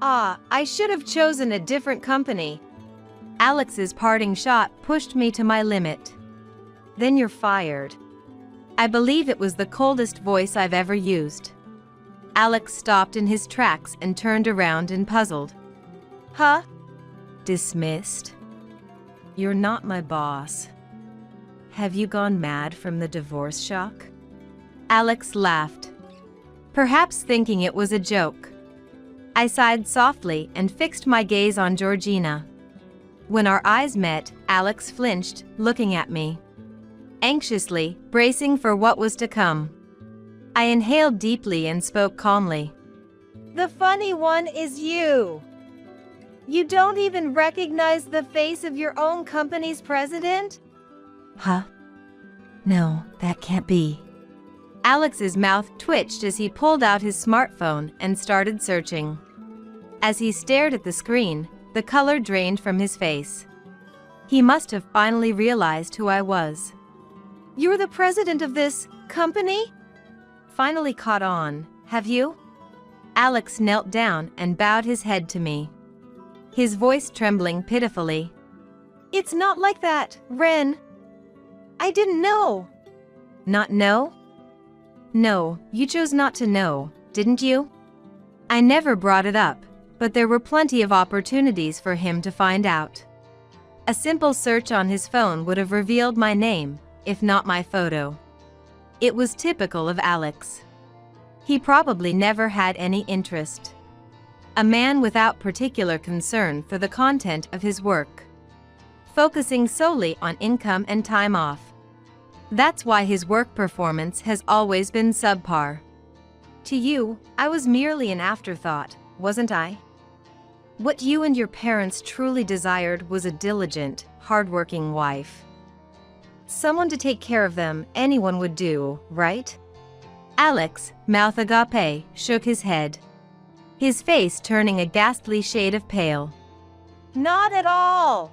I should have chosen a different company. Alex's parting shot pushed me to my limit. Then you're fired. I believe it was the coldest voice I've ever used. Alex stopped in his tracks and turned around and puzzled. Huh? Dismissed? You're not my boss. Have you gone mad from the divorce shock? Alex laughed, perhaps thinking it was a joke. I sighed softly and fixed my gaze on Georgina. When our eyes met, Alex flinched, looking at me anxiously, bracing for what was to come. I inhaled deeply and spoke calmly. The funny one is you. You don't even recognize the face of your own company's president? Huh? No, that can't be. Alex's mouth twitched as he pulled out his smartphone and started searching. As he stared at the screen, the color drained from his face. He must have finally realized who I was. You're the president of this company? Finally caught on, have you? Alex knelt down and bowed his head to me, his voice trembling pitifully. It's not like that, Ren. I didn't know. Not know? No, you chose not to know, didn't you? I never brought it up, but there were plenty of opportunities for him to find out. A simple search on his phone would have revealed my name, if not my photo. It was typical of Alex. He probably never had any interest. A man without particular concern for the content of his work, focusing solely on income and time off. That's why his work performance has always been subpar. To you, I was merely an afterthought, wasn't I? What you and your parents truly desired was a diligent, hardworking wife. Someone to take care of them, anyone would do, right? Alex, mouth agape, shook his head, his face turning a ghastly shade of pale. Not at all.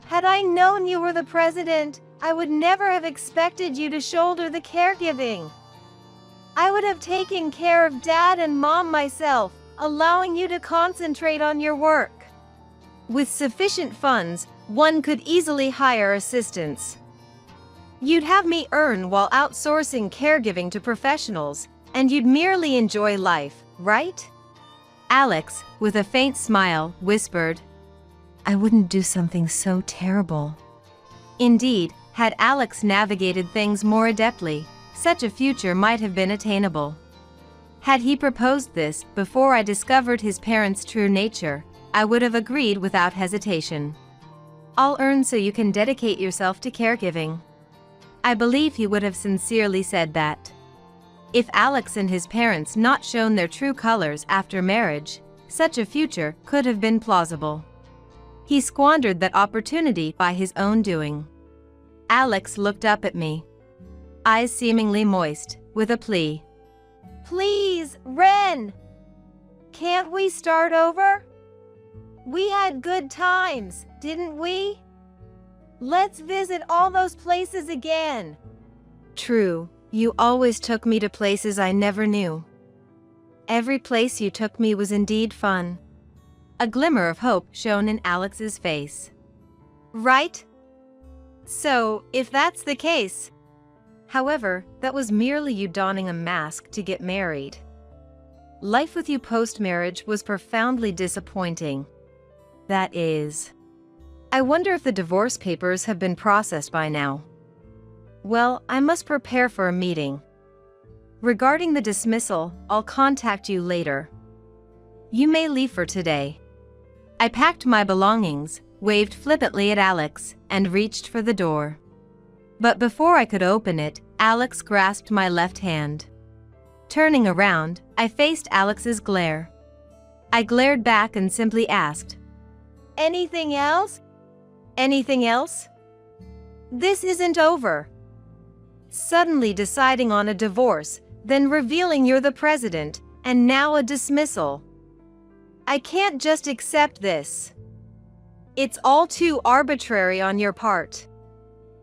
Had I known you were the president, I would never have expected you to shoulder the caregiving. I would have taken care of Dad and Mom myself, allowing you to concentrate on your work. With sufficient funds, one could easily hire assistants. You'd have me earn while outsourcing caregiving to professionals, and you'd merely enjoy life, right? Alex, with a faint smile, whispered, I wouldn't do something so terrible. Indeed, had Alex navigated things more adeptly, such a future might have been attainable. Had he proposed this before I discovered his parents' true nature, I would have agreed without hesitation. I'll earn so you can dedicate yourself to caregiving. I believe he would have sincerely said that. If Alex and his parents not shown their true colors after marriage, such a future could have been plausible. He squandered that opportunity by his own doing. Alex looked up at me, eyes seemingly moist, with a plea. Please, Ren! Can't we start over? We had good times, didn't we? Let's visit all those places again. True, you always took me to places I never knew. Every place you took me was indeed fun. A glimmer of hope shone in Alex's face. Right? So, if that's the case. However, that was merely you donning a mask to get married. Life with you post-marriage was profoundly disappointing. That is. I wonder if the divorce papers have been processed by now. Well, I must prepare for a meeting. Regarding the dismissal, I'll contact you later. You may leave for today. I packed my belongings, waved flippantly at Alex, and reached for the door. But before I could open it, Alex grasped my left hand. Turning around, I faced Alex's glare. I glared back and simply asked, Anything else? Anything else? This isn't over. Suddenly deciding on a divorce, then revealing you're the president, and now a dismissal. I can't just accept this. It's all too arbitrary on your part.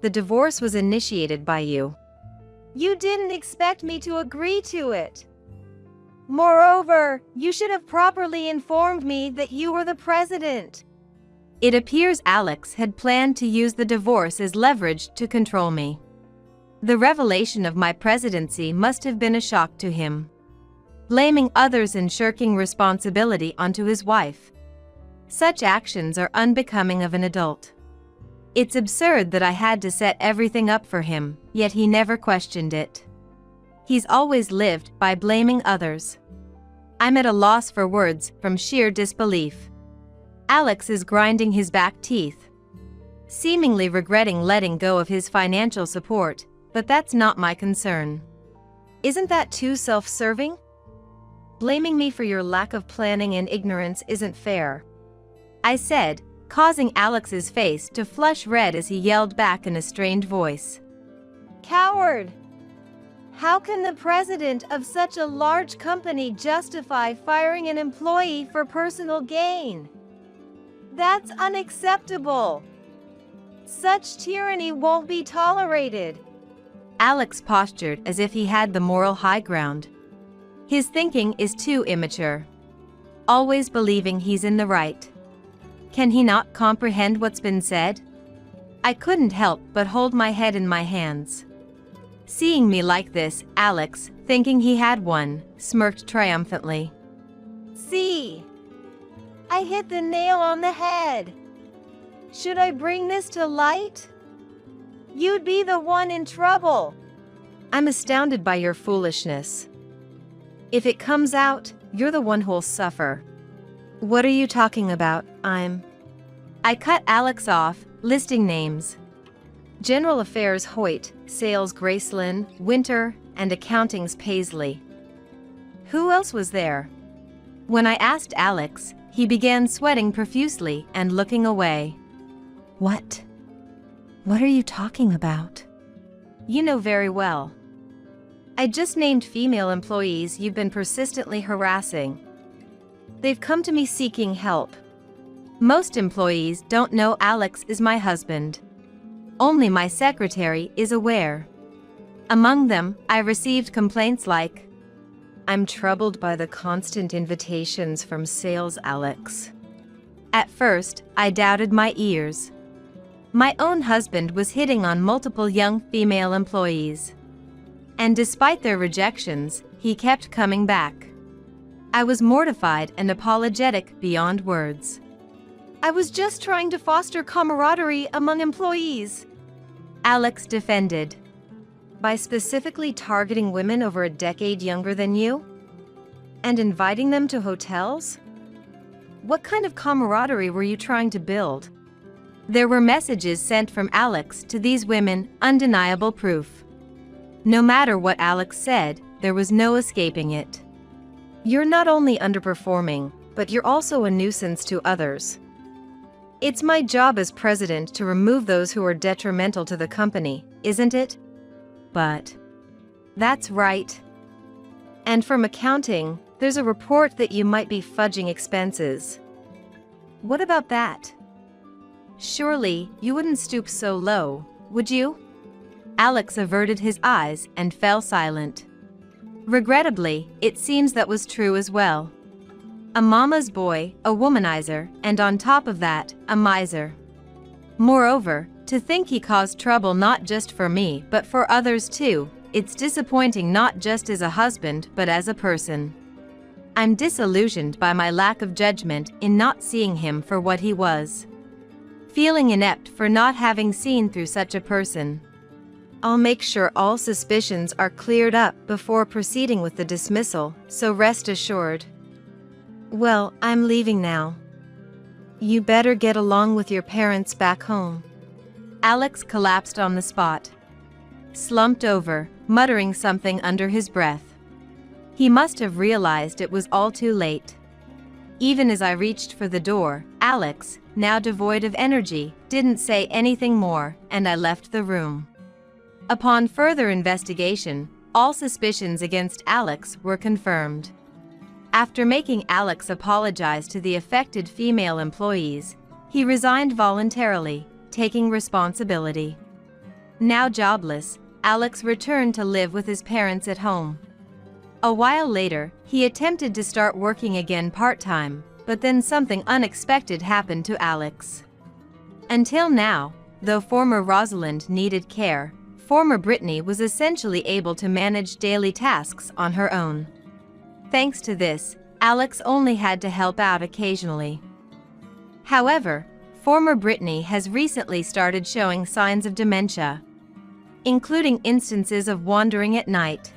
The divorce was initiated by you. You didn't expect me to agree to it. Moreover, you should have properly informed me that you were the president. It appears Alex had planned to use the divorce as leverage to control me. The revelation of my presidency must have been a shock to him. Blaming others and shirking responsibility onto his wife. Such actions are unbecoming of an adult. It's absurd that I had to set everything up for him, yet he never questioned it. He's always lived by blaming others. I'm at a loss for words from sheer disbelief. Alex is grinding his back teeth, seemingly regretting letting go of his financial support, but that's not my concern. Isn't that too self-serving? Blaming me for your lack of planning and ignorance isn't fair, I said, causing Alex's face to flush red as he yelled back in a strained voice. Coward! How can the president of such a large company justify firing an employee for personal gain? That's unacceptable. Such tyranny won't be tolerated. Alex postured as if he had the moral high ground. His thinking is too immature. Always believing he's in the right. Can he not comprehend what's been said? I couldn't help but hold my head in my hands. Seeing me like this, Alex, thinking he had won, smirked triumphantly. See? I hit the nail on the head. Should I bring this to light? You'd be the one in trouble. I'm astounded by your foolishness. If it comes out, you're the one who'll suffer. What are you talking about? I cut Alex off, listing names. General Affairs Hoyt, Sales Gracelyn, Winter, and Accounting's Paisley. Who else was there? When I asked Alex, he began sweating profusely and looking away. What? What are you talking about? You know very well. I just named female employees you've been persistently harassing. They've come to me seeking help. Most employees don't know Alex is my husband. Only my secretary is aware. Among them, I received complaints like, I'm troubled by the constant invitations from sales Alex. At first, I doubted my ears. My own husband was hitting on multiple young female employees. And despite their rejections, he kept coming back. I was mortified and apologetic beyond words. I was just trying to foster camaraderie among employees, Alex defended. By specifically targeting women over a decade younger than you? And inviting them to hotels? What kind of camaraderie were you trying to build? There were messages sent from Alex to these women, undeniable proof. No matter what Alex said, there was no escaping it. You're not only underperforming, but you're also a nuisance to others. It's my job as president to remove those who are detrimental to the company, isn't it? But that's right. And from accounting, there's a report that you might be fudging expenses. What about that? Surely, you wouldn't stoop so low, would you? Alex averted his eyes and fell silent. Regrettably, it seems that was true as well. A mama's boy, a womanizer, and on top of that, a miser. Moreover, to think he caused trouble not just for me but for others too, it's disappointing not just as a husband but as a person. I'm disillusioned by my lack of judgment in not seeing him for what he was. Feeling inept for not having seen through such a person. I'll make sure all suspicions are cleared up before proceeding with the dismissal, so rest assured. Well, I'm leaving now. You better get along with your parents back home. Alex collapsed on the spot. Slumped over, muttering something under his breath. He must have realized it was all too late. Even as I reached for the door, Alex, now devoid of energy, didn't say anything more, and I left the room. Upon further investigation, all suspicions against Alex were confirmed. After making Alex apologize to the affected female employees, he resigned voluntarily, taking responsibility. Now jobless, Alex returned to live with his parents at home. A while later, he attempted to start working again part-time, but then something unexpected happened to Alex. Until now, though former Rosalind needed care, former Brittany was essentially able to manage daily tasks on her own. Thanks to this, Alex only had to help out occasionally. However, former Brittany has recently started showing signs of dementia, including instances of wandering at night,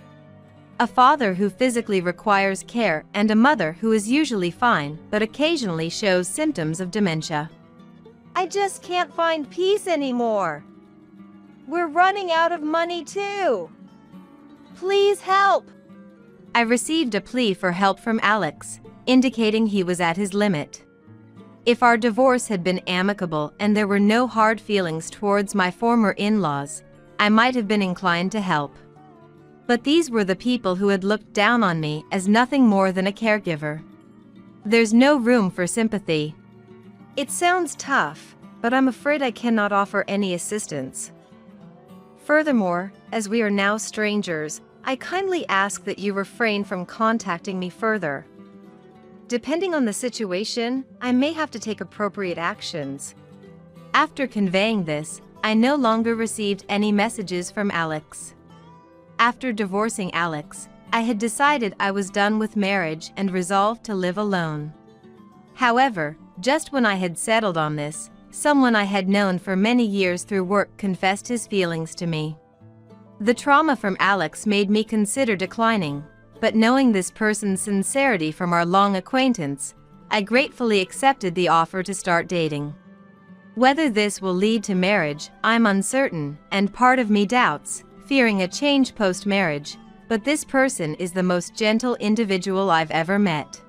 a father who physically requires care, and a mother who is usually fine but occasionally shows symptoms of dementia. I just can't find peace anymore. We're running out of money too. Please help. I received a plea for help from Alex, indicating he was at his limit. If our divorce had been amicable and there were no hard feelings towards my former in-laws, I might have been inclined to help. But these were the people who had looked down on me as nothing more than a caregiver. There's no room for sympathy. It sounds tough, but I'm afraid I cannot offer any assistance. Furthermore, as we are now strangers, I kindly ask that you refrain from contacting me further. Depending on the situation, I may have to take appropriate actions. After conveying this, I no longer received any messages from Alex. After divorcing Alex, I had decided I was done with marriage and resolved to live alone. However, just when I had settled on this, someone I had known for many years through work confessed his feelings to me. The trauma from Alex made me consider declining, but knowing this person's sincerity from our long acquaintance, I gratefully accepted the offer to start dating. Whether this will lead to marriage, I'm uncertain, and part of me doubts, fearing a change post-marriage, but this person is the most gentle individual I've ever met.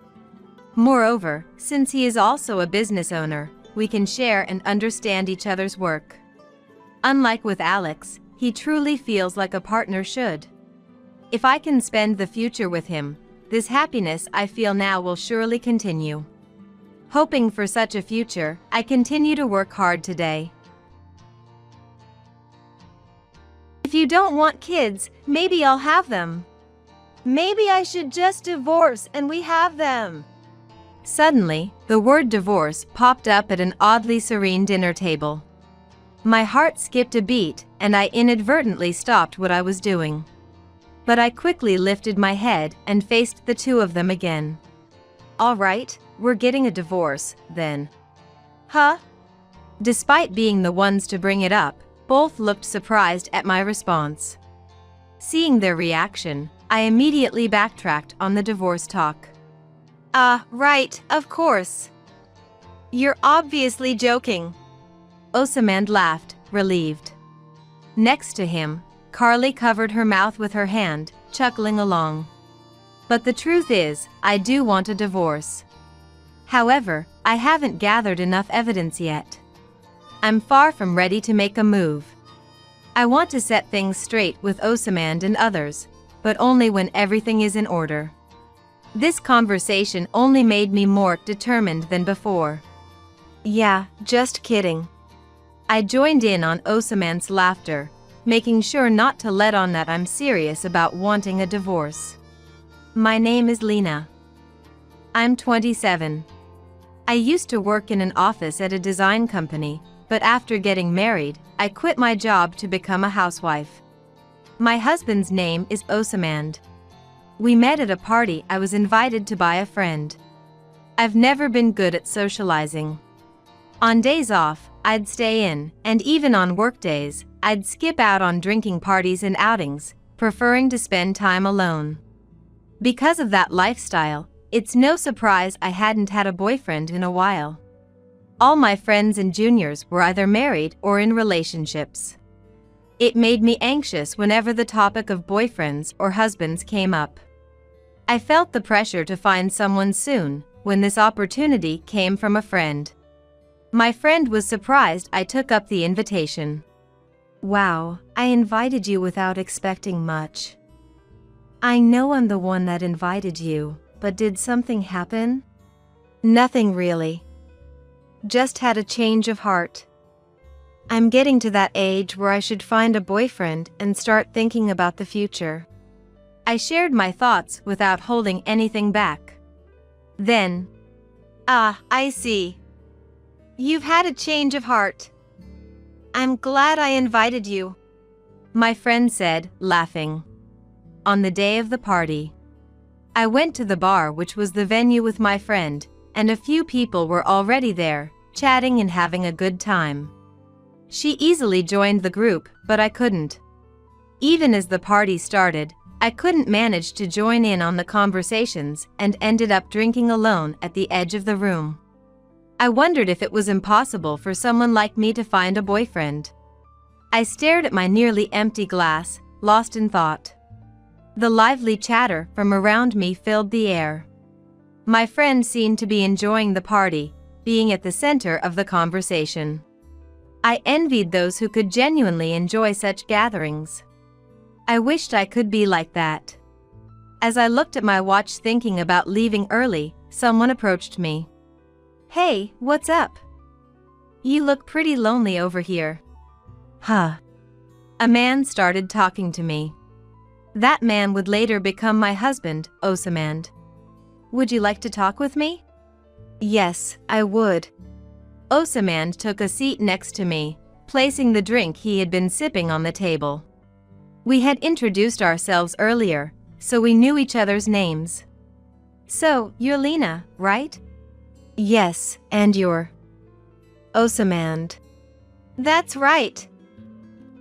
Moreover, since he is also a business owner, we can share and understand each other's work. Unlike with Alex, he truly feels like a partner should. If I can spend the future with him, this happiness I feel now will surely continue. Hoping for such a future, I continue to work hard today. If you don't want kids, maybe I'll have them. Maybe I should just divorce and we have them. Suddenly, the word divorce popped up at an oddly serene dinner table. My heart skipped a beat, and I inadvertently stopped what I was doing. But I quickly lifted my head and faced the two of them again. All right, we're getting a divorce, then. Huh? Despite being the ones to bring it up, both looked surprised at my response. Seeing their reaction, I immediately backtracked on the divorce talk. Right, of course. You're obviously joking. Osamand laughed, relieved. Next to him, Carly covered her mouth with her hand, chuckling along. But the truth is, I do want a divorce. However, I haven't gathered enough evidence yet. I'm far from ready to make a move. I want to set things straight with Osamand and others, but only when everything is in order. This conversation only made me more determined than before. Yeah, just kidding. I joined in on Osamand's laughter, making sure not to let on that I'm serious about wanting a divorce. My name is Lena. I'm 27. I used to work in an office at a design company, but after getting married, I quit my job to become a housewife. My husband's name is Osamand. We met at a party I was invited to by a friend. I've never been good at socializing. On days off, I'd stay in, and even on work days, I'd skip out on drinking parties and outings, preferring to spend time alone. Because of that lifestyle, it's no surprise I hadn't had a boyfriend in a while. All my friends and juniors were either married or in relationships. It made me anxious whenever the topic of boyfriends or husbands came up. I felt the pressure to find someone soon, when this opportunity came from a friend. My friend was surprised I took up the invitation. Wow, I invited you without expecting much. I know I'm the one that invited you, but did something happen? Nothing really. Just had a change of heart. I'm getting to that age where I should find a boyfriend and start thinking about the future. I shared my thoughts without holding anything back. Then, I see. You've had a change of heart. I'm glad I invited you, my friend said, laughing. On the day of the party, I went to the bar, which was the venue, with my friend, and a few people were already there, chatting and having a good time. She easily joined the group, but I couldn't. Even as the party started, I couldn't manage to join in on the conversations and ended up drinking alone at the edge of the room. I wondered if it was impossible for someone like me to find a boyfriend. I stared at my nearly empty glass, lost in thought. The lively chatter from around me filled the air. My friend seemed to be enjoying the party, being at the center of the conversation. I envied those who could genuinely enjoy such gatherings. I wished I could be like that. As I looked at my watch thinking about leaving early, someone approached me. Hey, what's up? You look pretty lonely over here. Huh. A man started talking to me. That man would later become my husband, Osamand. Would you like to talk with me? Yes, I would. Osamand took a seat next to me, placing the drink he had been sipping on the table. We had introduced ourselves earlier, so we knew each other's names. So, you're Lena, right? Yes, and you're Osamand. That's right.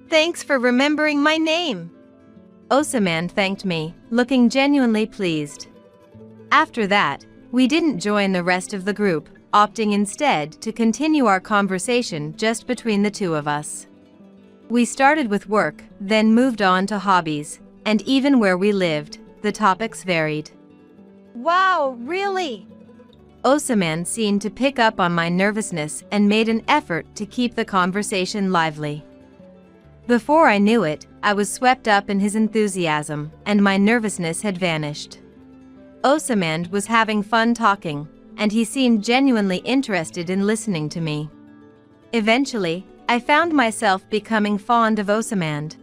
Thanks for remembering my name. Osamand thanked me, looking genuinely pleased. After that, we didn't join the rest of the group, opting instead to continue our conversation just between the two of us. We started with work, then moved on to hobbies, and even where we lived, the topics varied. Wow, really? Osamand seemed to pick up on my nervousness and made an effort to keep the conversation lively. Before I knew it, I was swept up in his enthusiasm, and my nervousness had vanished. Osamand was having fun talking, and he seemed genuinely interested in listening to me. Eventually, I found myself becoming fond of Osamand.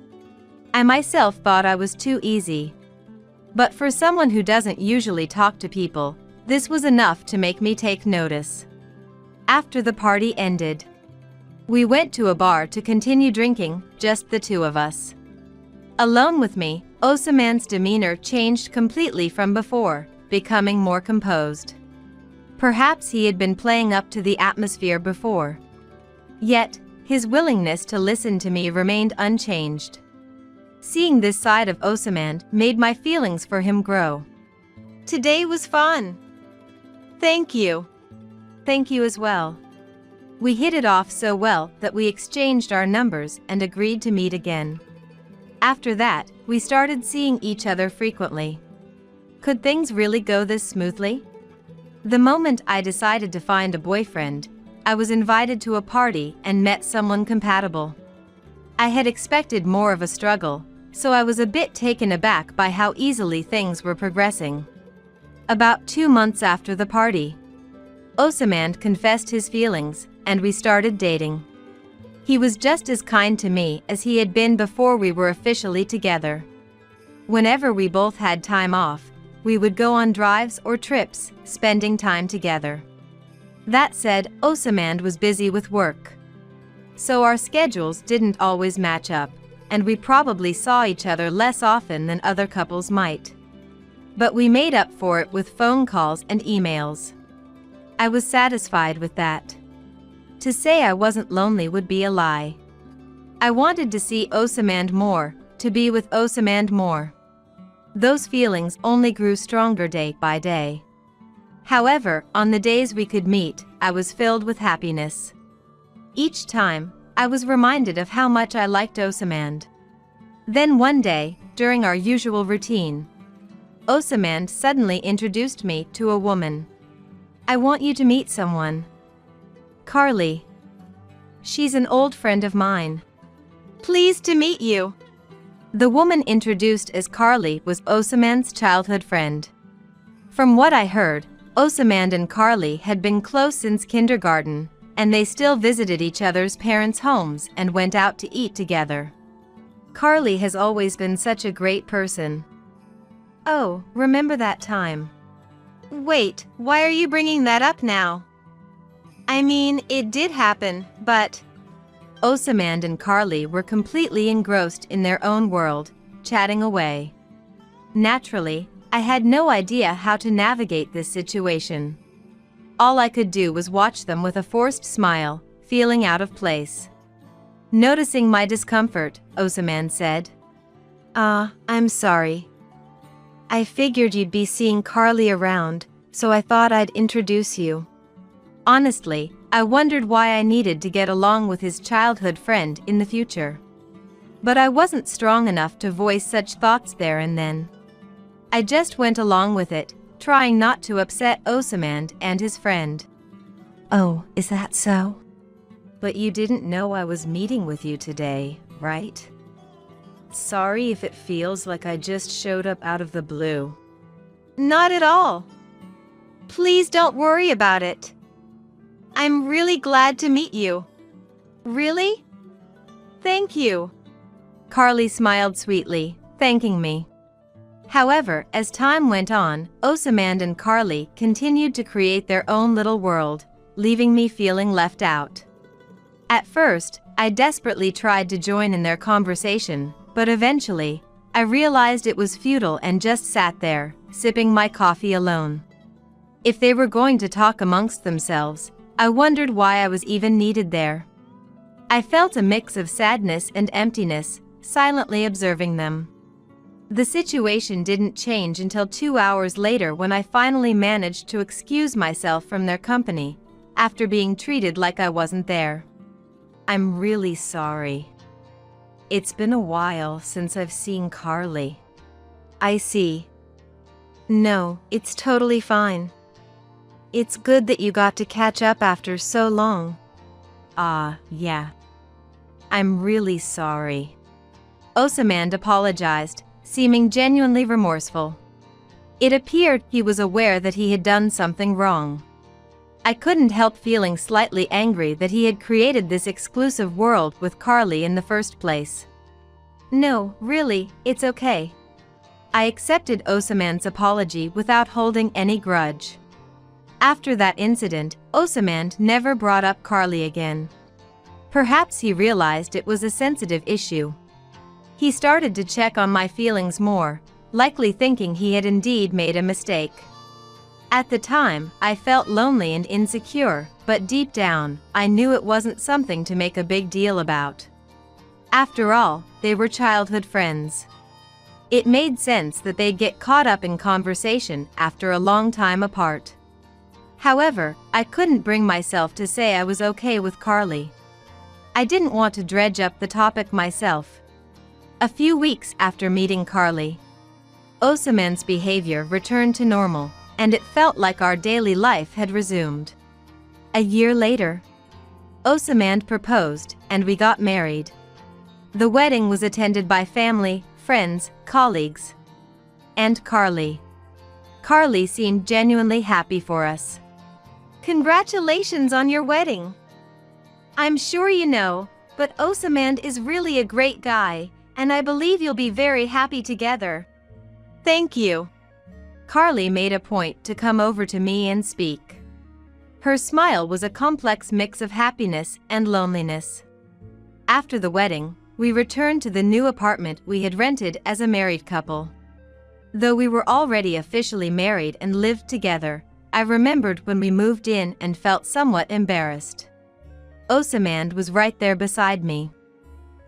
I myself thought I was too easy. But for someone who doesn't usually talk to people, this was enough to make me take notice. After the party ended, we went to a bar to continue drinking, just the two of us. Alone with me, Osamand's demeanor changed completely from before, becoming more composed. Perhaps he had been playing up to the atmosphere before. Yet, his willingness to listen to me remained unchanged. Seeing this side of Osamand made my feelings for him grow. Today was fun. Thank you. Thank you as well. We hit it off so well that we exchanged our numbers and agreed to meet again. After that, we started seeing each other frequently. Could things really go this smoothly? The moment I decided to find a boyfriend, I was invited to a party and met someone compatible. I had expected more of a struggle, so I was a bit taken aback by how easily things were progressing. About 2 months after the party, Osamand confessed his feelings, and we started dating. He was just as kind to me as he had been before we were officially together. Whenever we both had time off, we would go on drives or trips, spending time together. That said, Osamand was busy with work. So our schedules didn't always match up, and we probably saw each other less often than other couples might. But we made up for it with phone calls and emails. I was satisfied with that. To say I wasn't lonely would be a lie. I wanted to see Osamand more, to be with Osamand more. Those feelings only grew stronger day by day. However, on the days we could meet, I was filled with happiness. Each time, I was reminded of how much I liked Osamand. Then one day, during our usual routine, Osamand suddenly introduced me to a woman. I want you to meet someone. Carly. She's an old friend of mine. Pleased to meet you. The woman introduced as Carly was Osamand's childhood friend. From what I heard, Osamand and Carly had been close since kindergarten, and they still visited each other's parents' homes and went out to eat together. Carly has always been such a great person. Oh, remember that time? Wait, why are you bringing that up now? I mean, it did happen, but... Osamand and Carly were completely engrossed in their own world, chatting away. Naturally, I had no idea how to navigate this situation. All I could do was watch them with a forced smile, feeling out of place. Noticing my discomfort, Osamand said, I'm sorry. I figured you'd be seeing Carly around, so I thought I'd introduce you. Honestly, I wondered why I needed to get along with his childhood friend in the future. But I wasn't strong enough to voice such thoughts there and then. I just went along with it, trying not to upset Osamand and his friend. Oh, is that so? But you didn't know I was meeting with you today, right? Sorry if it feels like I just showed up out of the blue. Not at all. Please don't worry about it. I'm really glad to meet you. Really? Thank you. Carly smiled sweetly, thanking me. However, as time went on, Osamand and Carly continued to create their own little world, leaving me feeling left out. At first, I desperately tried to join in their conversation, but eventually, I realized it was futile and just sat there, sipping my coffee alone. If they were going to talk amongst themselves, I wondered why I was even needed there. I felt a mix of sadness and emptiness, silently observing them. The situation didn't change until 2 hours later when I finally managed to excuse myself from their company, after being treated like I wasn't there. I'm really sorry. It's been a while since I've seen Carly. I see. No, it's totally fine. It's good that you got to catch up after so long. Yeah. I'm really sorry. Osamand apologized, seeming genuinely remorseful. It appeared he was aware that he had done something wrong. I couldn't help feeling slightly angry that he had created this exclusive world with Carly in the first place. No, really, it's okay. I accepted Osamand's apology without holding any grudge. After that incident, Osamand never brought up Carly again. Perhaps he realized it was a sensitive issue. He started to check on my feelings more, likely thinking he had indeed made a mistake. At the time, I felt lonely and insecure, but deep down, I knew it wasn't something to make a big deal about. After all, they were childhood friends. It made sense that they'd get caught up in conversation after a long time apart. However, I couldn't bring myself to say I was okay with Carly. I didn't want to dredge up the topic myself. A few weeks after meeting Carly, Osamand's behavior returned to normal, and it felt like our daily life had resumed. A year later, Osamand proposed, and we got married. The wedding was attended by family, friends, colleagues, and Carly. Carly seemed genuinely happy for us. Congratulations on your wedding. I'm sure you know, but Osamand is really a great guy, and I believe you'll be very happy together. Thank you. Carly made a point to come over to me and speak. Her smile was a complex mix of happiness and loneliness. After the wedding, we returned to the new apartment we had rented as a married couple. Though we were already officially married and lived together, I remembered when we moved in and felt somewhat embarrassed. Osamand was right there beside me.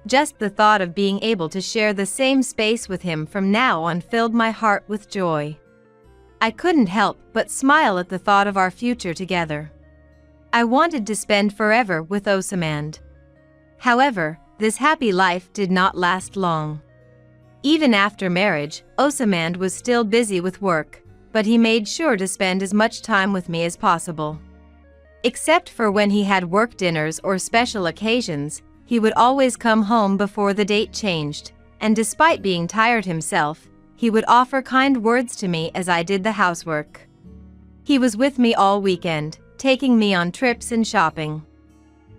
Just the thought of being able to share the same space with him from now on filled my heart with joy. I couldn't help but smile at the thought of our future together. I wanted to spend forever with Osamand. However, this happy life did not last long. Even after marriage, Osamand was still busy with work, but he made sure to spend as much time with me as possible. Except for when he had work dinners or special occasions, he would always come home before the date changed, and despite being tired himself, he would offer kind words to me as I did the housework. He was with me all weekend, taking me on trips and shopping.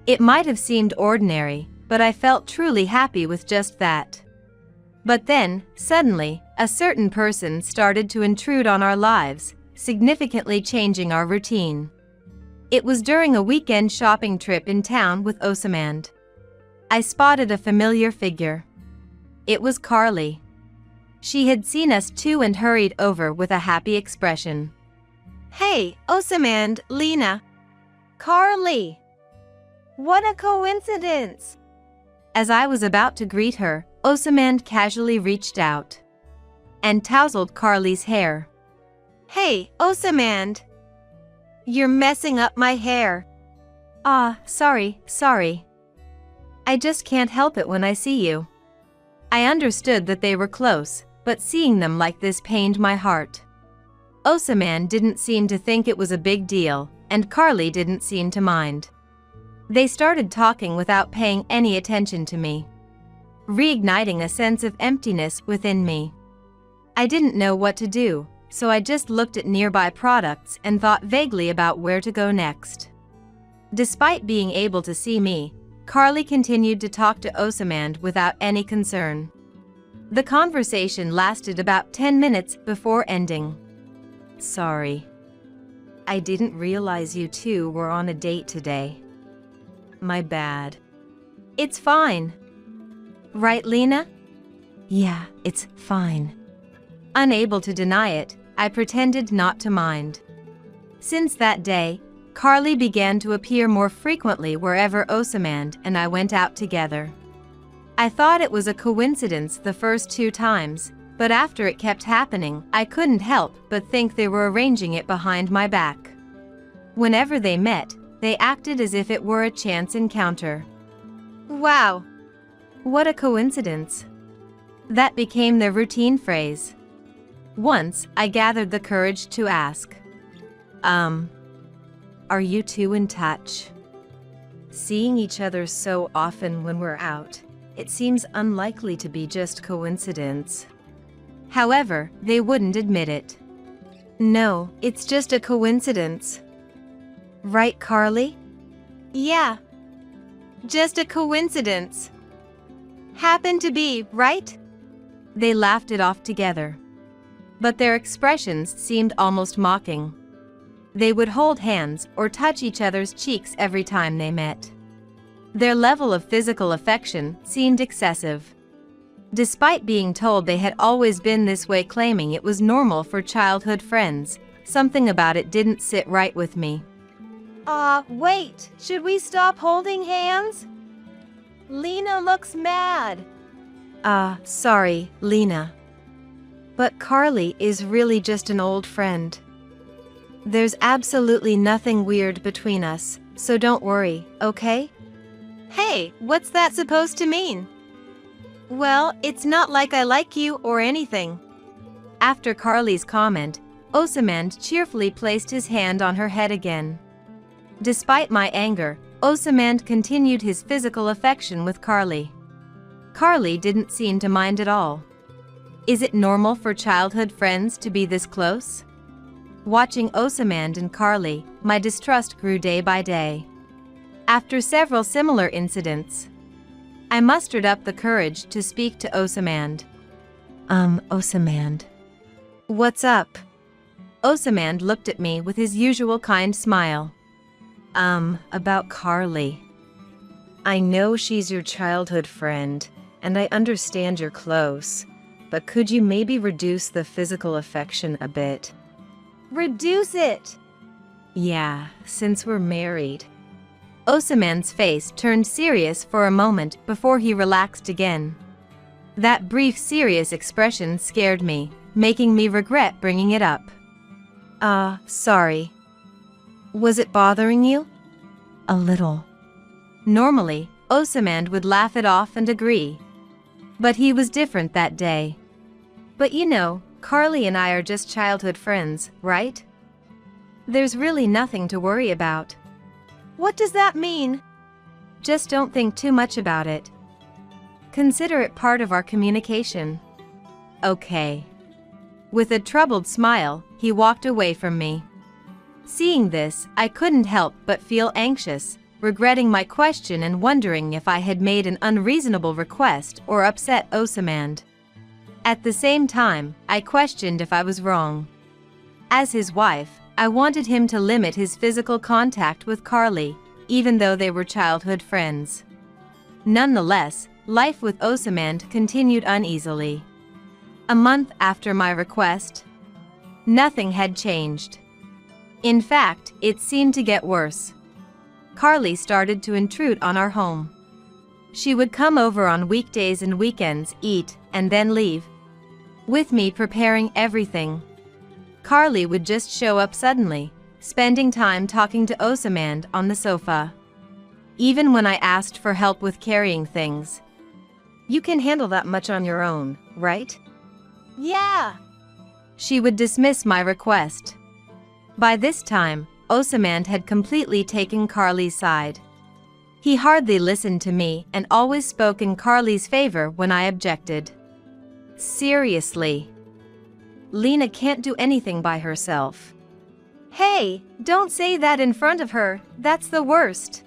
It might have seemed ordinary, but I felt truly happy with just that. But then, suddenly, a certain person started to intrude on our lives, significantly changing our routine. It was during a weekend shopping trip in town with Osamand. I spotted a familiar figure. It was Carly. She had seen us too and hurried over with a happy expression. Hey, Osamand, Lena. Carly! What a coincidence! As I was about to greet her, Osamand casually reached out and tousled Carly's hair. Hey, Osamand. You're messing up my hair. Sorry. I just can't help it when I see you. I understood that they were close, but seeing them like this pained my heart. Osamand didn't seem to think it was a big deal, and Carly didn't seem to mind. They started talking without paying any attention to me, reigniting a sense of emptiness within me. I didn't know what to do, so I just looked at nearby products and thought vaguely about where to go next. Despite being able to see me, Carly continued to talk to Osamand without any concern. The conversation lasted about 10 minutes before ending. Sorry. I didn't realize you two were on a date today. My bad. It's fine. Right, Lena? Yeah, it's fine. Unable to deny it, I pretended not to mind. Since that day, Carly began to appear more frequently wherever Osamand and I went out together. I thought it was a coincidence the first 2 times, but after it kept happening, I couldn't help but think they were arranging it behind my back. Whenever they met, they acted as if it were a chance encounter. Wow. What a coincidence. That became their routine phrase. Once, I gathered the courage to ask, are you two in touch? Seeing each other so often when we're out, it seems unlikely to be just coincidence. However, they wouldn't admit it. No, it's just a coincidence. Right, Carly? Yeah. Just a coincidence. Happened to be, right? They laughed it off together. But their expressions seemed almost mocking. They would hold hands or touch each other's cheeks every time they met. Their level of physical affection seemed excessive. Despite being told they had always been this way, claiming it was normal for childhood friends, something about it didn't sit right with me. Wait, should we stop holding hands? Lena looks mad. Sorry, Lena. But Carly is really just an old friend. There's absolutely nothing weird between us, so don't worry, okay? Hey, what's that supposed to mean? Well, it's not like I like you or anything. After Carly's comment, Osamand cheerfully placed his hand on her head again. Despite my anger, Osamand continued his physical affection with Carly. Carly didn't seem to mind at all. Is it normal for childhood friends to be this close? Watching Osamand and Carly, my distrust grew day by day. After several similar incidents, I mustered up the courage to speak to Osamand. Osamand. What's up? Osamand looked at me with his usual kind smile. About Carly. I know she's your childhood friend, and I understand you're close, but could you maybe reduce the physical affection a bit? Reduce it! Yeah, since we're married. Osamand's face turned serious for a moment before he relaxed again. That brief serious expression scared me, making me regret bringing it up. Sorry. Was it bothering you? A little. Normally, Osamand would laugh it off and agree. But he was different that day. But you know, Carly and I are just childhood friends, right? There's really nothing to worry about. What does that mean? Just don't think too much about it. Consider it part of our communication. Okay. With a troubled smile, he walked away from me. Seeing this, I couldn't help but feel anxious, regretting my question and wondering if I had made an unreasonable request or upset Osamand. At the same time, I questioned if I was wrong. As his wife, I wanted him to limit his physical contact with Carly, even though they were childhood friends. Nonetheless, life with Osamand continued uneasily. A month after my request, nothing had changed. In fact, it seemed to get worse. Carly started to intrude on our home. She would come over on weekdays and weekends, eat, and then leave, with me preparing everything. Carly would just show up suddenly, spending time talking to Osamand on the sofa. Even when I asked for help with carrying things. You can handle that much on your own, right? Yeah. She would dismiss my request. By this time, Osamand had completely taken Carly's side. He hardly listened to me and always spoke in Carly's favor when I objected. Seriously. Lena can't do anything by herself. Hey, don't say that in front of her, that's the worst.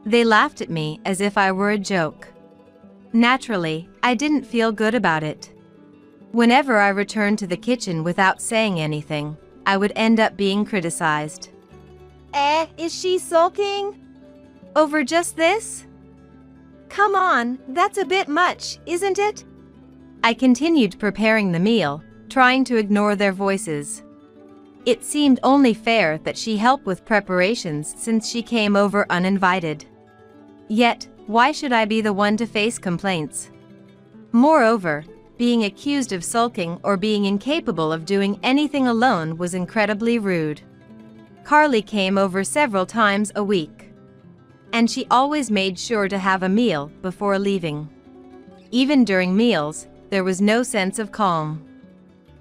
They laughed at me as if I were a joke. Naturally, I didn't feel good about it. Whenever I returned to the kitchen without saying anything, I would end up being criticized. Is she sulking? Over just this? Come on, that's a bit much, isn't it? I continued preparing the meal, trying to ignore their voices. It seemed only fair that she help with preparations since she came over uninvited. Yet, why should I be the one to face complaints? Moreover, being accused of sulking or being incapable of doing anything alone was incredibly rude. Carly came over several times a week. And she always made sure to have a meal before leaving. Even during meals, there was no sense of calm.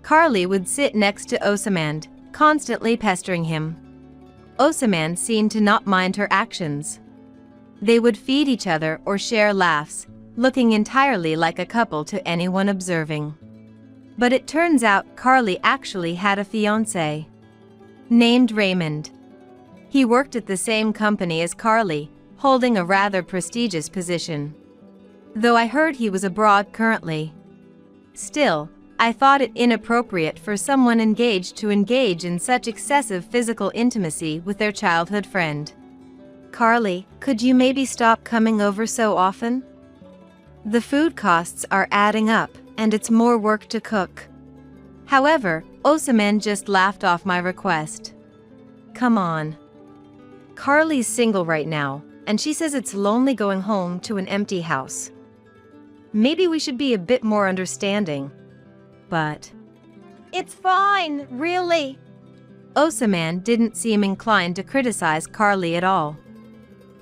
Carly would sit next to Osamand, constantly pestering him. Osamand seemed to not mind her actions. They would feed each other or share laughs, looking entirely like a couple to anyone observing. But it turns out Carly actually had a fiancé named Raymond. He worked at the same company as Carly, holding a rather prestigious position. Though I heard he was abroad currently. Still, I thought it inappropriate for someone engaged to engage in such excessive physical intimacy with their childhood friend. Carly, could you maybe stop coming over so often? The food costs are adding up, and it's more work to cook. However, Osamand just laughed off my request. Come on. Carly's single right now, and she says it's lonely going home to an empty house. Maybe we should be a bit more understanding. But it's fine, really. Osamand didn't seem inclined to criticize Carly at all.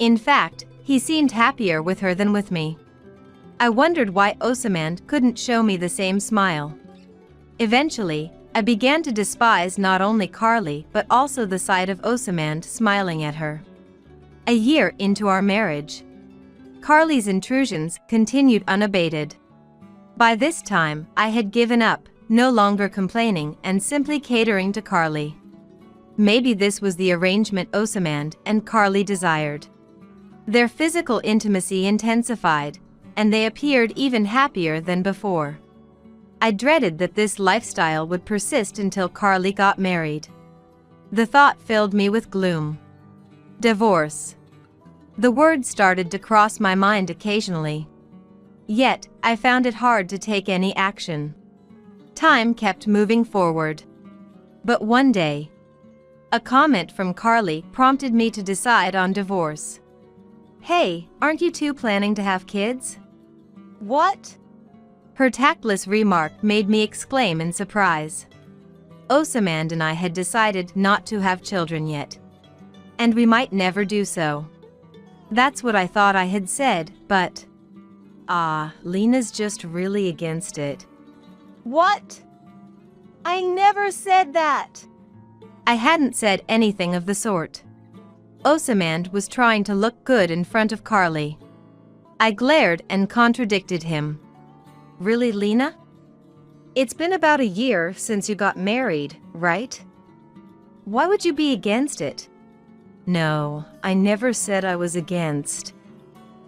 In fact, he seemed happier with her than with me. I wondered why Osamand couldn't show me the same smile. Eventually, I began to despise not only Carly but also the sight of Osamand smiling at her. A year into our marriage, Carly's intrusions continued unabated. By this time, I had given up, no longer complaining and simply catering to Carly. Maybe this was the arrangement Osamand and Carly desired. Their physical intimacy intensified, and they appeared even happier than before. I dreaded that this lifestyle would persist until Carly got married. The thought filled me with gloom. Divorce. The word started to cross my mind occasionally. Yet, I found it hard to take any action. Time kept moving forward. But one day, a comment from Carly prompted me to decide on divorce. Hey, aren't you two planning to have kids? What? Her tactless remark made me exclaim in surprise. Osamand and I had decided not to have children yet. And we might never do so. That's what I thought I had said, but... Lena's just really against it. What? I never said that. I hadn't said anything of the sort. Osamand was trying to look good in front of Carly. I glared and contradicted him. Really, Lena? It's been about a year since you got married, right? Why would you be against it? No, I never said I was against.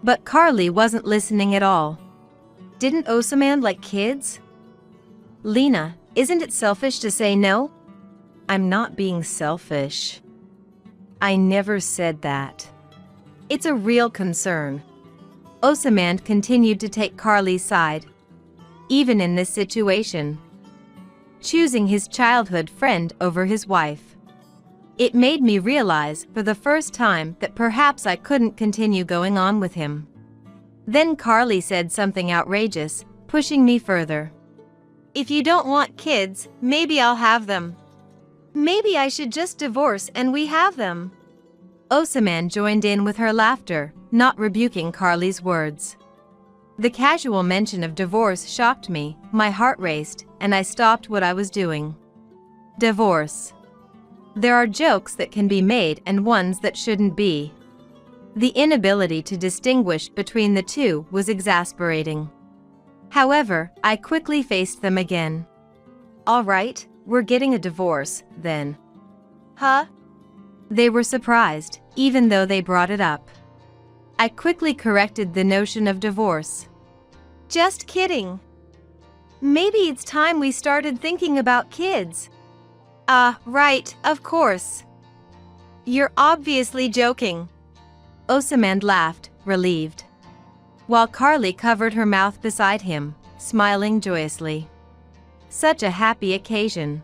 But Carly wasn't listening at all. Didn't Osamand like kids? Lena, isn't it selfish to say no? I'm not being selfish. I never said that. It's a real concern. Osamand continued to take Carly's side. Even in this situation, choosing his childhood friend over his wife. It made me realize for the first time that perhaps I couldn't continue going on with him. Then Carly said something outrageous, pushing me further. If you don't want kids, maybe I'll have them. Maybe I should just divorce and we have them. Osamand joined in with her laughter, not rebuking Carly's words. The casual mention of divorce shocked me, my heart raced, and I stopped what I was doing. Divorce. There are jokes that can be made and ones that shouldn't be. The inability to distinguish between the two was exasperating. However, I quickly faced them again. All right, we're getting a divorce, then. Huh? They were surprised, even though they brought it up. I quickly corrected the notion of divorce. Just kidding. Maybe it's time we started thinking about kids. Right, of course. You're obviously joking. Osamand laughed, relieved, while Carly covered her mouth beside him, smiling joyously. Such a happy occasion.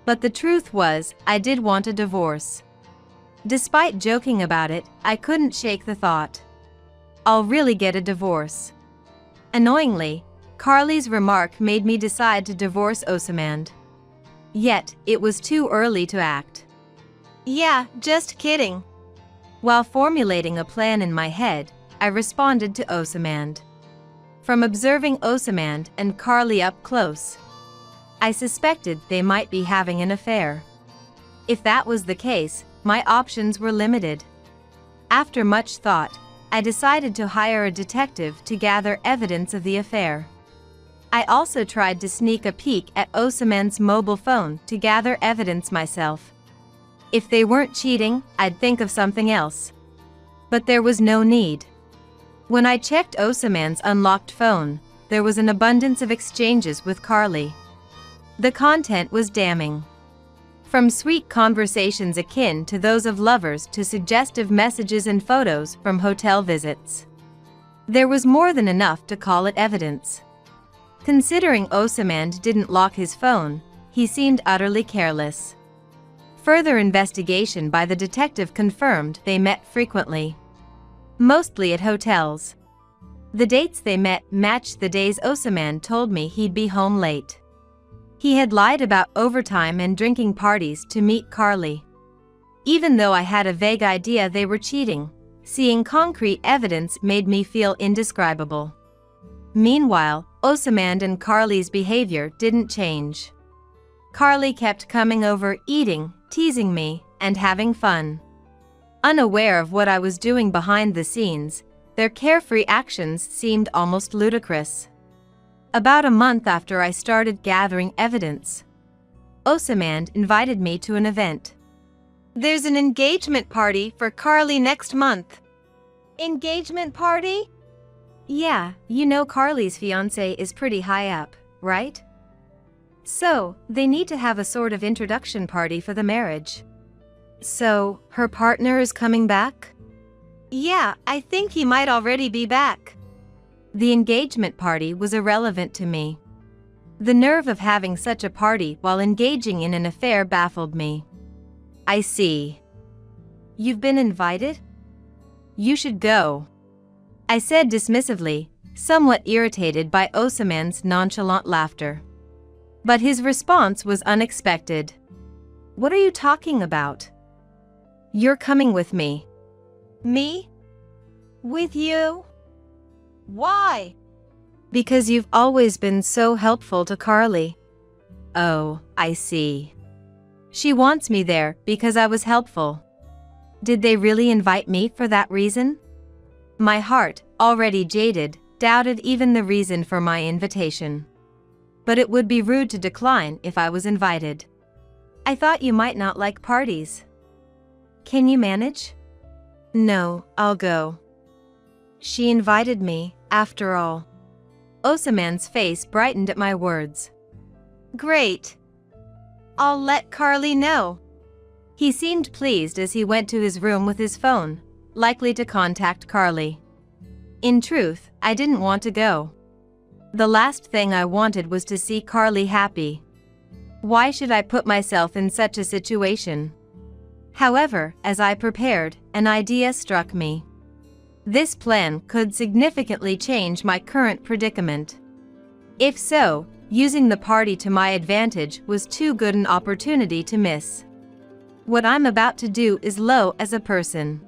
But the truth was, I did want a divorce. Despite joking about it, I couldn't shake the thought. I'll really get a divorce. Annoyingly, Carly's remark made me decide to divorce Osamand. Yet, it was too early to act. Yeah, just kidding. While formulating a plan in my head, I responded to Osamand. From observing Osamand and Carly up close, I suspected they might be having an affair. If that was the case, my options were limited. After much thought, I decided to hire a detective to gather evidence of the affair. I also tried to sneak a peek at Osamand's mobile phone to gather evidence myself. If they weren't cheating, I'd think of something else. But there was no need. When I checked Osamand's unlocked phone, there was an abundance of exchanges with Carly. The content was damning. From sweet conversations akin to those of lovers to suggestive messages and photos from hotel visits. There was more than enough to call it evidence. Considering Osamand didn't lock his phone, he seemed utterly careless. Further investigation by the detective confirmed they met frequently. Mostly at hotels. The dates they met matched the days Osamand told me he'd be home late. He had lied about overtime and drinking parties to meet Carly. Even though I had a vague idea they were cheating, seeing concrete evidence made me feel indescribable. Meanwhile, Osamand and Carly's behavior didn't change. Carly kept coming over, eating, teasing me, and having fun. Unaware of what I was doing behind the scenes, their carefree actions seemed almost ludicrous. About a month after I started gathering evidence, Osamand invited me to an event. There's an engagement party for Carly next month. Engagement party? Yeah, you know Carly's fiancé is pretty high up, right? So, they need to have a sort of introduction party for the marriage. So, her partner is coming back? Yeah, I think he might already be back. The engagement party was irrelevant to me. The nerve of having such a party while engaging in an affair baffled me. I see. You've been invited? You should go, I said dismissively, somewhat irritated by Osamand's nonchalant laughter. But his response was unexpected. What are you talking about? You're coming with me. Me? With you? Why? Because you've always been so helpful to Carly. Oh, I see. She wants me there because I was helpful. Did they really invite me for that reason? My heart, already jaded, doubted even the reason for my invitation. But it would be rude to decline if I was invited. I thought you might not like parties. Can you manage? No, I'll go. She invited me, after all. Osaman's face brightened at my words. Great. I'll let Carly know. He seemed pleased as he went to his room with his phone, likely to contact Carly. In truth, I didn't want to go. The last thing I wanted was to see Carly happy. Why should I put myself in such a situation? However, as I prepared, an idea struck me. This plan could significantly change my current predicament. If so, using the party to my advantage was too good an opportunity to miss. What I'm about to do is low as a person.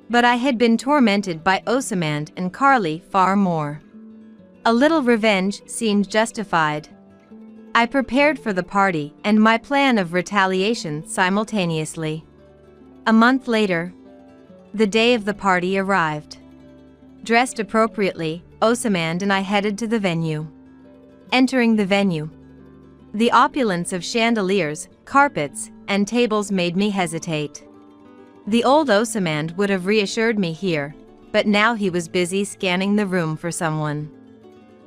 But I had been tormented by Osamand and Carly far more. A little revenge seemed justified. I prepared for the party and my plan of retaliation simultaneously. A month later, the day of the party arrived. Dressed appropriately, Osamand and I headed to the venue. Entering the venue, the opulence of chandeliers, carpets, and tables made me hesitate. The old Osamand would have reassured me here, but now he was busy scanning the room for someone.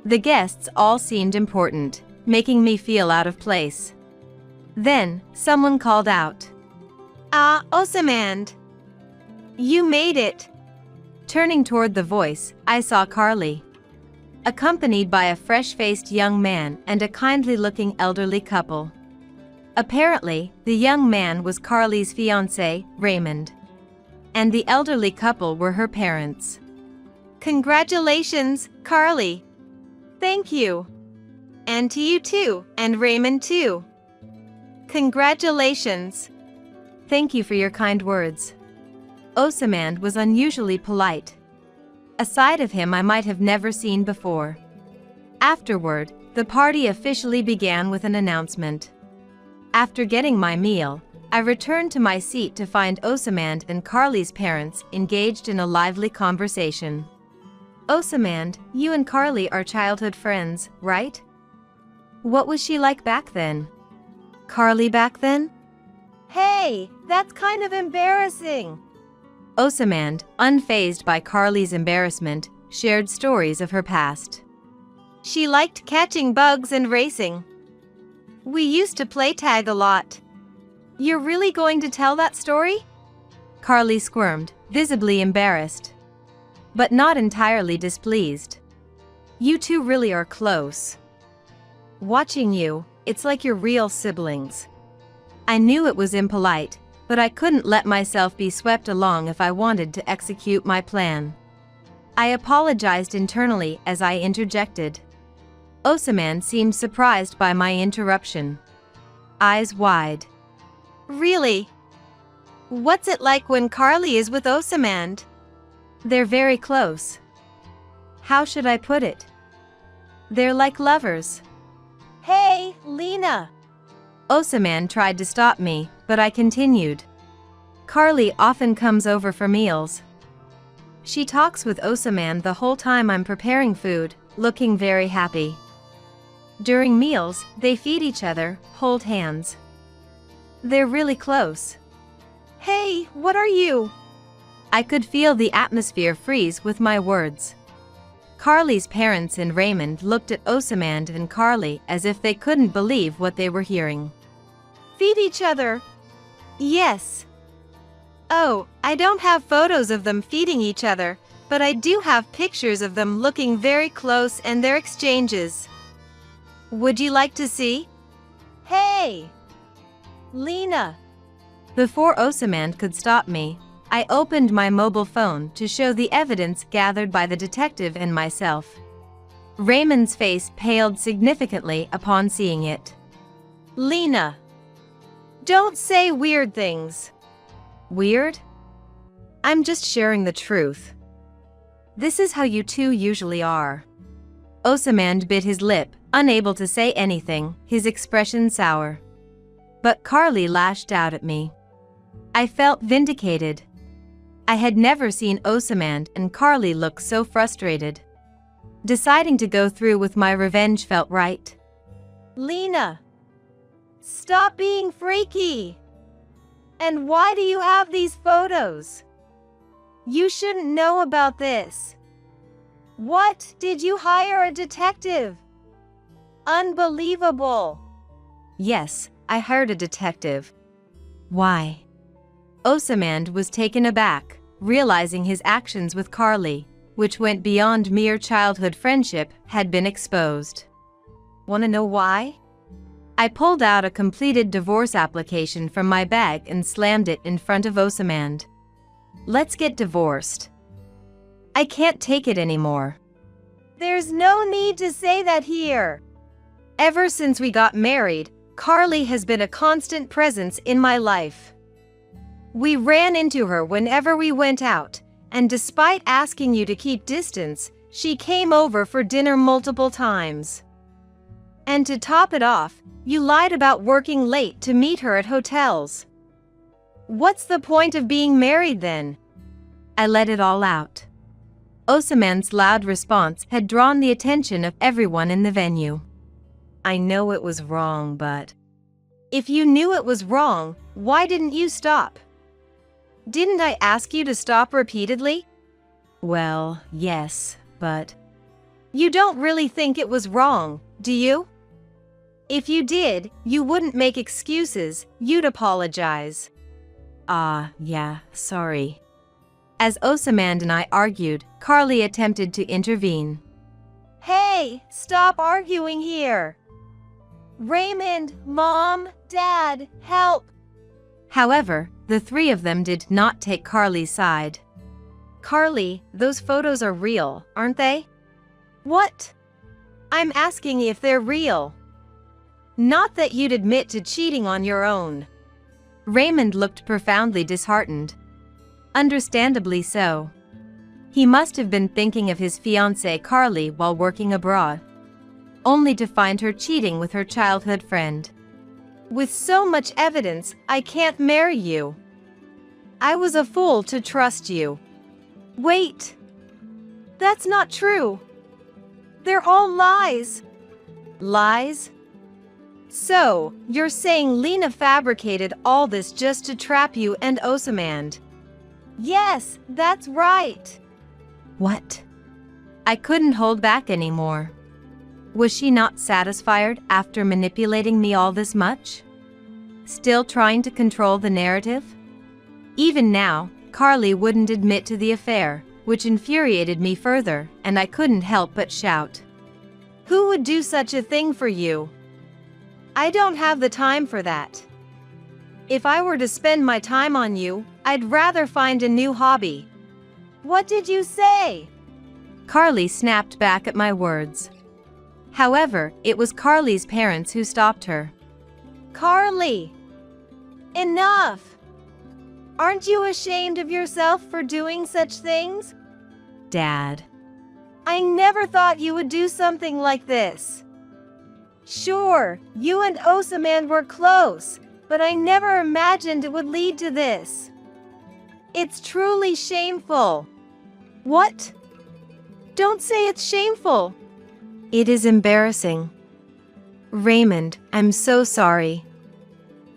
The guests all seemed important, making me feel out of place. Then, someone called out. Ah, Osamand. You made it. Turning toward the voice, I saw Carly, accompanied by a fresh-faced young man and a kindly-looking elderly couple. Apparently, the young man was Carly's fiancé, Raymond, and the elderly couple were her parents. Congratulations, Carly. Thank you. And to you too, and Raymond too. Congratulations. Thank you for your kind words. Osamand was unusually polite. A side of him I might have never seen before. Afterward, the party officially began with an announcement. After getting my meal, I returned to my seat to find Osamand and Carly's parents engaged in a lively conversation. Osamand, you and Carly are childhood friends, right? What was she like back then? Carly back then? Hey, that's kind of embarrassing. Osamand, unfazed by Carly's embarrassment, shared stories of her past. She liked catching bugs and racing. We used to play tag a lot. You're really going to tell that story? Carly squirmed, visibly embarrassed, but not entirely displeased. You two really are close. Watching you, it's like you're real siblings. I knew it was impolite, but I couldn't let myself be swept along if I wanted to execute my plan. I apologized internally as I interjected. Osamand seemed surprised by my interruption. Eyes wide. Really? What's it like when Carly is with Osamand? They're very close. How should I put it? They're like lovers. Hey, Lena. Osamand tried to stop me, but I continued. Carly often comes over for meals. She talks with Osamand the whole time I'm preparing food, looking very happy. During meals, they feed each other, hold hands. They're really close. Hey, what are you? I could feel the atmosphere freeze with my words. Carly's parents and Raymond looked at Osamand and Carly as if they couldn't believe what they were hearing. Feed each other. Yes. Oh, I don't have photos of them feeding each other, but I do have pictures of them looking very close and their exchanges. Would you like to see? Hey! Lena! Before Osamand could stop me, I opened my mobile phone to show the evidence gathered by the detective and myself. Raymond's face paled significantly upon seeing it. Lena! Don't say weird things. Weird? I'm just sharing the truth. This is how you two usually are. Osamand bit his lip, unable to say anything, his expression sour. But Carly lashed out at me. I felt vindicated. I had never seen Osamand and Carly look so frustrated. Deciding to go through with my revenge felt right. Lena, stop being freaky. And why do you have these photos? You shouldn't know about this. What, did you hire a detective? Unbelievable. Yes, I hired a detective. Why? Osamand was taken aback, realizing his actions with Carly, which went beyond mere childhood friendship, had been exposed. Wanna know why? I pulled out a completed divorce application from my bag and slammed it in front of Osamand. Let's get divorced. I can't take it anymore. There's no need to say that here. Ever since we got married, Carly has been a constant presence in my life. We ran into her whenever we went out, and despite asking you to keep distance, she came over for dinner multiple times. And to top it off, you lied about working late to meet her at hotels. What's the point of being married then? I let it all out. Osamand's loud response had drawn the attention of everyone in the venue. I know it was wrong, but... If you knew it was wrong, why didn't you stop? Didn't I ask you to stop repeatedly? Well, yes, but... You don't really think it was wrong, do you? If you did, you wouldn't make excuses, you'd apologize. Yeah, sorry. As Osamand and I argued, Carly attempted to intervene. Hey, stop arguing here. Raymond, Mom, Dad, help. However, the three of them did not take Carly's side. Carly, those photos are real, aren't they? What? I'm asking if they're real. Not that you'd admit to cheating on your own. Raymond looked profoundly disheartened. Understandably so. He must have been thinking of his fiancée Carly while working abroad, only to find her cheating with her childhood friend. With so much evidence, I can't marry you. I was a fool to trust you. Wait. That's not true. They're all lies. Lies? So, you're saying Lena fabricated all this just to trap you and Osamand? Yes, that's right. What? I couldn't hold back anymore. Was she not satisfied after manipulating me all this much? Still trying to control the narrative? Even now, Carly wouldn't admit to the affair, which infuriated me further, and I couldn't help but shout. Who would do such a thing for you? I don't have the time for that. If I were to spend my time on you, I'd rather find a new hobby. What did you say? Carly snapped back at my words. However, it was Carly's parents who stopped her. Carly! Enough! Aren't you ashamed of yourself for doing such things? Dad. I never thought you would do something like this. Sure, you and Osamand were close, but I never imagined it would lead to this. It's truly shameful. What? Don't say it's shameful. It is embarrassing. Raymond, I'm so sorry.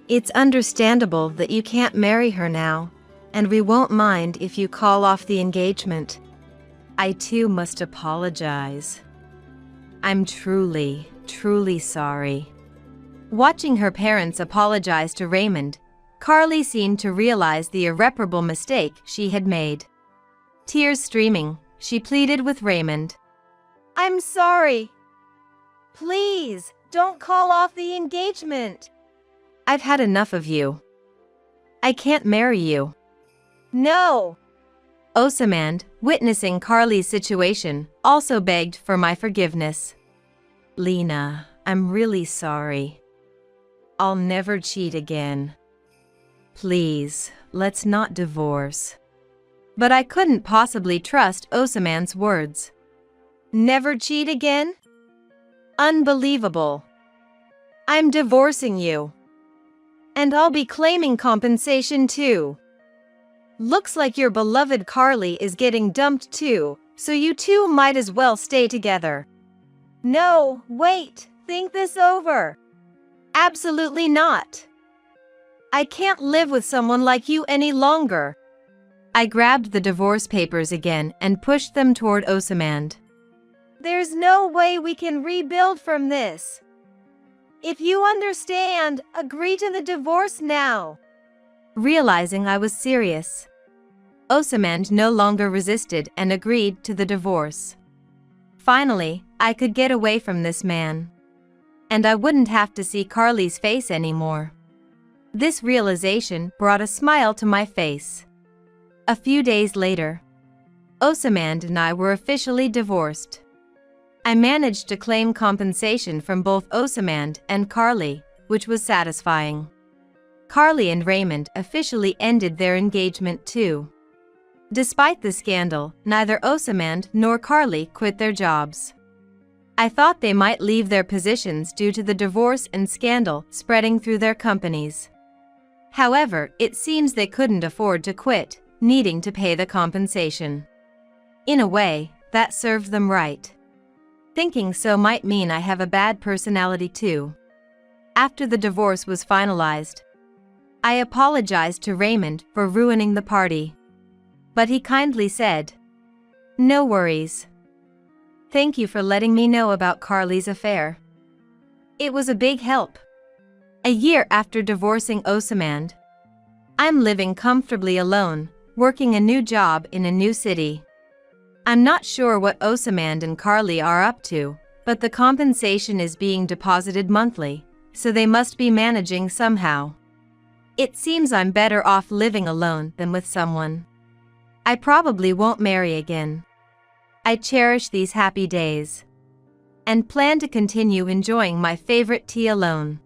It's understandable that you can't marry her now, and we won't mind if you call off the engagement. I too must apologize. I'm truly sorry. Watching her parents apologize to Raymond, Carly seemed to realize the irreparable mistake she had made. Tears streaming, she pleaded with Raymond. I'm sorry. Please, don't call off the engagement. I've had enough of you. I can't marry you. No. Osamand, witnessing Carly's situation, also begged for my forgiveness. Lena, I'm really sorry. I'll never cheat again. Please, let's not divorce. But I couldn't possibly trust Osamand's words. Never cheat again? Unbelievable. I'm divorcing you. And I'll be claiming compensation too. Looks like your beloved Carly is getting dumped too, so you two might as well stay together. No, wait, think this over. Absolutely not. I can't live with someone like you any longer. I grabbed the divorce papers again and pushed them toward Osamand. There's no way we can rebuild from this. If you understand, agree to the divorce now. Realizing I was serious, Osamand no longer resisted and agreed to the divorce. Finally, I could get away from this man. And I wouldn't have to see Carly's face anymore. This realization brought a smile to my face. A few days later, Osamand and I were officially divorced. I managed to claim compensation from both Osamand and Carly, which was satisfying. Carly and Raymond officially ended their engagement too. Despite the scandal, neither Osamand nor Carly quit their jobs. I thought they might leave their positions due to the divorce and scandal spreading through their companies. However, it seems they couldn't afford to quit, needing to pay the compensation. In a way, that served them right. Thinking so might mean I have a bad personality too. After the divorce was finalized, I apologized to Raymond for ruining the party. But he kindly said, "No worries. Thank you for letting me know about Carly's affair. It was a big help." A year after divorcing Osamand, I'm living comfortably alone, working a new job in a new city. I'm not sure what Osamand and Carly are up to, but the compensation is being deposited monthly, so they must be managing somehow. It seems I'm better off living alone than with someone. I probably won't marry again. I cherish these happy days and plan to continue enjoying my favorite tea alone.